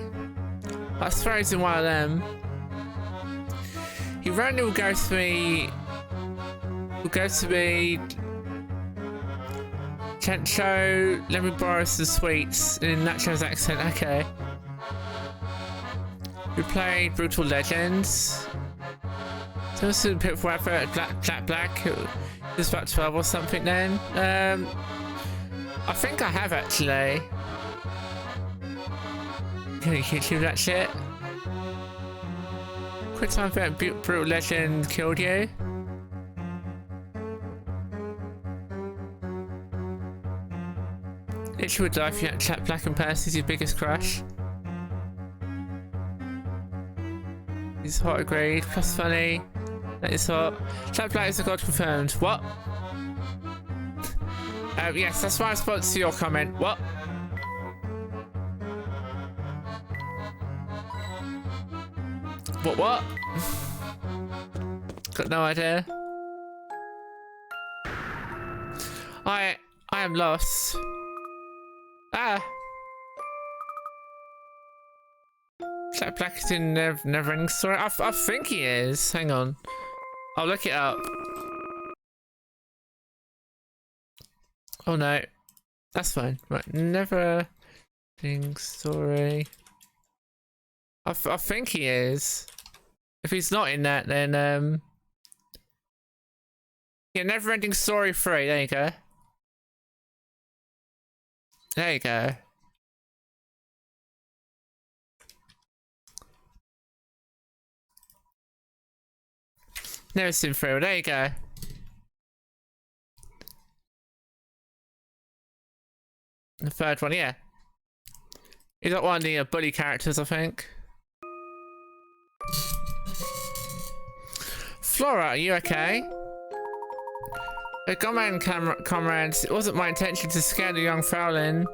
I swear he's in one of them. He randomly goes to me... Chencho, let me borrow some sweets in Nacho's accent, okay. We played Brutal Legends. So this is a Pitfall advert, Jack Black. It was about 12 or something then. I think I have actually. Can you YouTube that shit? Quick time event, Brutal Legend killed you. Literally would die if you had Jack Black in person. He's your biggest crush. He's hot, agreed. Plus funny. That is hot. Jack Black is a god confirmed. What? Yes, that's my response to your comment. What? What? Got no idea. I am lost. Ah! Jack Black is in Never-Ending Story. I think he is. Hang on. I'll look it up. Oh no. That's fine. Right. Never-Ending Story. I think he is. If he's not in that, then yeah, Never-Ending Story 3. There you go. There you go. Never seen through. There you go. The third one, yeah. He's not one of the bully characters, I think. Flora, are you okay? Come on, comrades. It wasn't my intention to scare the young Fraulein.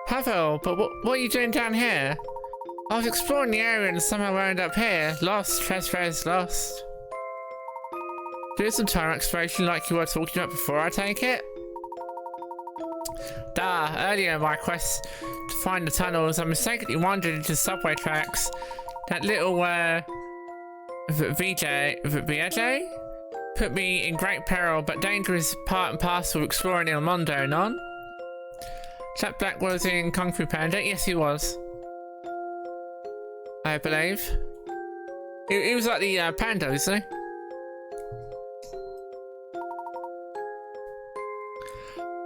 Pavel, but what are you doing down here? I was exploring the area and somehow wound up here. Lost, trespass, lost. Do some time exploration like you were talking about before, I take it? Earlier in my quest to find the tunnels, I mistakenly wandered into subway tracks. That little, VJ put me in great peril, but danger is part and parcel of exploring El Mundo, non? Jack Black was in Kung Fu Panda? Yes, he was. I believe. He was like the panda, isn't he?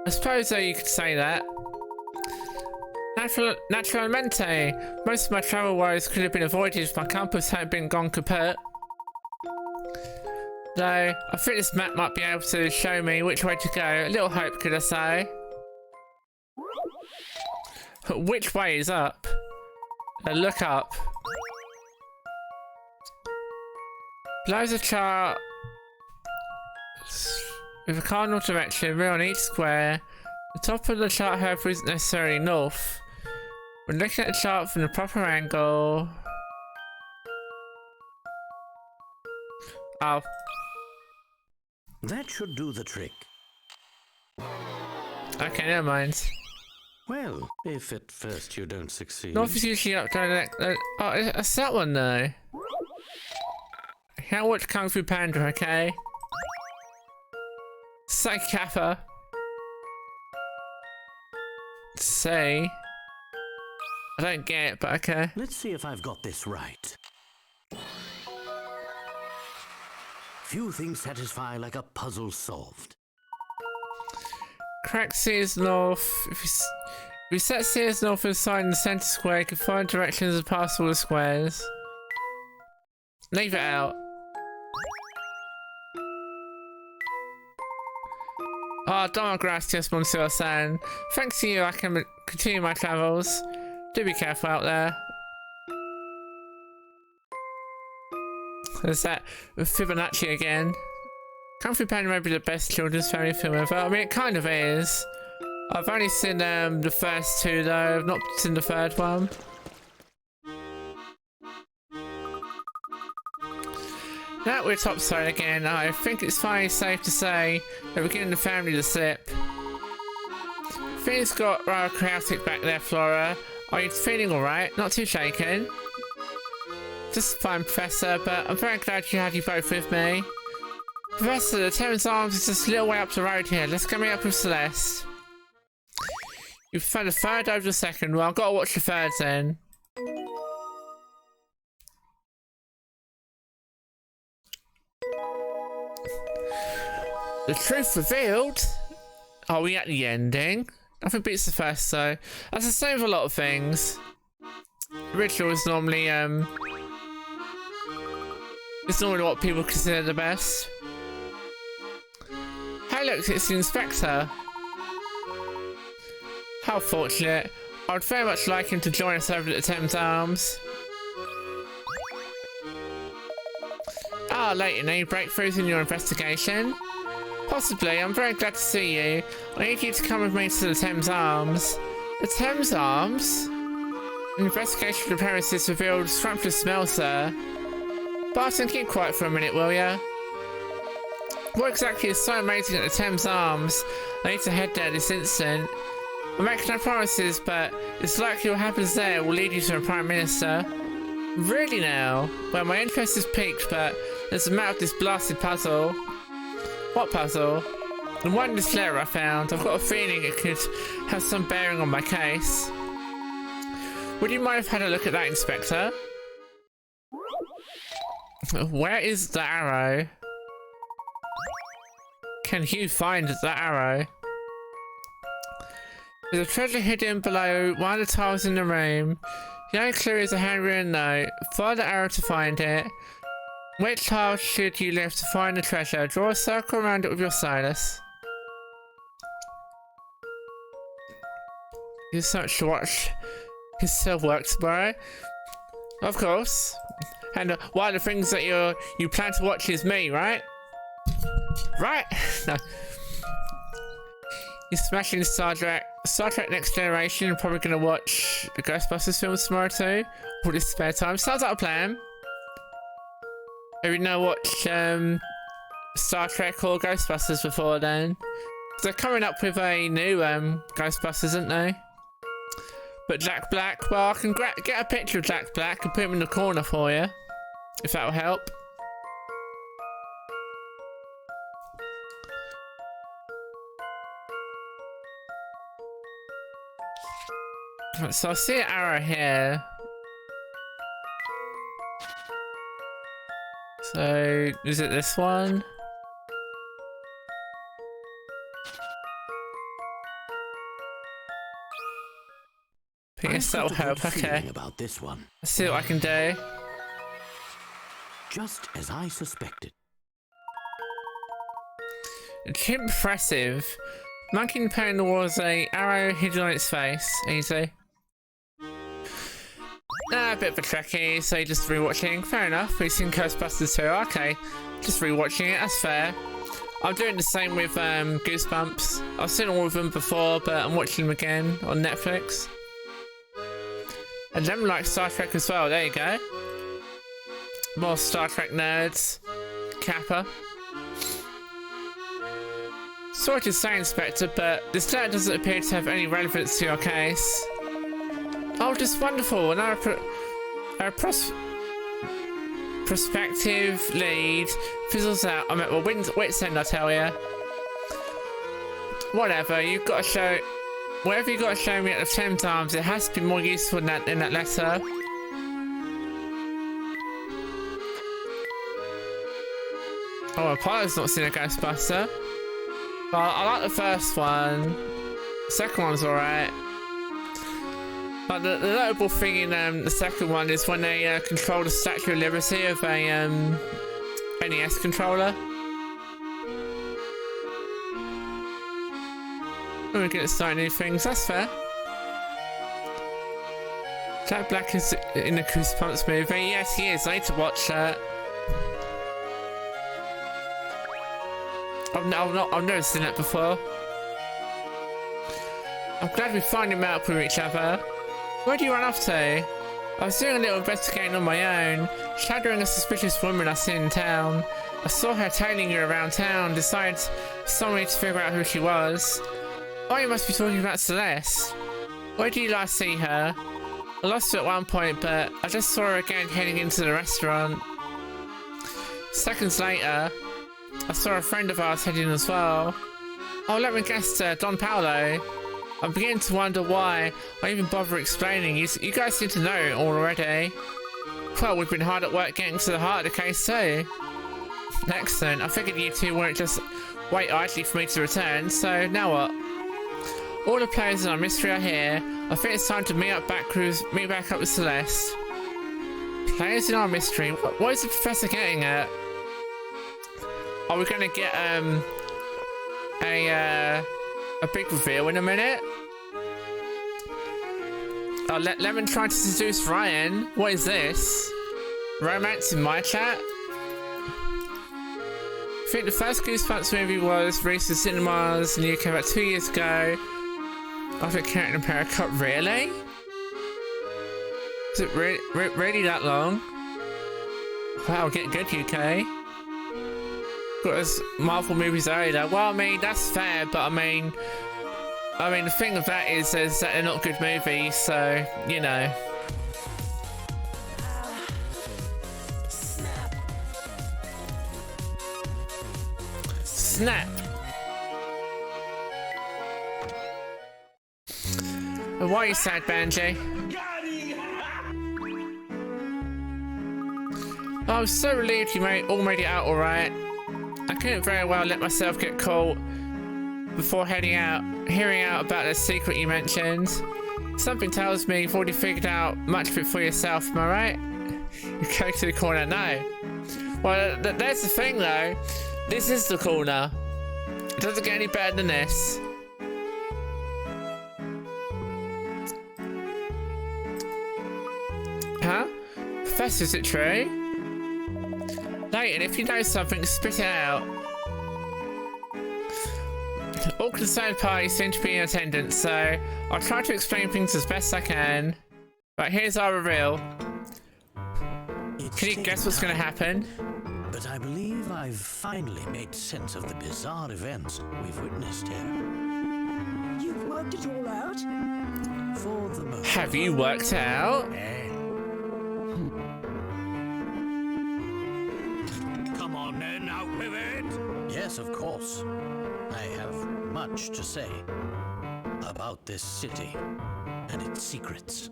I suppose you could say that. Naturalmente, most of my travel woes could have been avoided if my compass hadn't been gone kaput. Though, I think this map might be able to show me which way to go. A little hope, could I say. Which way is up? Look up. Below a chart with a cardinal direction real on each square. The top of the chart, however, isn't necessarily north. When looking at the chart from the proper angle... Oh. That should do the trick. Okay, never mind. Well, if at first you don't succeed... North is usually up down oh, it's that one though. Can't watch Kung Fu Panda, okay? Say Kappa. Say. I don't get it, but okay. Let's see if I've got this right. Few things satisfy like a puzzle solved. Correct Sears North. If you set Sears North aside in the center square, you can find directions and pass all the squares. Leave it out. Oh, don't grass just Monsieur San. Thanks to you, I can continue my travels. Do be careful out there. There's that with Fibonacci again. Kung Fu Panda may be the best children's family film ever. I mean, it kind of is. I've only seen the first two though. I've not seen the third one. Now we're topside again. I think it's finally safe to say that we're getting the family to slip. Things got rather chaotic back there, Flora. Are you feeling alright? Not too shaken? Just fine, Professor, but I'm very glad you had you both with me. Professor, the Thames Arms is just a little way up the road here. Let's go meet up with Celeste. You've found the third over the second. Well, I've got to watch the third then. The truth revealed? Are we at the ending? Nothing beats the first though. That's the same with a lot of things. Ritual is normally it's normally what people consider the best. Hey look, it's the Inspector. How fortunate. I would very much like him to join us over at the Thames Arms. Ah, Layton, any breakthroughs in your investigation? Possibly. I'm very glad to see you. I need you to come with me to the Thames Arms. The Thames Arms? An investigation of the premises revealed scrumptious smell, sir. Barton, keep quiet for a minute, will ya? What exactly is so amazing at the Thames Arms? I need to head there this instant. I'm making no promises, but it's likely what happens there will lead you to a Prime Minister. Really now? Well, my interest is piqued, but there's a matter of this blasted puzzle. What puzzle? The one in this letter I found. I've got a feeling it could have some bearing on my case. Would you mind if I had a look at that, Inspector? Where is the arrow? Can you find the arrow? There's a treasure hidden below one of the tiles in the room. The only clue is a handwritten note. Follow the arrow to find it. Which tile should you lift to find the treasure? Draw a circle around it with your stylus. You're so much to watch his still work tomorrow. Of course. And one of the things that you plan to watch is me, right? Right? No. You're smashing Star Trek Next Generation. I'm probably gonna watch the Ghostbusters films tomorrow too. All this spare time. Sounds like a plan. Have you not watched Star Trek or Ghostbusters before then? They're coming up with a new Ghostbusters, aren't they? But Jack Black, well, I can get a picture of Jack Black and put him in the corner for you, if that will help. So I see an arrow here. So, is it this one? I guess that'll help, okay. About this one. Let's see what I can do. Just as I suspected. It's impressive. Monkey pen was a arrow hidden on its face. Easy. A bit of a trekkie, so just rewatching. Fair enough. We've seen Ghostbusters too. Okay, just rewatching it. That's fair. I'm doing the same with Goosebumps. I've seen all of them before, but I'm watching them again on Netflix. And them like Star Trek as well. There you go. More Star Trek nerds. Kappa. Sorry to say, Inspector, but this letter doesn't appear to have any relevance to your case. Oh, just wonderful. Another prospective lead fizzles out. I mean, well, wit's end, I tell ya. Whatever, you've got to show... Whatever you got to show me at the Thames Arms, it has to be more useful than that in that letter. Oh, Apollo's not seen a Ghostbuster. Well, I like the first one. Second one's alright. But the notable thing in the second one is when they control the Statue of Liberty of a NES controller. We're gonna start new things, that's fair. Jack Black is in the Goosebumps movie. Yes, he is. I need to watch that. I've never seen that before. I'm glad we finally met up with each other. Where do you run off to? I was doing a little investigating on my own, shadowing a suspicious woman I see in town. I saw her tailing you around town, decided someone to figure out who she was. Oh, you must be talking about Celeste. Where do you last see her? I lost her at one point, but I just saw her again heading into the restaurant. Seconds later, I saw a friend of ours heading as well. Oh, let me guess, Don Paolo. I'm beginning to wonder why I even bother explaining. You guys seem to know it all already. Well, we've been hard at work getting to the heart of the case too. Excellent. I figured you two wouldn't just wait idly for me to return, so now what? All the players in our mystery are here. I think it's time to meet back up with Celeste. Players in our mystery? What is the professor getting at? Are we gonna get a big reveal in a minute? Oh, Lemon trying to seduce Ryan. What is this? Romance in my chat? I think the first Goosebumps movie was released in cinemas in the UK about 2 years ago. I think Cat and Paracut, really? Is it really that long? Wow, get good UK. Got us Marvel movies earlier. Well, I mean, that's fair, but I mean the thing of that is that they're not good movies, so, you know. Snap! Why are you sad, Banji? I was so relieved you all made it out alright. I couldn't very well let myself get caught before heading out, hearing out about the secret you mentioned. Something tells me you've already figured out much of it for yourself, am I right? You go to the corner now. Well, there's the thing though. This is the corner. It doesn't get any better than this. Huh? Professor, is it true? Layton, if you know something, spit it out. All concerned parties seem to be in attendance, so I'll try to explain things as best I can. Right, here's our reveal. Can you guess what's going to happen? But I believe I've finally made sense of the bizarre events we've witnessed here. You've worked it all out? For the most Have you worked it out? Come on then, out with it! Yes, of course. I have much to say about this city and its secrets.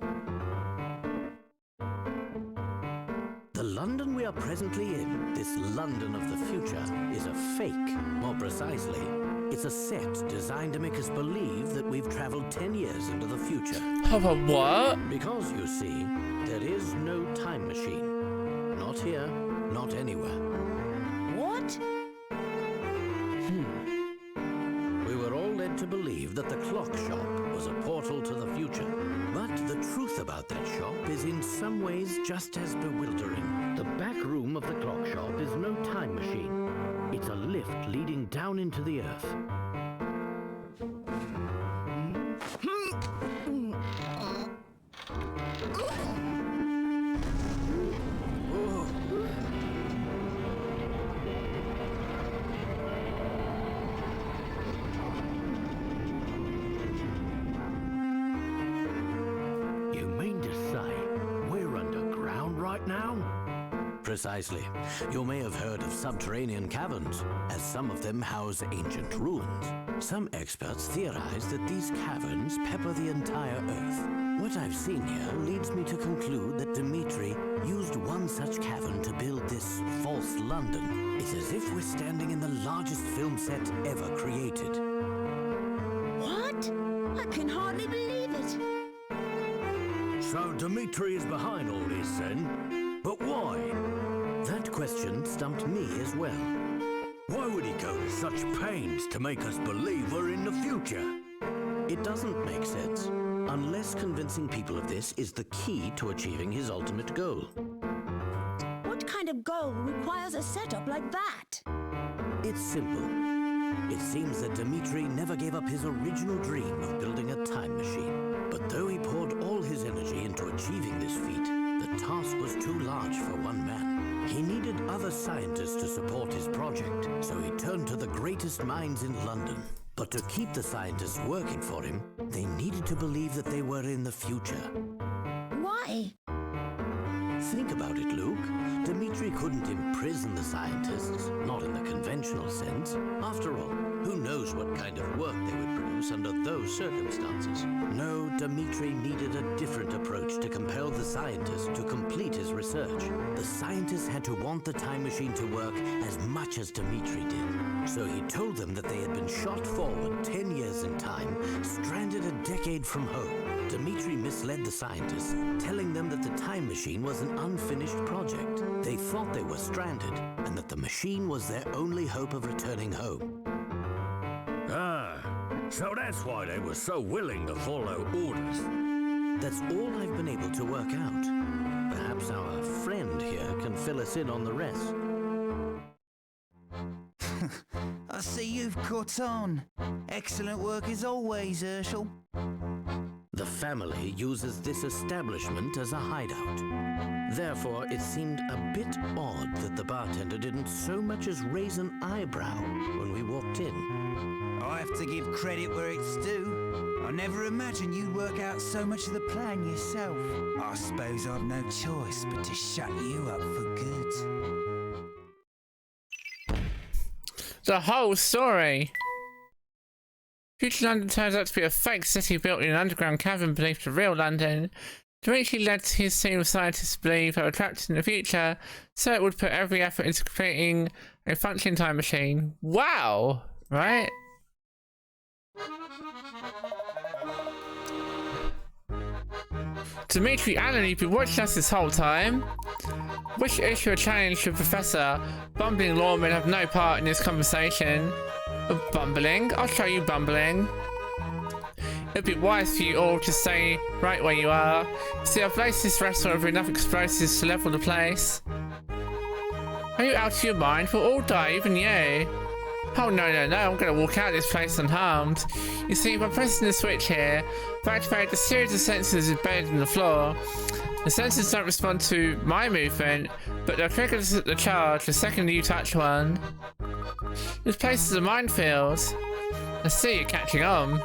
The London we are presently in, this London of the future, is a fake. More precisely, it's a set designed to make us believe that we've traveled 10 years into the future. What? Because, you see, there is no time machine. Not here, not anywhere. What? We were all led to believe that the clock shop was a portal to the future. But the truth about that shop is in some ways just as bewildering. The back room of the clock shop is no time machine. It's a lift leading down into the earth. Precisely. You may have heard of subterranean caverns, as some of them house ancient ruins. Some experts theorize that these caverns pepper the entire Earth. What I've seen here leads me to conclude that Dimitri used one such cavern to build this false London. It's as if we're standing in the largest film set ever created. What? I can hardly believe it. So Dimitri is behind all this then? But why? That question stumped me as well. Why would he go to such pains to make us believe we're in the future? It doesn't make sense, unless convincing people of this is the key to achieving his ultimate goal. What kind of goal requires a setup like that? It's simple. It seems that Dimitri never gave up his original dream of building a time machine. But though he poured all his energy into achieving this feat, the task was too large for one man. He needed other scientists to support his project, so he turned to the greatest minds in London. But to keep the scientists working for him, they needed to believe that they were in the future. Why? Think about it, Luke. Dimitri couldn't imprison the scientists, not in the conventional sense. After all, who knows what kind of work they would produce under those circumstances? No, Dimitri needed a different approach to compel the scientists to complete his research. The scientists had to want the time machine to work as much as Dimitri did. So he told them that they had been shot forward 10 years in time, stranded a decade from home. Dimitri misled the scientists, telling them that the time machine was an unfinished project. They thought they were stranded, and that the machine was their only hope of returning home. Ah, so that's why they were so willing to follow orders. That's all I've been able to work out. Perhaps our friend here can fill us in on the rest. I see you've caught on. Excellent work as always, Herschel. The family uses this establishment as a hideout. Therefore, it seemed a bit odd that the bartender didn't so much as raise an eyebrow when we walked in. I have to give credit where it's due. I never imagined you'd work out so much of the plan yourself. I suppose I've no choice but to shut you up for good. The whole story. Future London turns out to be a fake city built in an underground cavern beneath the real London. Dimitri led his team of scientists to believe they were trapped in the future, so it would put every effort into completing a functioning time machine. Wow! Right? Dimitri Allen, you've been watching us this whole time. Wish to issue a challenge to Professor. Bumbling lawmen have no part in this conversation. Bumbling? I'll show you bumbling. It'd be wise for you all to stay right where you are. See, I've placed this restaurant with enough explosives to level the place. Are you out of your mind? We'll all die, even you. Oh, no, I'm gonna walk out of this place unharmed. You see, by pressing the switch here, I've activated a series of sensors embedded in the floor. The sensors don't respond to my movement, but they'll trigger the charge the second you touch one. This place is a minefield. I see you're catching on.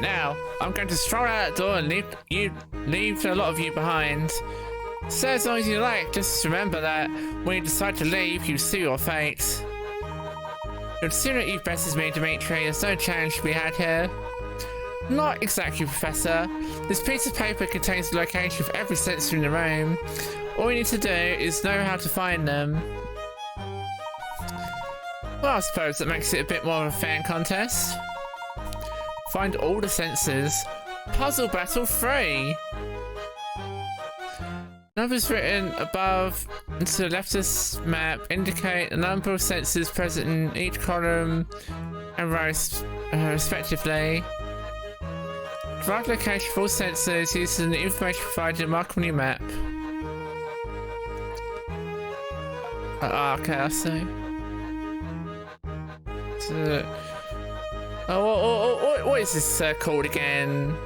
Now, I'm going to stroll out that door and leave a lot of you behind. So as long as you like, just remember that when you decide to leave, you see your fate. You'd sooner eat best as me, Dimitri. There's no challenge to be had here. Not exactly, Professor. This piece of paper contains the location of every sensor in the room. All you need to do is know how to find them. Well, I suppose that makes it a bit more of a fan contest. Find all the sensors. Puzzle Battle 3. Numbers written above and to the left of this map indicate the number of sensors present in each column and row respectively. The right location for all sensors using the information provided in the mark on your map. Okay, I see. So, what is this called again?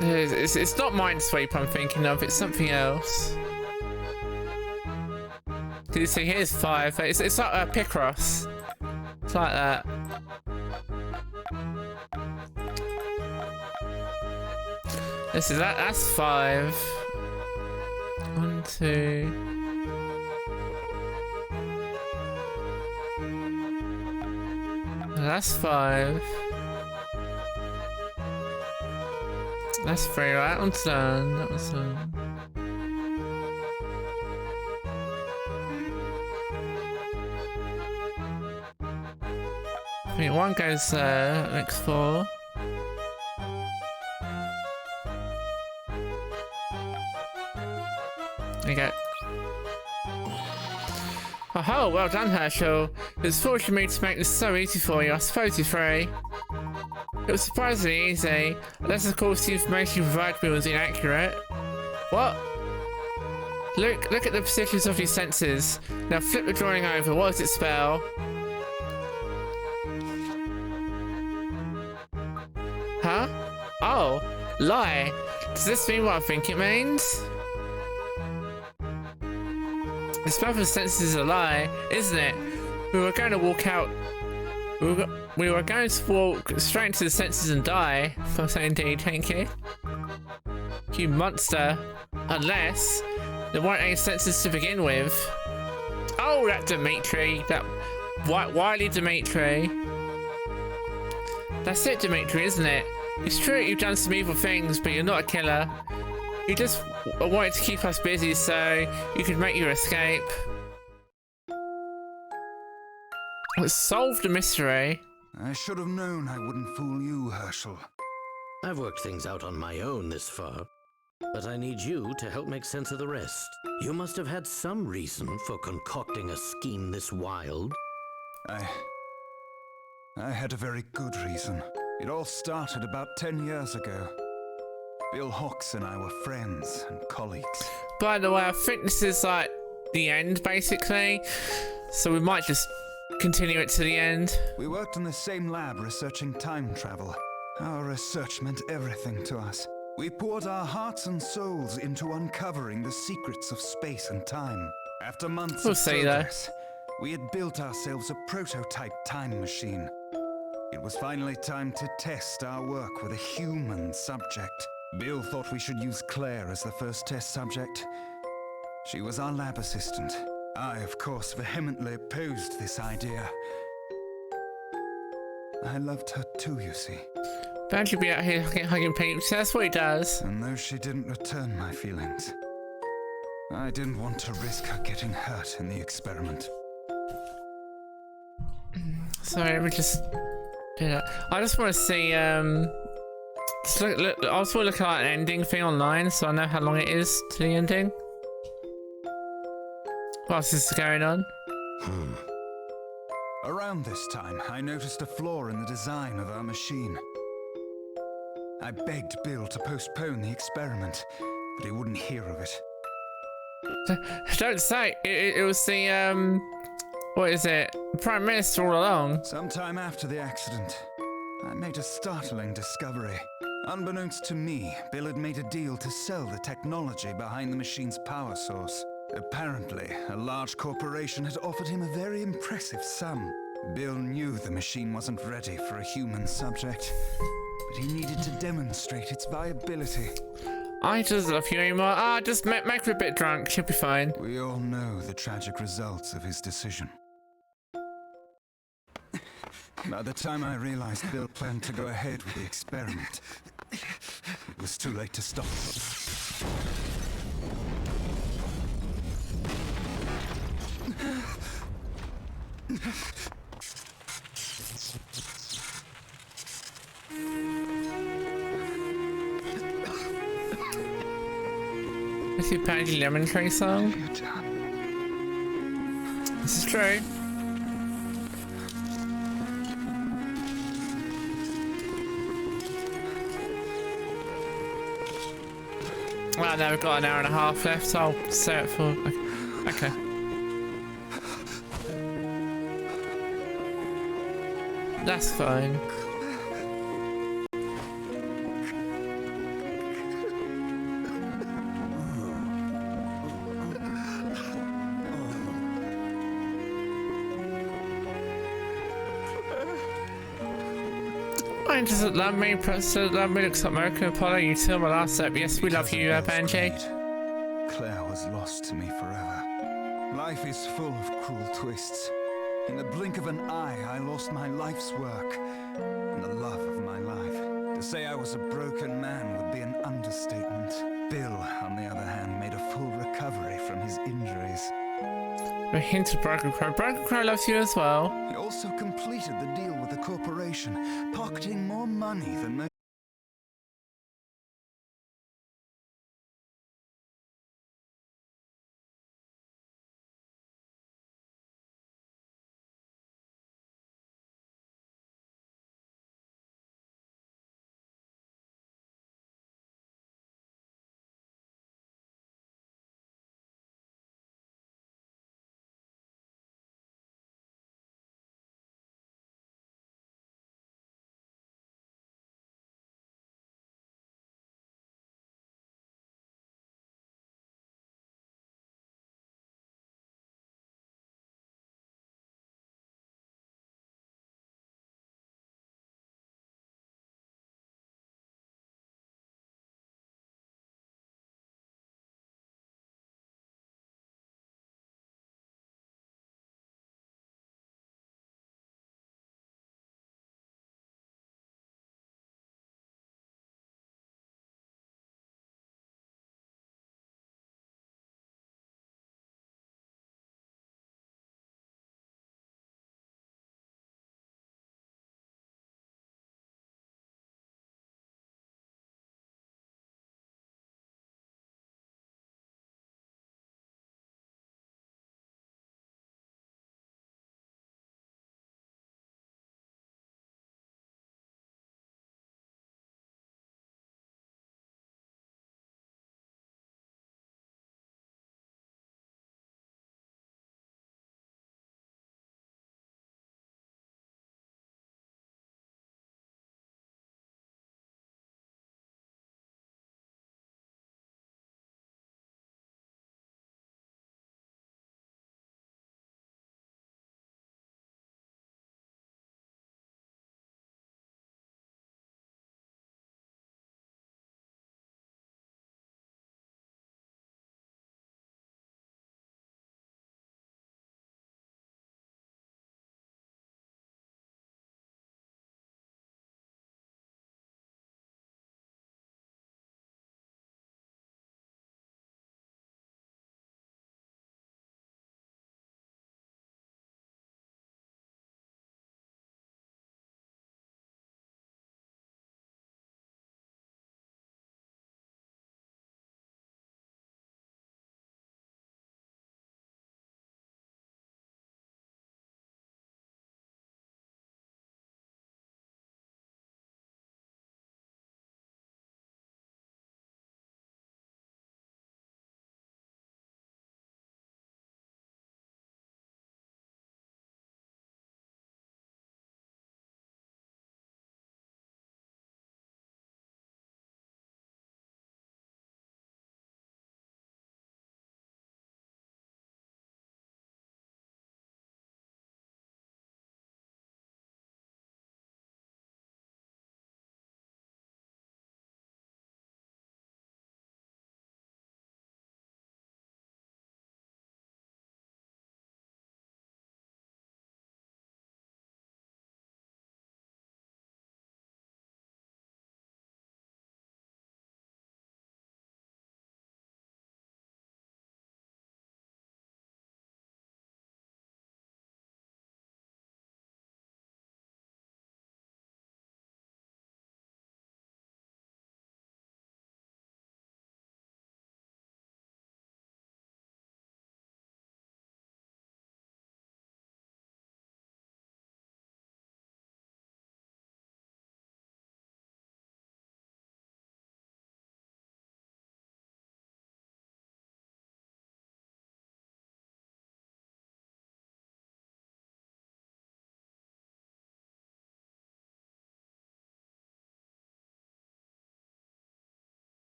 It's not Minesweep I'm thinking of, it's something else. Did you see? Here's 5. It's like Picross. It's like that. This is that's 5. 1, 2. That's 5. That's free, right? That one's done. That one's done. I mean, one goes there, next 4. There you go. Oh, well done, Herschel. It's fortunate of me to make this so easy for you. I suppose you're free. It was surprisingly easy, unless of course the information you provided me was inaccurate. What? Look at the positions of your senses. Now flip the drawing over. What does it spell? Huh? Oh, lie. Does this mean what I think it means? The spell for senses is a lie, isn't it? We were going to walk out. We were going to walk straight into the senses and die. So indeed, thank you. You monster. Unless there weren't any senses to begin with. Oh, that Dimitri. That wily Dimitri. That's it, Dimitri, isn't it? It's true you've done some evil things, but you're not a killer. You just wanted to keep us busy so you could make your escape. Let's solve the mystery. I should have known I wouldn't fool you, Herschel. I've worked things out on my own this far, but I need you to help make sense of the rest. You must have had some reason for concocting a scheme this wild. I had a very good reason. It all started about 10 years ago. Bill Hawks and I were friends and colleagues. By the way, I think this is like the end, basically. So we might just continue it to the end. We worked in the same lab researching time travel. Our research meant everything to us. We poured our hearts and souls into uncovering the secrets of space and time. After months of progress, we had built ourselves a prototype time machine. It was finally time to test our work with a human subject. Bill thought we should use Claire as the first test subject. She was our lab assistant. I, of course, vehemently opposed this idea. I loved her too, you see. Don't you be out here hugging peeps, that's what he does. And though she didn't return my feelings, I didn't want to risk her getting hurt in the experiment. Sorry, let me just do that. I just want to see, just look, I also want to look at an ending thing online so I know how long it is to the ending. What else is going on? Around this time, I noticed a flaw in the design of our machine. I begged Bill to postpone the experiment, but he wouldn't hear of it. Don't say! It was the, what is it? Prime Minister all along. Sometime after the accident, I made a startling discovery. Unbeknownst to me, Bill had made a deal to sell the technology behind the machine's power source. Apparently, a large corporation had offered him a very impressive sum. Bill knew the machine wasn't ready for a human subject, but he needed to demonstrate its viability. I just love you anymore. Just make her a bit drunk. She'll be fine. We all know the tragic results of his decision. By the time I realized Bill planned to go ahead with the experiment, it was too late to stop. Is he playing the Lemon Tree song? This is true. Well, now we've got an hour and a half left, so I'll set it for... Okay. That's fine. Does it love me? Love me looks like American Apollo. You too, my last step. Yes, we love you, Banshee. Claire was lost to me forever. Life is full of cruel twists. In the blink of an eye, I lost my life's work and the love of my life. To say I was a broken man would be an understatement. Bill, on the other hand, made a full recovery from his injuries. A hint of Broken Crow. Broken Crow loves you as well. He also completed the deal with the corporation, pocketing more money than most.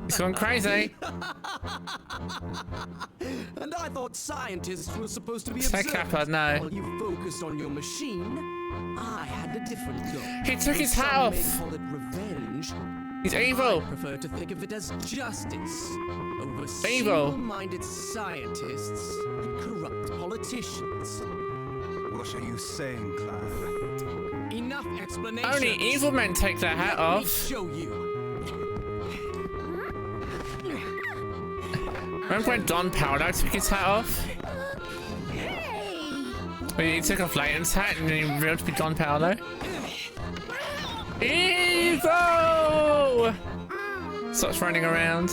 He's gone crazy. And I thought scientists were supposed to be Say observant. Kappa, no. While you focused on your machine, I had a different goal. He took his hat Some off. may call it revenge. He's evil. I prefer to think of it as justice over Evil. single-minded scientists and corrupt politicians. What are you saying, Clive? Enough explanations. Only evil men take their hat Let me off. show you. Remember when Don Paolo took his hat off? Well, he took off Layton's hat and then he revealed to be Don Paolo. Evil! Starts running around.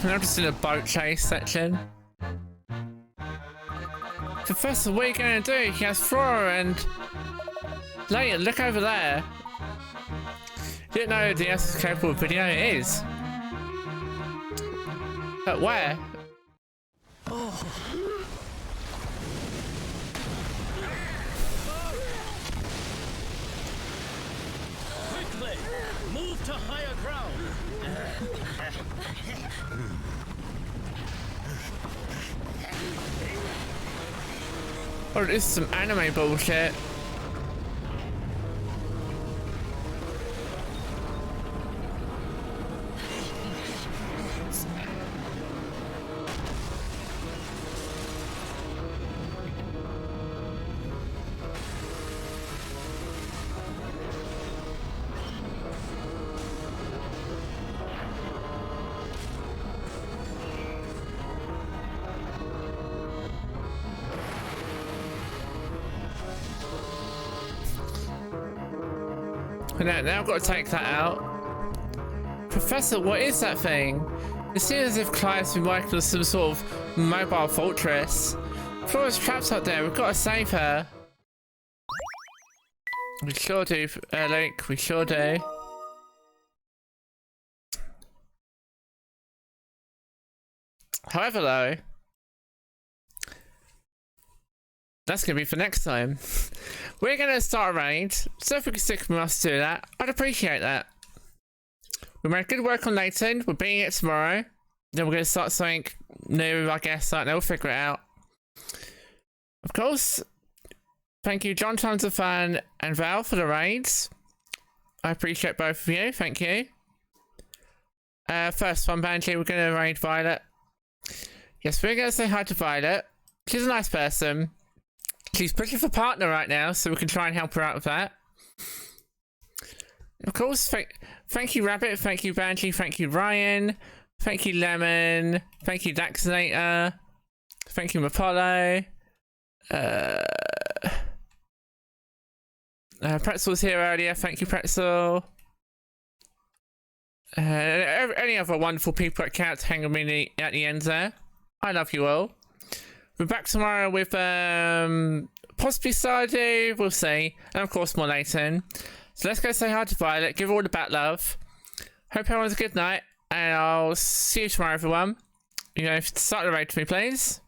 And I'm just in a boat chase section. Professor, what are you going to do? He has Flora and Layton, look over there. Didn't know the Earth is capable of video. It is. But where? Quickly! Move to higher ground! Or this is some anime bullshit. Now I've got to take that out. Professor, what is that thing? It seems as if Clive's been working on some sort of mobile fortress. Flora's trapped up there, we've got to save her. We sure do, Link, we sure do. However though, that's going to be for next time. We're going to start a raid, so if we can stick with us to do that, I'd appreciate that. We made good work on Layton, we're beating it tomorrow. Then we're going to start something new, I guess, and we'll figure it out. Of course, thank you John Tons of Fun and Val for the raids. I appreciate both of you, thank you. First one, Banshee, we're going to raid Violet. Yes, we're going to say hi to Violet. She's a nice person. She's pushing for partner right now, so we can try and help her out with that. Of course, thank you Rabbit, thank you Banshee, thank you Ryan, thank you Lemon, thank you Daxinator, thank you Apollo. Pretzel was here earlier, thank you Pretzel. Any other wonderful people that can't hang with me at the end there. I love you all. We're back tomorrow with possibly Stardew, we'll see. And of course more Layton. So let's go say hi to Violet, give her all the bat love. Hope everyone's a good night, and I'll see you tomorrow everyone. You know, start the raid for me please.